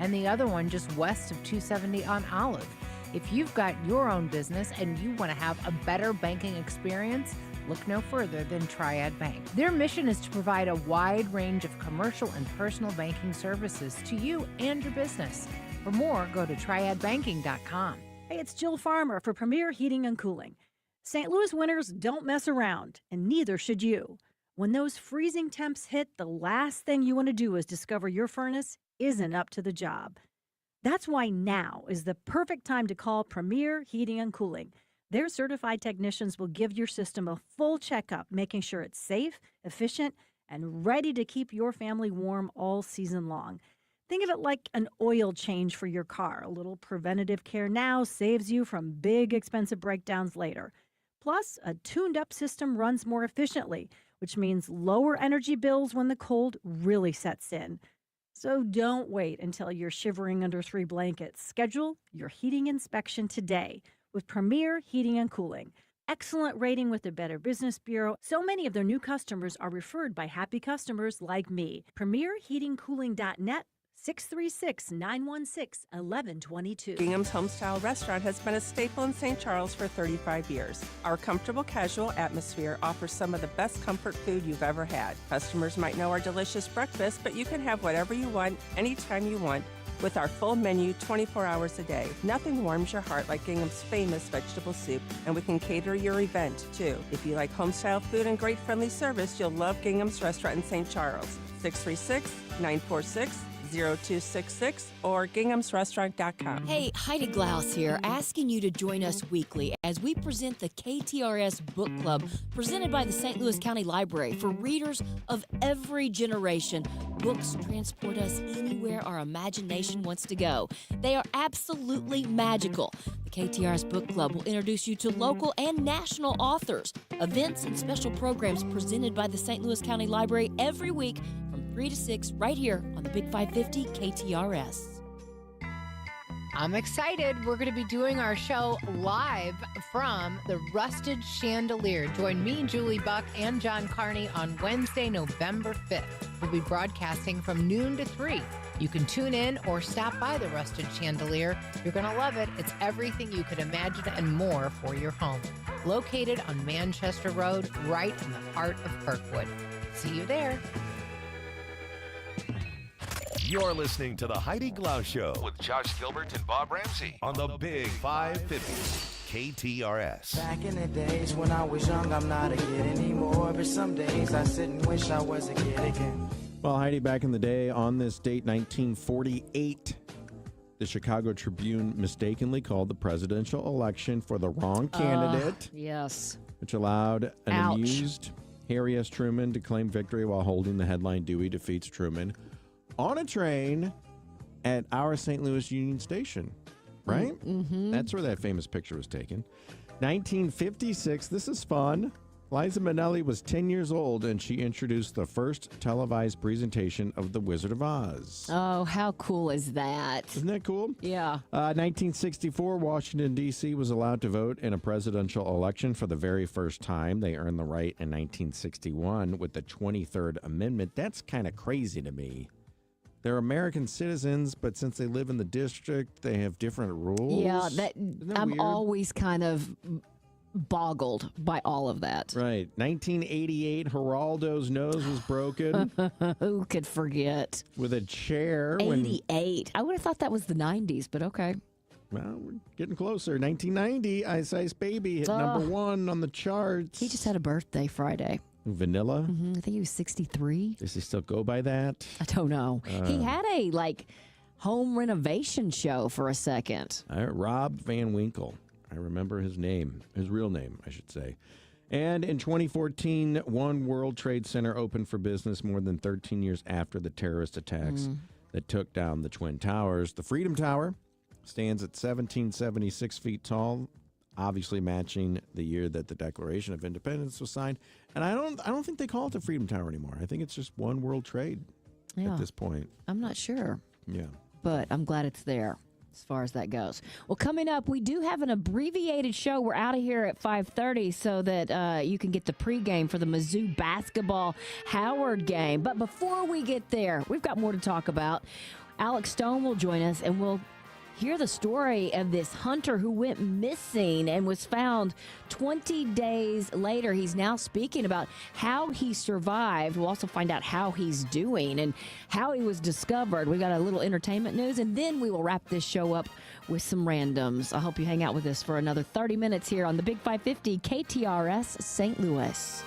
and the other one just west of 270 on Olive. If you've got your own business and you want to have a better banking experience, look no further than Triad Bank. Their mission is to provide a wide range of commercial and personal banking services to you and your business. For more, go to triadbanking.com. Hey, it's Jill Farmer for Premier Heating and Cooling. St. Louis winters don't mess around, and neither should you. When those freezing temps hit, the last thing you want to do is discover your furnace isn't up to the job. That's why now is the perfect time to call Premier Heating and Cooling. Their certified technicians will give your system a full checkup, making sure it's safe, efficient, and ready to keep your family warm all season long. Think of it like an oil change for your car. A little preventative care now saves you from big, expensive breakdowns later. Plus, a tuned-up system runs more efficiently, which means lower energy bills when the cold really sets in. So don't wait until you're shivering under 3 blankets. Schedule your heating inspection today with Premier Heating and Cooling. Excellent rating with the Better Business Bureau. So many of their new customers are referred by happy customers like me. PremierHeatingCooling.net, 636-916-1122. Gingham's Homestyle Restaurant has been a staple in St. Charles for 35 years. Our comfortable, casual atmosphere offers some of the best comfort food you've ever had. Customers might know our delicious breakfast, but you can have whatever you want, anytime you want, with our full menu 24 hours a day. Nothing warms your heart like Gingham's famous vegetable soup, and we can cater your event, too. If you like homestyle food and great friendly service, you'll love Gingham's Restaurant in St. Charles. 636-946-0266 or ginghamsrestaurant.com. Hey, Heidi Glaus here, asking you to join us weekly as we present the KTRS Book Club presented by the St. Louis County Library for readers of every generation. Books transport us anywhere our imagination wants to go. They are absolutely magical. The KTRS Book Club will introduce you to local and national authors, events, and special programs presented by the St. Louis County Library every week from 3 to 6 right here on the Big 550 KTRS. I'm excited. We're going to be doing our show live from the Rusted Chandelier. Join me, Julie Buck, and John Carney on Wednesday, November 5th. We'll be broadcasting from noon to 3. You can tune in or stop by the Rusted Chandelier. You're going to love it. It's everything you could imagine and more for your home. Located on Manchester Road, right in the heart of Kirkwood. See you there. You're listening to the Heidi Glaus Show with Josh Gilbert and Bob Ramsey on the Big 550 KTRS. Back in the days when I was young, I'm not a kid anymore. But some days I sit and wish I was a kid again. Well, Heidi, back in the day, on this date, 1948, the Chicago Tribune mistakenly called the presidential election for the wrong candidate. Yes. Which allowed an Ouch. amused Harry S. Truman to claim victory while holding the headline, Dewey defeats Truman, on a train at our St. Louis Union Station, right? Mm-hmm. That's where that famous picture was taken. 1956, this is fun. Liza Minnelli was 10 years old, and she introduced the first televised presentation of The Wizard of Oz. Oh, how cool is that? Isn't that cool? Yeah. 1964, Washington, D.C. was allowed to vote in a presidential election for the very first time. They earned the right in 1961 with the 23rd Amendment. That's kind of crazy to me. They're American citizens, but since they live in the district, they have different rules. Yeah, Isn't that I'm weird? always kind of boggled by all of that. Right. 1988, Geraldo's nose was broken. Who could forget? With a chair. 88. I would have thought that was the 90s, but okay. Well, we're getting closer. 1990, Ice Ice Baby hit number 1 on the charts. He just had a birthday Friday. Vanilla? I think he was 63. Does he still go by that? I don't know. He had a, home renovation show for a second. Rob Van Winkle. I remember his name. His real name, I should say. And in 2014, One World Trade Center opened for business more than 13 years after the terrorist attacks that took down the Twin Towers. The Freedom Tower stands at 1,776 feet tall, obviously matching the year that the Declaration of Independence was signed. And I don't think they call it the Freedom Tower anymore. I think it's just One World Trade at this point. I'm not sure. Yeah. But I'm glad it's there as far as that goes. Well, coming up, we do have an abbreviated show. We're out of here at 5:30 so that you can get the pregame for the Mizzou basketball Howard game. But before we get there, we've got more to talk about. Alex Stone will join us, and we'll hear the story of this hunter who went missing and was found 20 days later. He's now speaking about how he survived. We'll also find out how he's doing and how he was discovered. We've got a little entertainment news, and then we will wrap this show up with some randoms. I hope you hang out with us for another 30 minutes here on the Big 550 KTRS St. Louis.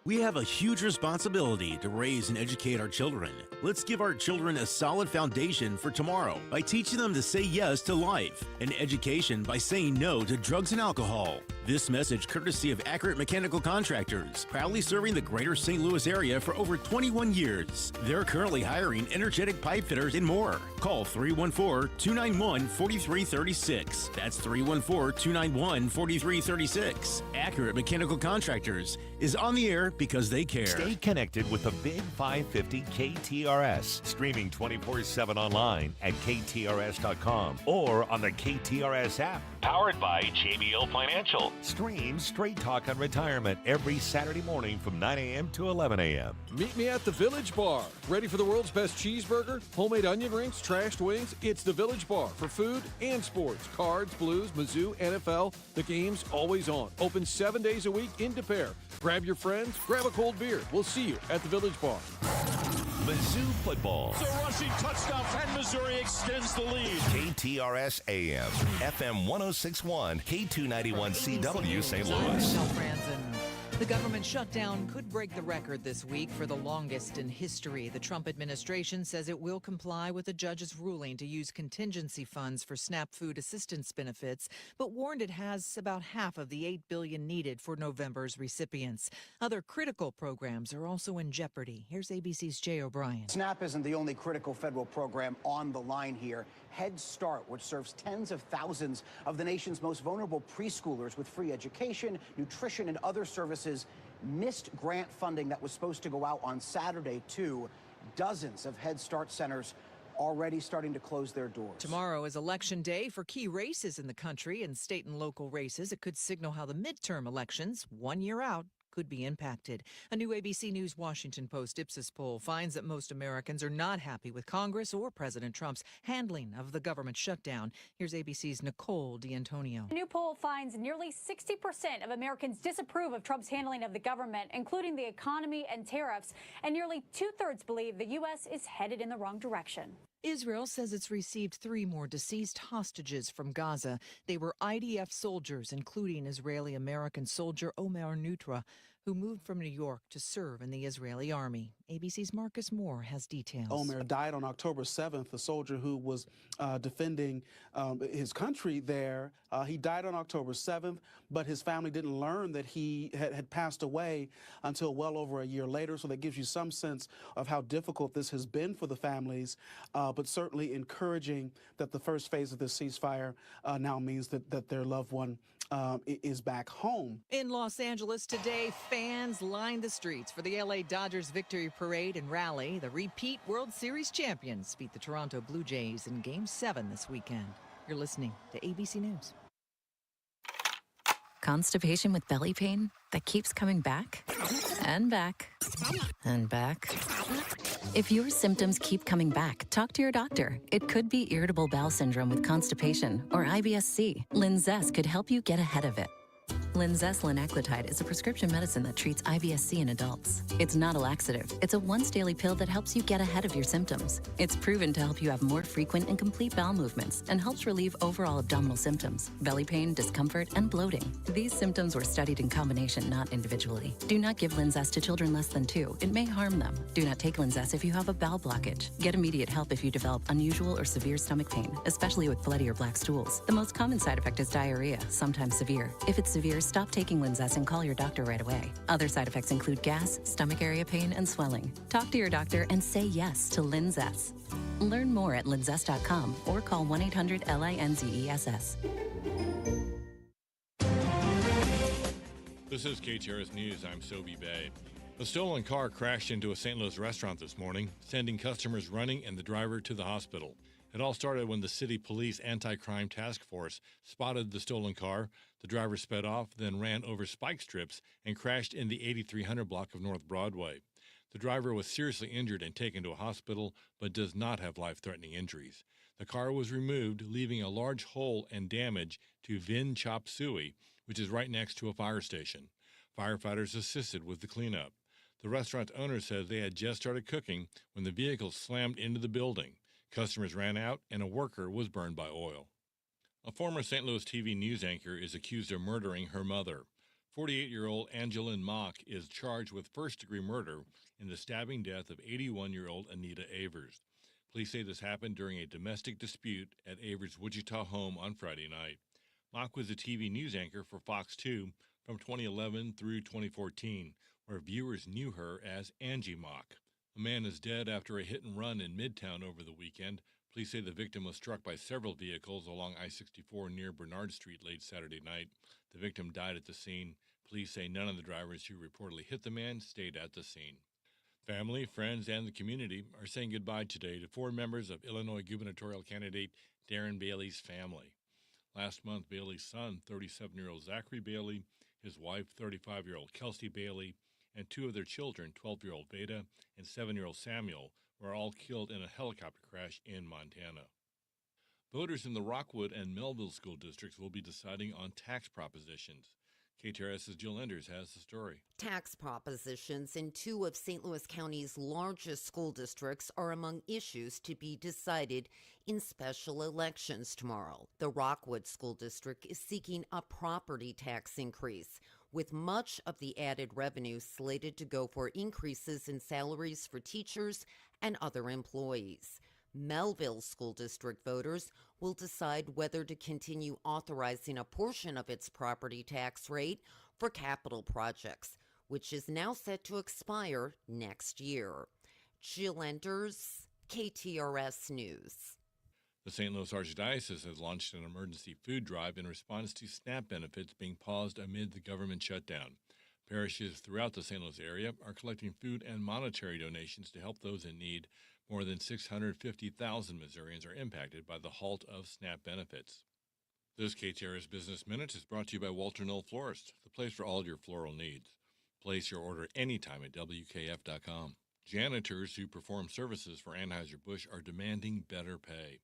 We have a huge responsibility to raise and educate our children. Let's give our children a solid foundation for tomorrow by teaching them to say yes to life, and education by saying no to drugs and alcohol. This message courtesy of Accurate Mechanical Contractors, proudly serving the greater St. Louis area for over 21 years. They're currently hiring energetic pipe fitters and more. Call 314-291-4336. That's 314-291-4336. Accurate Mechanical Contractors is on the air because they care. Stay connected with the Big 550 KTRS, streaming 24/7 online at KTRS.com or on the KTRS app. Powered by JBL Financial. Stream Straight Talk on Retirement every Saturday morning from 9 a.m. to 11 a.m. Meet me at the Village Bar. Ready for the world's best cheeseburger, homemade onion rings, trashed wings? It's the Village Bar for food and sports. Cards, blues, Mizzou, NFL, the game's always on. Open 7 days a week in De Pere. Grab your friends, grab a cold beer. We'll see you at the Village Bar. Mizzou football. It's a rushing touchdown, and Missouri extends the lead. KTRS AM, FM 106.1, K291CW St. Louis. The government shutdown could break the record this week for the longest in history. The Trump administration says it will comply with a judge's ruling to use contingency funds for SNAP food assistance benefits, but warned it has about half of the $8 billion needed for November's recipients. Other critical programs are also in jeopardy. Here's ABC's Jay O'Brien. SNAP isn't the only critical federal program on the line here. Head Start, which serves tens of thousands of the nation's most vulnerable preschoolers with free education, nutrition, and other services, missed grant funding that was supposed to go out on Saturday, too. Dozens of Head Start centers already starting to close their doors. Tomorrow is election day for key races in the country and state and local races. It could signal how the midterm elections, 1 year out, could be impacted. A new ABC News Washington Post Ipsos poll finds that most Americans are not happy with Congress or President Trump's handling of the government shutdown. Here's ABC's Nicole D'Antonio. A new poll finds nearly 60% of Americans disapprove of Trump's handling of the government, including the economy and tariffs, and nearly two-thirds believe the U.S. is headed in the wrong direction. Israel says it's received 3 more deceased hostages from Gaza. They were IDF soldiers, including Israeli-American soldier Omer Nutra, who moved from New York to serve in the Israeli army. ABC's Marcus Moore has details. Omer died on October 7th, a soldier who was defending his country there. He died on October 7th, but his family didn't learn that he had passed away until well over a year later. So that gives you some sense of how difficult this has been for the families, but certainly encouraging that the first phase of this ceasefire now means that their loved one is back home. In Los Angeles today, fans lined the streets for the LA Dodgers victory parade and rally. The repeat World Series champions beat the Toronto Blue Jays in Game 7 this weekend. You're listening to ABC News. Constipation with belly pain that keeps coming back and back and back. If your symptoms keep coming back, talk to your doctor. It could be irritable bowel syndrome with constipation or IBS-C. Linzess could help you get ahead of it. Linzess linaclotide is a prescription medicine that treats IBS-C in adults. It's not a laxative. It's a once-daily pill that helps you get ahead of your symptoms. It's proven to help you have more frequent and complete bowel movements and helps relieve overall abdominal symptoms, belly pain, discomfort, and bloating. These symptoms were studied in combination, not individually. Do not give Linzess to children less than 2. It may harm them. Do not take Linzess if you have a bowel blockage. Get immediate help if you develop unusual or severe stomach pain, especially with bloody or black stools. The most common side effect is diarrhea, sometimes severe. If it's severe, stop taking Linzess and call your doctor right away. Other side effects include gas, stomach area pain, and swelling. Talk to your doctor and say yes to Linzess. Learn more at linzess.com or call 1-800-LINZESS. This is KTRS News. I'm Sobe Bay. A stolen car crashed into a St. Louis restaurant this morning, sending customers running and the driver to the hospital. It all started when the city police anti-crime task force spotted the stolen car. The driver sped off, then ran over spike strips and crashed in the 8300 block of North Broadway. The driver was seriously injured and taken to a hospital, but does not have life-threatening injuries. The car was removed, leaving a large hole and damage to Vin Chop Suey, which is right next to a fire station. Firefighters assisted with the cleanup. The restaurant owner says they had just started cooking when the vehicle slammed into the building. Customers ran out, and a worker was burned by oil. A former St. Louis TV news anchor is accused of murdering her mother. 48-year-old Angeline Mock is charged with first-degree murder in the stabbing death of 81-year-old Anita Avers. Police say this happened during a domestic dispute at Avers' Wichita home on Friday night. Mock was a TV news anchor for Fox 2 from 2011 through 2014, where viewers knew her as Angie Mock. A man is dead after a hit-and-run in Midtown over the weekend. Police say the victim was struck by several vehicles along I-64 near Bernard Street late Saturday night. The victim died at the scene. Police say none of the drivers who reportedly hit the man stayed at the scene. Family, friends, and the community are saying goodbye today to 4 members of Illinois gubernatorial candidate Darren Bailey's family. Last month, Bailey's son, 37-year-old Zachary Bailey, his wife, 35-year-old Kelsey Bailey, and 2 of their children, 12-year-old Veda and 7-year-old Samuel, were all killed in a helicopter crash in Montana. Voters in the Rockwood and Melville school districts will be deciding on tax propositions. KTRS's Jill Enders has the story. Tax propositions in 2 of St. Louis County's largest school districts are among issues to be decided in special elections tomorrow. The Rockwood School District is seeking a property tax increase, with much of the added revenue slated to go for increases in salaries for teachers and other employees. Melville School District voters will decide whether to continue authorizing a portion of its property tax rate for capital projects, which is now set to expire next year. Jill Enders, KTRS News. The St. Louis Archdiocese has launched an emergency food drive in response to SNAP benefits being paused amid the government shutdown. Parishes throughout the St. Louis area are collecting food and monetary donations to help those in need. More than 650,000 Missourians are impacted by the halt of SNAP benefits. This KTRS Business Minute is brought to you by Walter Knoll Florist, the place for all your floral needs. Place your order anytime at WKF.com. Janitors who perform services for Anheuser-Busch are demanding better pay.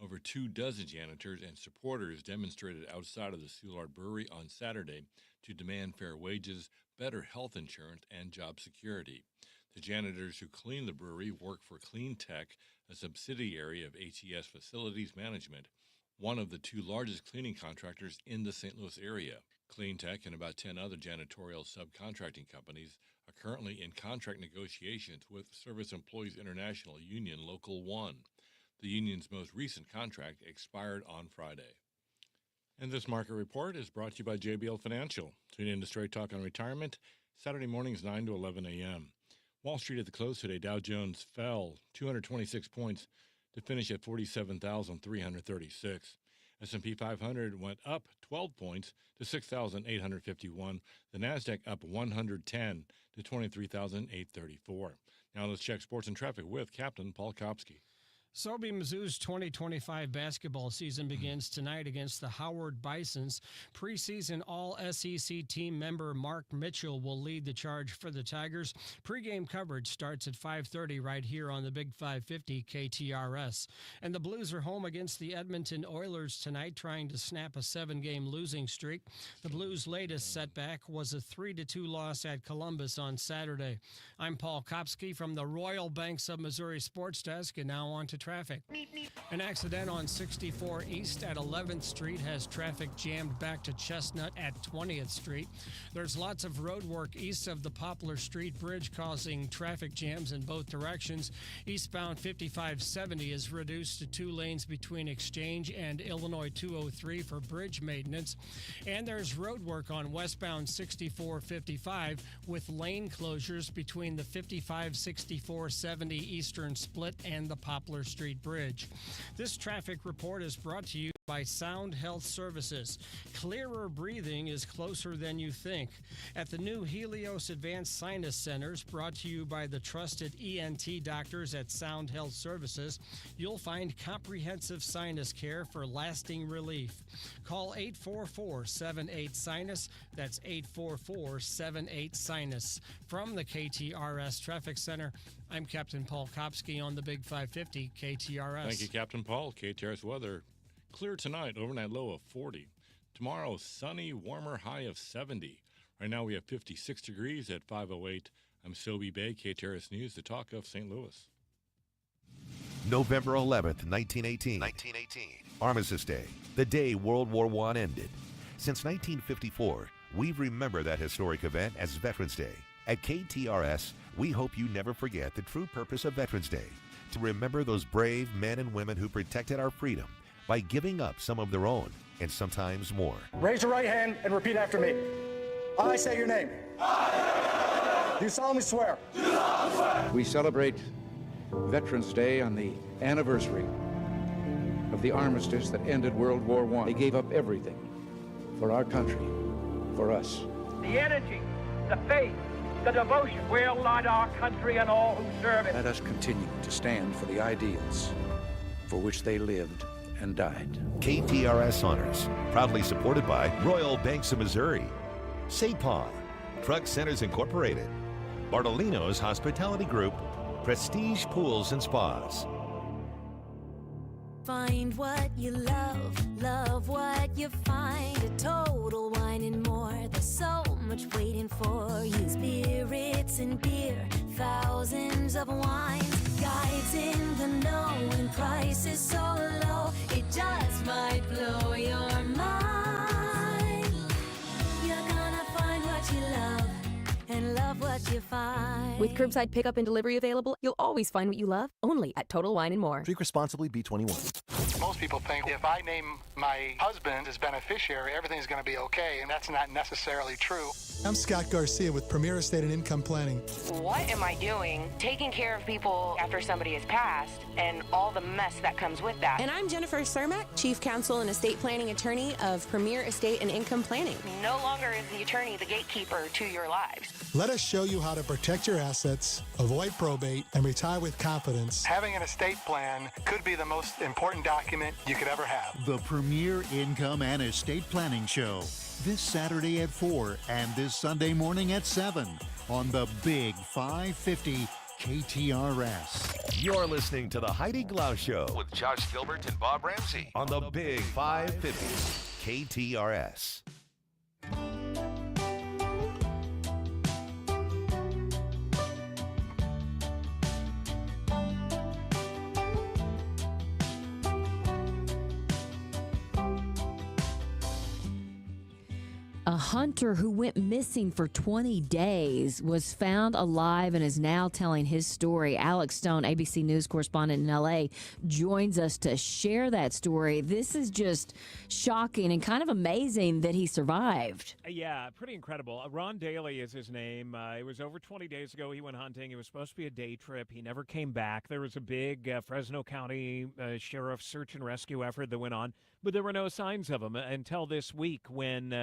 Over 24 janitors and supporters demonstrated outside of the Soulard Brewery on Saturday to demand fair wages, better health insurance, and job security. The janitors who clean the brewery work for Clean Tech, a subsidiary of HES Facilities Management, one of the 2 largest cleaning contractors in the St. Louis area. Clean Tech and about 10 other janitorial subcontracting companies are currently in contract negotiations with Service Employees International Union Local 1. The union's most recent contract expired on Friday. And this market report is brought to you by JBL Financial. Tune in to Straight Talk on Retirement, Saturday mornings 9 to 11 a.m. Wall Street at the close today, Dow Jones fell 226 points to finish at 47,336. S&P 500 went up 12 points to 6,851. The NASDAQ up 110 to 23,834. Now let's check sports and traffic with Captain Paul Kopsky. Sobey Mizzou's 2025 basketball season begins tonight against the Howard Bisons. Preseason All-SEC team member Mark Mitchell will lead the charge for the Tigers. Pre-game coverage starts at 5:30 right here on the Big 550 KTRS. And the Blues are home against the Edmonton Oilers tonight, trying to snap a 7-game losing streak. The Blues' latest setback was a 3-2 loss at Columbus on Saturday. I'm Paul Kopsky from the Royal Banks of Missouri Sports Desk, and now on to traffic. An accident on 64 East at 11th Street has traffic jammed back to Chestnut at 20th Street. There's lots of road work east of the Poplar Street Bridge causing traffic jams in both directions. Eastbound 5570 is reduced to 2 lanes between Exchange and Illinois 203 for bridge maintenance. And there's road work on westbound 6455 with lane closures between the 55-64-70 Eastern Split and the Poplar Street Bridge. This traffic report is brought to you by Sound Health Services. Clearer breathing is closer than you think. At the new Helios Advanced Sinus Centers, brought to you by the trusted ENT doctors at Sound Health Services, you'll find comprehensive sinus care for lasting relief. Call 844-78-SINUS. That's 844-78-SINUS. From the KTRS Traffic Center, I'm Captain Paul Kopsky on the Big 550 KTRS. Thank you, Captain Paul. KTRS weather. Clear tonight, overnight low of 40. Tomorrow, sunny, warmer, high of 70. Right now we have 56 degrees at 5:08. I'm Sobey Bay, KTRS News, the talk of St. Louis. November 11th, 1918. Armistice Day, the day World War I ended. Since 1954, we remember that historic event as Veterans Day. At KTRS, we hope you never forget the true purpose of Veterans Day, to remember those brave men and women who protected our freedom by giving up some of their own and sometimes more. Raise your right hand and repeat after me. I say your name. Do you solemnly swear? Do solemnly swear. We celebrate Veterans Day on the anniversary of the armistice that ended World War I. They gave up everything for our country, for us. The energy, the faith, the devotion will light our country and all who serve it. Let us continue to stand for the ideals for which they lived and died. KTRS Honors, proudly supported by Royal Banks of Missouri, SAPON, Truck Centers Incorporated, Bartolino's Hospitality Group, Prestige Pools and Spas. Find what you love what you find. A Total Wine and More. There's so much waiting for you. Spirits and beer, thousands of wines. Guides in the know and prices so low, it just might blow your mind. You're gonna find what you love and love what you find. With curbside pickup and delivery available, you'll always find what you love, only at Total Wine and More. Drink responsibly, B21. Most people think if I name my husband as beneficiary, everything's going to be okay, and that's not necessarily true. I'm Scott Garcia with Premier Estate and Income Planning. What am I doing taking care of people after somebody has passed and all the mess that comes with that? And I'm Jennifer Cermak, Chief Counsel and Estate Planning Attorney of Premier Estate and Income Planning. No longer is the attorney the gatekeeper to your lives. Let us show you how to protect your assets, avoid probate, and retire with confidence. Having an estate plan could be the most important document you could ever have. The Premier Income and Estate Planning Show, this Saturday at 4 and this Sunday morning at 7 on the Big 550 KTRS. You're listening to the Heidi Glaus Show with Josh Gilbert and Bob Ramsey on the Big 550 KTRS. A hunter who went missing for 20 days was found alive and is now telling his story. Alex Stone, ABC News correspondent in L.A., joins us to share that story. This is just shocking and kind of amazing that he survived. Yeah, pretty incredible. Ron Daly is his name. It was over 20 days ago he went hunting. It was supposed to be a day trip. He never came back. There was a big Fresno County Sheriff search and rescue effort that went on, but there were no signs of him until this weekend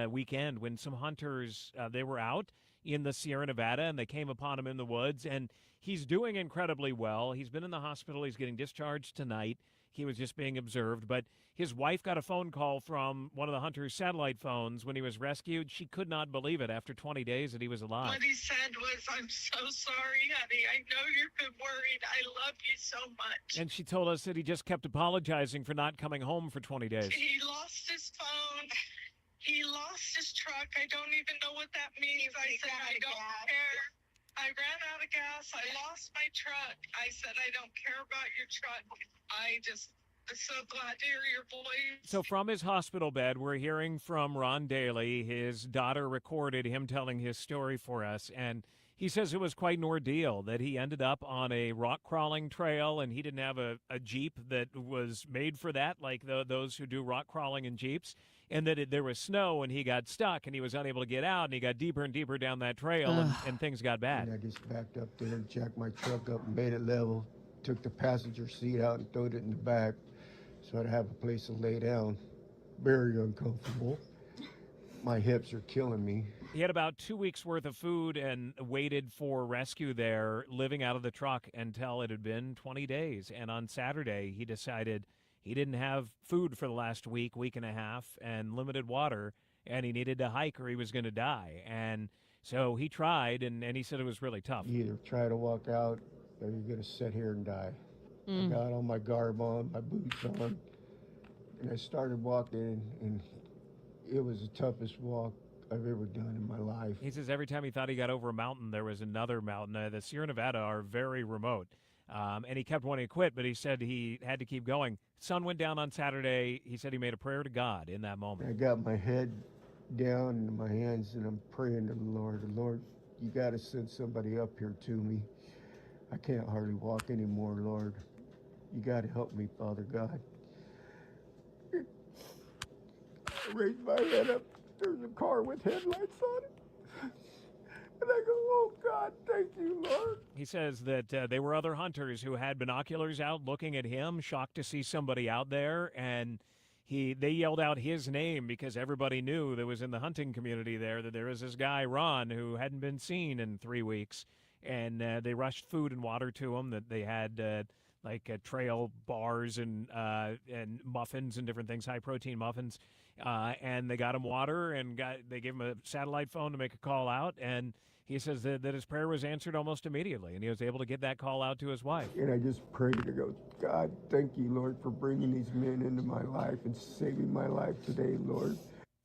when some hunters, they were out in the Sierra Nevada, and they came upon him in the woods, and he's doing incredibly well. He's been in the hospital. He's getting discharged tonight. He was just being observed, but his wife got a phone call from one of the hunter's satellite phones when he was rescued. She could not believe it after 20 days that he was alive. What he said was, "I'm so sorry, honey. I know you've been worried. I love you so much." And she told us that he just kept apologizing for not coming home for 20 days. He lost his phone. He lost his truck. I don't even know what that means. I said, "I don't care. I ran out of gas. I lost my truck." I said, "I don't care about your truck. I'm so glad to hear your voice." So from his hospital bed, we're hearing from Ron Daly. His daughter recorded him telling his story for us, and he says it was quite an ordeal, that he ended up on a rock crawling trail, and he didn't have a Jeep that was made for that, like those who do rock crawling in Jeeps, and that there was snow, and he got stuck, and he was unable to get out, and he got deeper and deeper down that trail, and things got bad. And I just backed up there and jacked my truck up and made it level, took the passenger seat out and throwed it in the back so I'd have a place to lay down. Very uncomfortable. My hips are killing me. He had about 2 weeks' worth of food and waited for rescue there, living out of the truck until it had been 20 days. And on Saturday, he decided he didn't have food for the last week and a half, and limited water, and he needed to hike or he was going to die. And so he tried, and he said it was really tough. You either try to walk out or you're going to sit here and die. I got all my garb on, my boots on, and I started walking, and it was the toughest walk I've ever done in my life. He says every time he thought he got over a mountain, there was another mountain. The Sierra Nevada are very remote, and he kept wanting to quit, but he said he had to keep going. Sun went down on Saturday. He said he made a prayer to God in that moment. I got my head down and my hands, and I'm praying to the Lord. Lord, you got to send somebody up here to me. I can't hardly walk anymore, Lord. You got to help me, Father God. I raised my head up. There's a car with headlights on it. And I go, "Oh, God, thank you, Lord." He says that there were other hunters who had binoculars out looking at him, shocked to see somebody out there, and they yelled out his name because everybody knew that was in the hunting community there that there was this guy, Ron, who hadn't been seen in 3 weeks. And they rushed food and water to him, that they had trail bars and muffins and different things, high-protein muffins. And they got him water, and they gave him a satellite phone to make a call out. And he says that his prayer was answered almost immediately, and he was able to get that call out to his wife. And I just prayed to go, "God, thank you, Lord, for bringing these men into my life and saving my life today, Lord."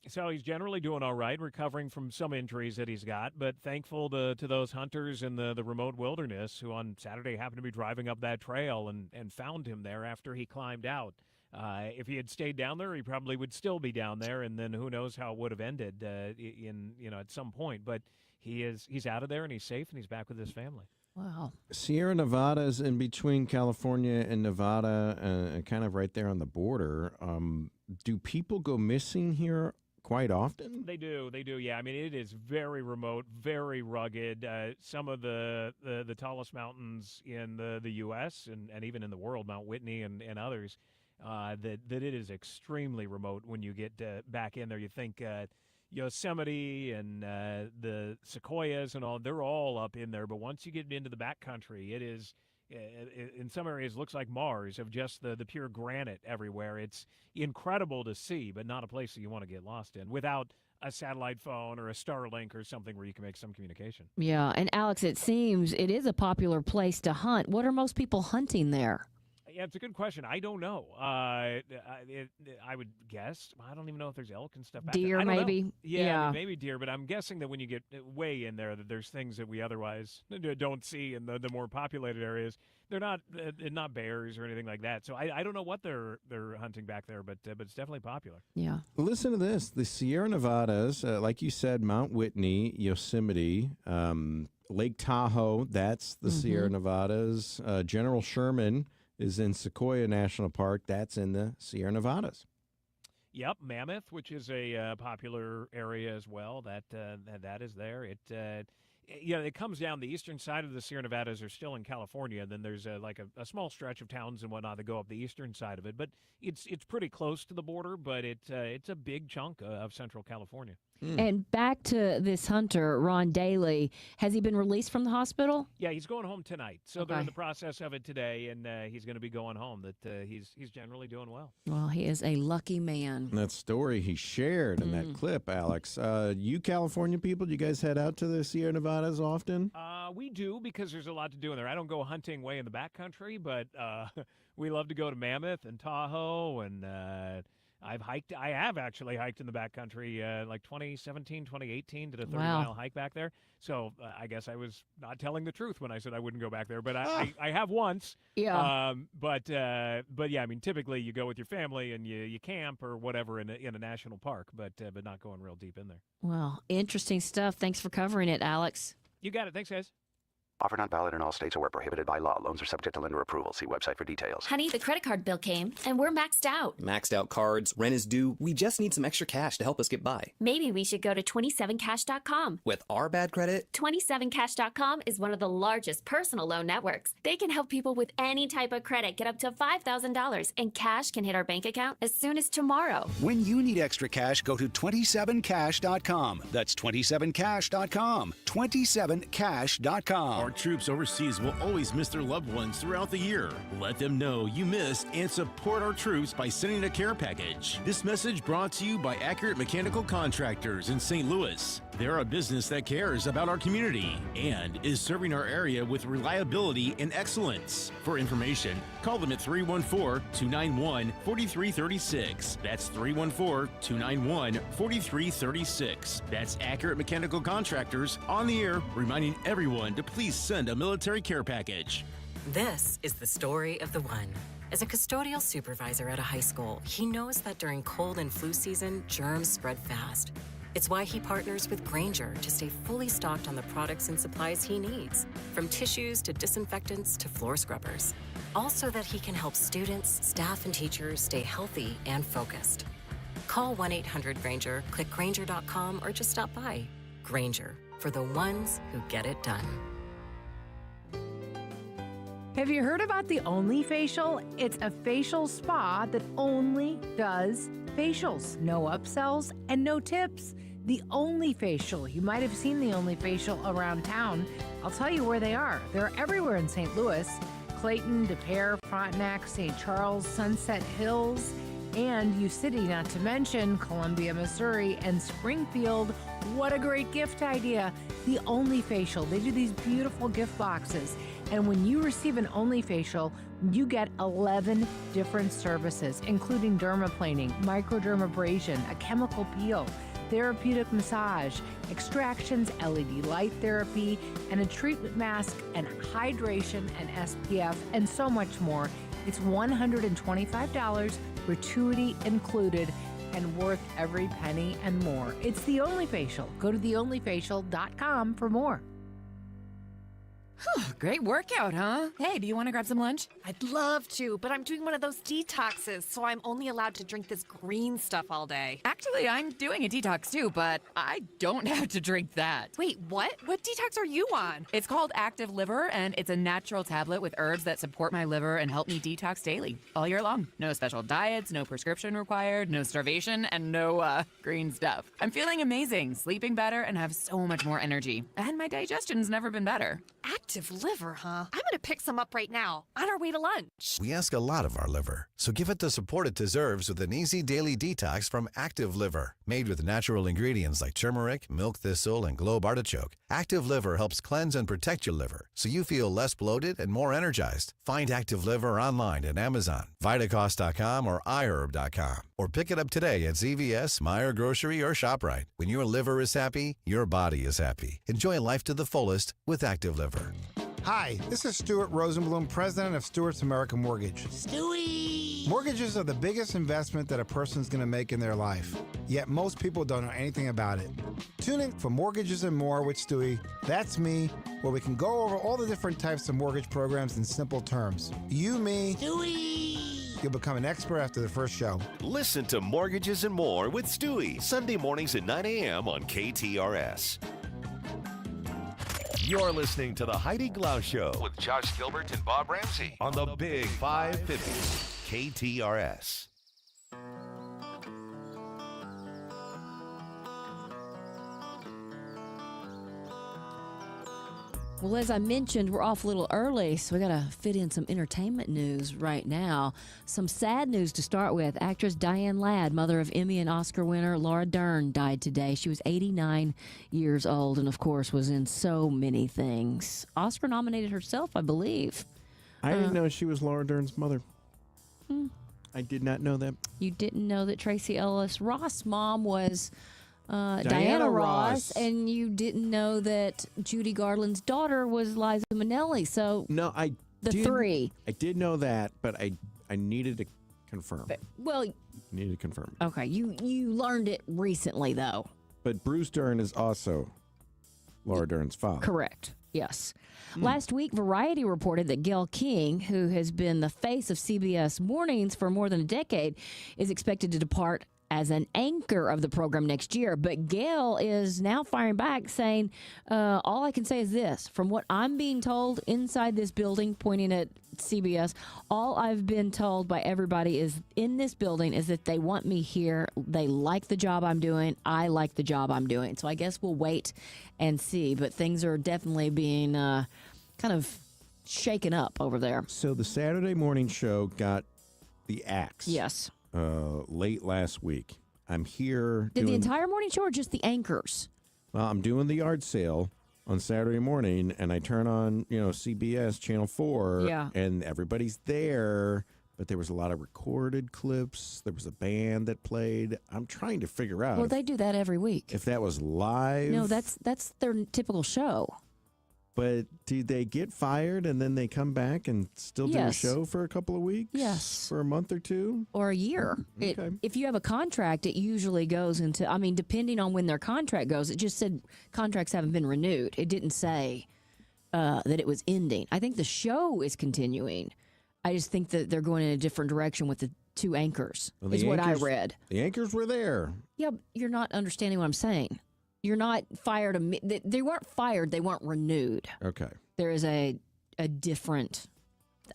So he's generally doing all right, recovering from some injuries that he's got, but thankful to those hunters in the remote wilderness who on Saturday happened to be driving up that trail and found him there after he climbed out. If he had stayed down there, he probably would still be down there, and then who knows how it would have ended at some point. But he's out of there, and he's safe, and he's back with his family. Wow. Sierra Nevada is in between California and Nevada, kind of right there on the border. Do people go missing here quite often? They do, yeah. I mean, it is very remote, very rugged. Some of the tallest mountains in the U.S. and even in the world, Mount Whitney and others, that it is extremely remote when you get back in there. You think Yosemite and the sequoias and all, they're all up in there. But once you get into the backcountry, it is, in some areas, looks like Mars of just the pure granite everywhere. It's incredible to see, but not a place that you want to get lost in without a satellite phone or a Starlink or something where you can make some communication. Yeah, and Alex, it seems it is a popular place to hunt. What are most people hunting there? Yeah, it's a good question. I don't know. I would guess. I don't even know if there's elk and stuff back there. Deer, maybe. Yeah, I mean, maybe deer. But I'm guessing that when you get way in there, that there's things that we otherwise don't see in the more populated areas. They're not bears or anything like that. So I don't know what they're hunting back there, but it's definitely popular. Yeah. Listen to this: the Sierra Nevadas, like you said, Mount Whitney, Yosemite, Lake Tahoe. That's the Sierra Nevadas. General Sherman is in Sequoia National Park. That's in the Sierra Nevadas. Yep, Mammoth, which is a popular area as well. That is there. It comes down the eastern side of the Sierra Nevadas are still in California. Then there's a small stretch of towns and whatnot that go up the eastern side of it. But it's pretty close to the border. But it's a big chunk of Central California. And back to this hunter, Ron Daly. Has he been released from the hospital? Yeah, he's going home tonight. So Okay. they're in the process of it today, and he's going to be going home. That he's generally doing well. Well, he is a lucky man. That story he shared in that clip, Alex. You California people, do you guys head out to the Sierra Nevadas often? We do, because there's a lot to do in there. I don't go hunting way in the backcountry, but we love to go to Mammoth and Tahoe, and I have actually hiked in the backcountry like 2017, 2018, did a 30-mile hike back there. So I guess I was not telling the truth when I said I wouldn't go back there, but I have once. Yeah. But yeah, I mean, typically you go with your family and you camp or whatever in a national park, but not going real deep in there. Well, interesting stuff. Thanks for covering it, Alex. You got it. Thanks, guys. Offer not valid in all states or where prohibited by law. Loans are subject to lender approval. See website for details. Honey, the credit card bill came, and we're maxed out. Maxed out cards, rent is due. We just need some extra cash to help us get by. Maybe we should go to 27cash.com. With our bad credit? 27cash.com is one of the largest personal loan networks. They can help people with any type of credit get up to $5,000, and cash can hit our bank account as soon as tomorrow. When you need extra cash, go to 27cash.com. That's 27cash.com. 27cash.com. Our troops overseas will always miss their loved ones throughout the year. Let them know you missed and support our troops by sending a care package. This message brought to you by Accurate Mechanical Contractors in St. Louis. They're a business that cares about our community and is serving our area with reliability and excellence. For information, call them at 314-291-4336. That's 314-291-4336. That's Accurate Mechanical Contractors on the air, reminding everyone to please send a military care package. This is the story of the one. As a custodial supervisor at a high school, he knows that during cold and flu season, germs spread fast. It's why he partners with Grainger to stay fully stocked on the products and supplies he needs, from tissues to disinfectants to floor scrubbers. All so that he can help students, staff, and teachers stay healthy and focused. Call 1-800-GRAINGER, click Grainger.com, or just stop by. Grainger, for the ones who get it done. Have you heard about the Only Facial? It's a facial spa that only does facials. No upsells and no tips. The Only Facial. You might have seen the Only Facial around town. I'll tell you where they are. They're everywhere in St. Louis. Clayton, De Pere, Frontenac, St. Charles, Sunset Hills, and U City, not to mention Columbia, Missouri, and Springfield. What a great gift idea. The Only Facial. They do these beautiful gift boxes. And when you receive an Only Facial, you get 11 different services, including dermaplaning, microdermabrasion, a chemical peel, therapeutic massage, extractions, LED light therapy, and a treatment mask, and hydration and SPF, and so much more. It's $125, gratuity included, and worth every penny and more. It's The Only Facial. Go to theonlyfacial.com for more. Great workout, huh? Hey, do you want to grab some lunch? I'd love to, but I'm doing one of those detoxes, so I'm only allowed to drink this green stuff all day. Actually, I'm doing a detox too, but I don't have to drink that. Wait, what? What detox are you on? It's called Active Liver, and it's a natural tablet with herbs that support my liver and help me detox daily, all year long. No special diets, no prescription required, no starvation, and no green stuff. I'm feeling amazing, sleeping better, and have so much more energy. And my digestion's never been better. Active liver, huh? I'm gonna pick some up right now, on our way to lunch. We ask a lot of our liver, so give it the support it deserves with an easy daily detox from Active Liver. Made with natural ingredients like turmeric, milk thistle, and globe artichoke, Active Liver helps cleanse and protect your liver so you feel less bloated and more energized. Find Active Liver online at Amazon, Vitacost.com, or iHerb.com. Or pick it up today at CVS, Meijer Grocery, or ShopRite. When your liver is happy, your body is happy. Enjoy life to the fullest with Active Liver. Hi, this is Stuart Rosenblum, president of Stewart's American Mortgage. Stewie! Mortgages are the biggest investment that a person's going to make in their life, yet most people don't know anything about it. Tune in for Mortgages and More with Stewie. That's me, where we can go over all the different types of mortgage programs in simple terms. You, me, Stewie! You'll become an expert after the first show. Listen to Mortgages and More with Stewie, Sunday mornings at 9 a.m. on KTRS. You're listening to the Heidi Glaus Show with Josh Gilbert and Bob Ramsey on the Big 550 KTRS. Well, as I mentioned, we're off a little early, so we got to fit in some entertainment news right now. Some sad news to start with. Actress Diane Ladd, mother of Emmy and Oscar winner Laura Dern, died today. She was 89 years old and, of course, was in so many things. Oscar nominated herself, I believe. I didn't know she was Laura Dern's mother. Hmm. I did not know that. You didn't know that Tracy Ellis Ross' mom was Diana Ross, and you didn't know that Judy Garland's daughter was Liza Minnelli. So No, I did know that, but I needed to confirm. Well, Needed to confirm. okay, you learned it recently, though. But Bruce Dern is also Laura Dern's father. Correct. Yes. Last week, Variety reported that Gayle King, who has been the face of CBS Mornings for more than a decade, is expected to depart as an anchor of the program next year. But Gayle is now firing back, saying, all I can say is this. From what I'm being told inside this building, pointing at CBS, all I've been told by everybody is in this building is that they want me here. They like the job I'm doing. I like the job I'm doing. So I guess we'll wait and see. But things are definitely being kind of shaken up over there. So the Saturday morning show got the axe. Yes. Late last week. I'm here. Did the entire morning show or just the anchors? Well, I'm doing the yard sale on Saturday morning, and I turn on, CBS Channel 4, Yeah. and everybody's there, but there was a lot of recorded clips. There was a band that played. I'm trying to figure out Well, they do that every week. if that was live. No, that's their typical show. But do they get fired and then they come back and still do a Yes. show for a couple of weeks? Yes. For a month or two? Or a year. Okay. If you have a contract, it usually goes into, depending on when their contract goes, it just said contracts haven't been renewed. It didn't say that it was ending. I think the show is continuing. I just think that they're going in a different direction with the two anchors, Well, is the what I anchors- read. The anchors were there. Yeah, but you're not understanding what I'm saying. You're not fired. They weren't fired. They weren't renewed. Okay. There is a different,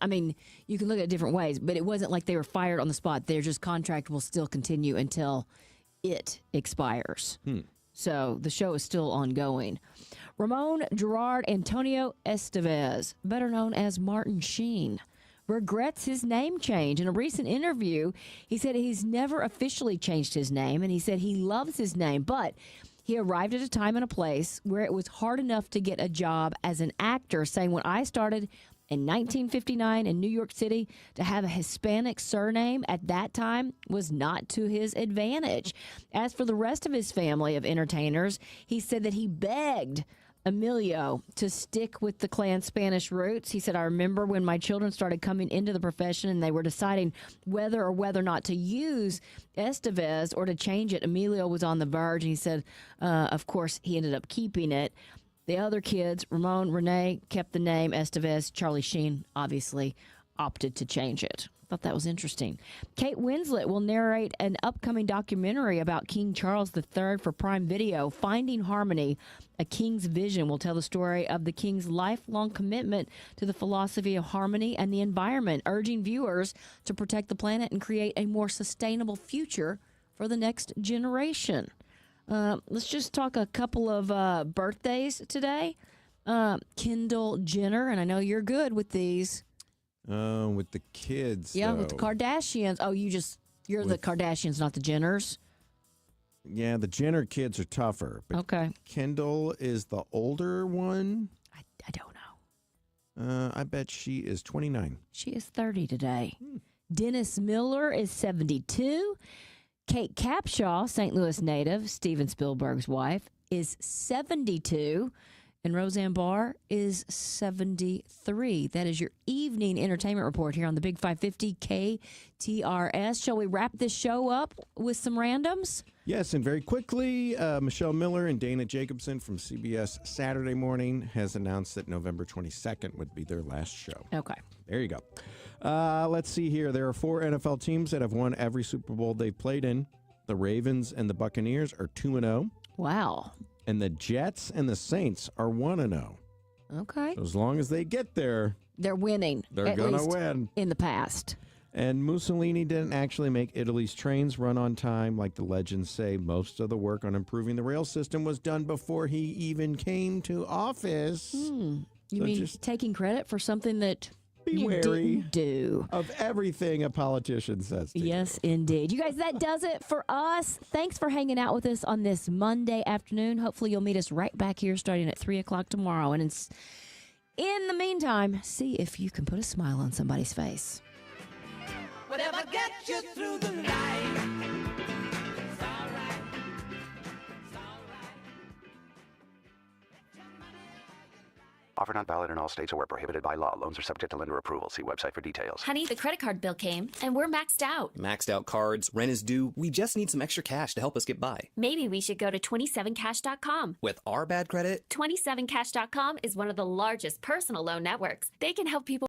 you can look at it different ways, but it wasn't like they were fired on the spot. Their just contract will still continue until it expires. So the show is still ongoing. Ramon Gerard Antonio Estevez, better known as Martin Sheen, regrets his name change. In a recent interview, he said he's never officially changed his name, and he said he loves his name, but he arrived at a time and a place where it was hard enough to get a job as an actor, saying, when I started in 1959 in New York City, to have a Hispanic surname at that time was not to his advantage. As for the rest of his family of entertainers, he said that he begged Emilio to stick with the clan Spanish roots. He said, I remember when my children started coming into the profession and they were deciding whether or not to use Estevez or to change it. Emilio was on the verge, and he said, of course, he ended up keeping it. The other kids, Ramon, Renee, kept the name Estevez. Charlie Sheen, obviously, opted to change it. Thought that was interesting. Kate Winslet will narrate an upcoming documentary about King Charles III for Prime Video. Finding Harmony, A King's Vision, will tell the story of the king's lifelong commitment to the philosophy of harmony and the environment, urging viewers to protect the planet and create a more sustainable future for the next generation. Let's just talk a couple of birthdays today. Kendall Jenner, and I know you're good with these. With the kids. Yeah, with the though. Kardashians. Oh, you're the Kardashians, not the Jenners. Yeah, the Jenner kids are tougher. But Okay. Kendall is the older one. I don't know. I bet she is 29. She is 30 today. Dennis Miller is 72. Kate Capshaw, St. Louis native, Steven Spielberg's wife, is 72. And Roseanne Barr is 73. That is your evening entertainment report here on the Big 550 KTRS. Shall we wrap this show up with some randoms? Yes, and very quickly, Michelle Miller and Dana Jacobson from CBS Saturday Morning has announced that November 22nd would be their last show. Okay. There you go. Let's see here. There are 4 NFL teams that have won every Super Bowl they've played in. The Ravens and the Buccaneers are 2-0. Wow. And the Jets and the Saints are 1-0. Okay. So as long as they get there, They're winning. they're at going to least win. in the past. And Mussolini didn't actually make Italy's trains run on time. Like the legends say, most of the work on improving the rail system was done before he even came to office. You So mean just taking credit for something that be you wary didn't do? of everything a politician says to you. Yes, indeed. You guys, that does it for us. Thanks for hanging out with us on this Monday afternoon. Hopefully you'll meet us right back here starting at 3 o'clock tomorrow. And in the meantime, see if you can put a smile on somebody's face. Whatever gets you through the night. Offer not valid in all states or where prohibited by law. Loans are subject to lender approval. See website for details. Honey, the credit card bill came, and we're maxed out. Maxed out cards, rent is due. We just need some extra cash to help us get by. Maybe we should go to 27cash.com. With our bad credit, 27cash.com is one of the largest personal loan networks. They can help people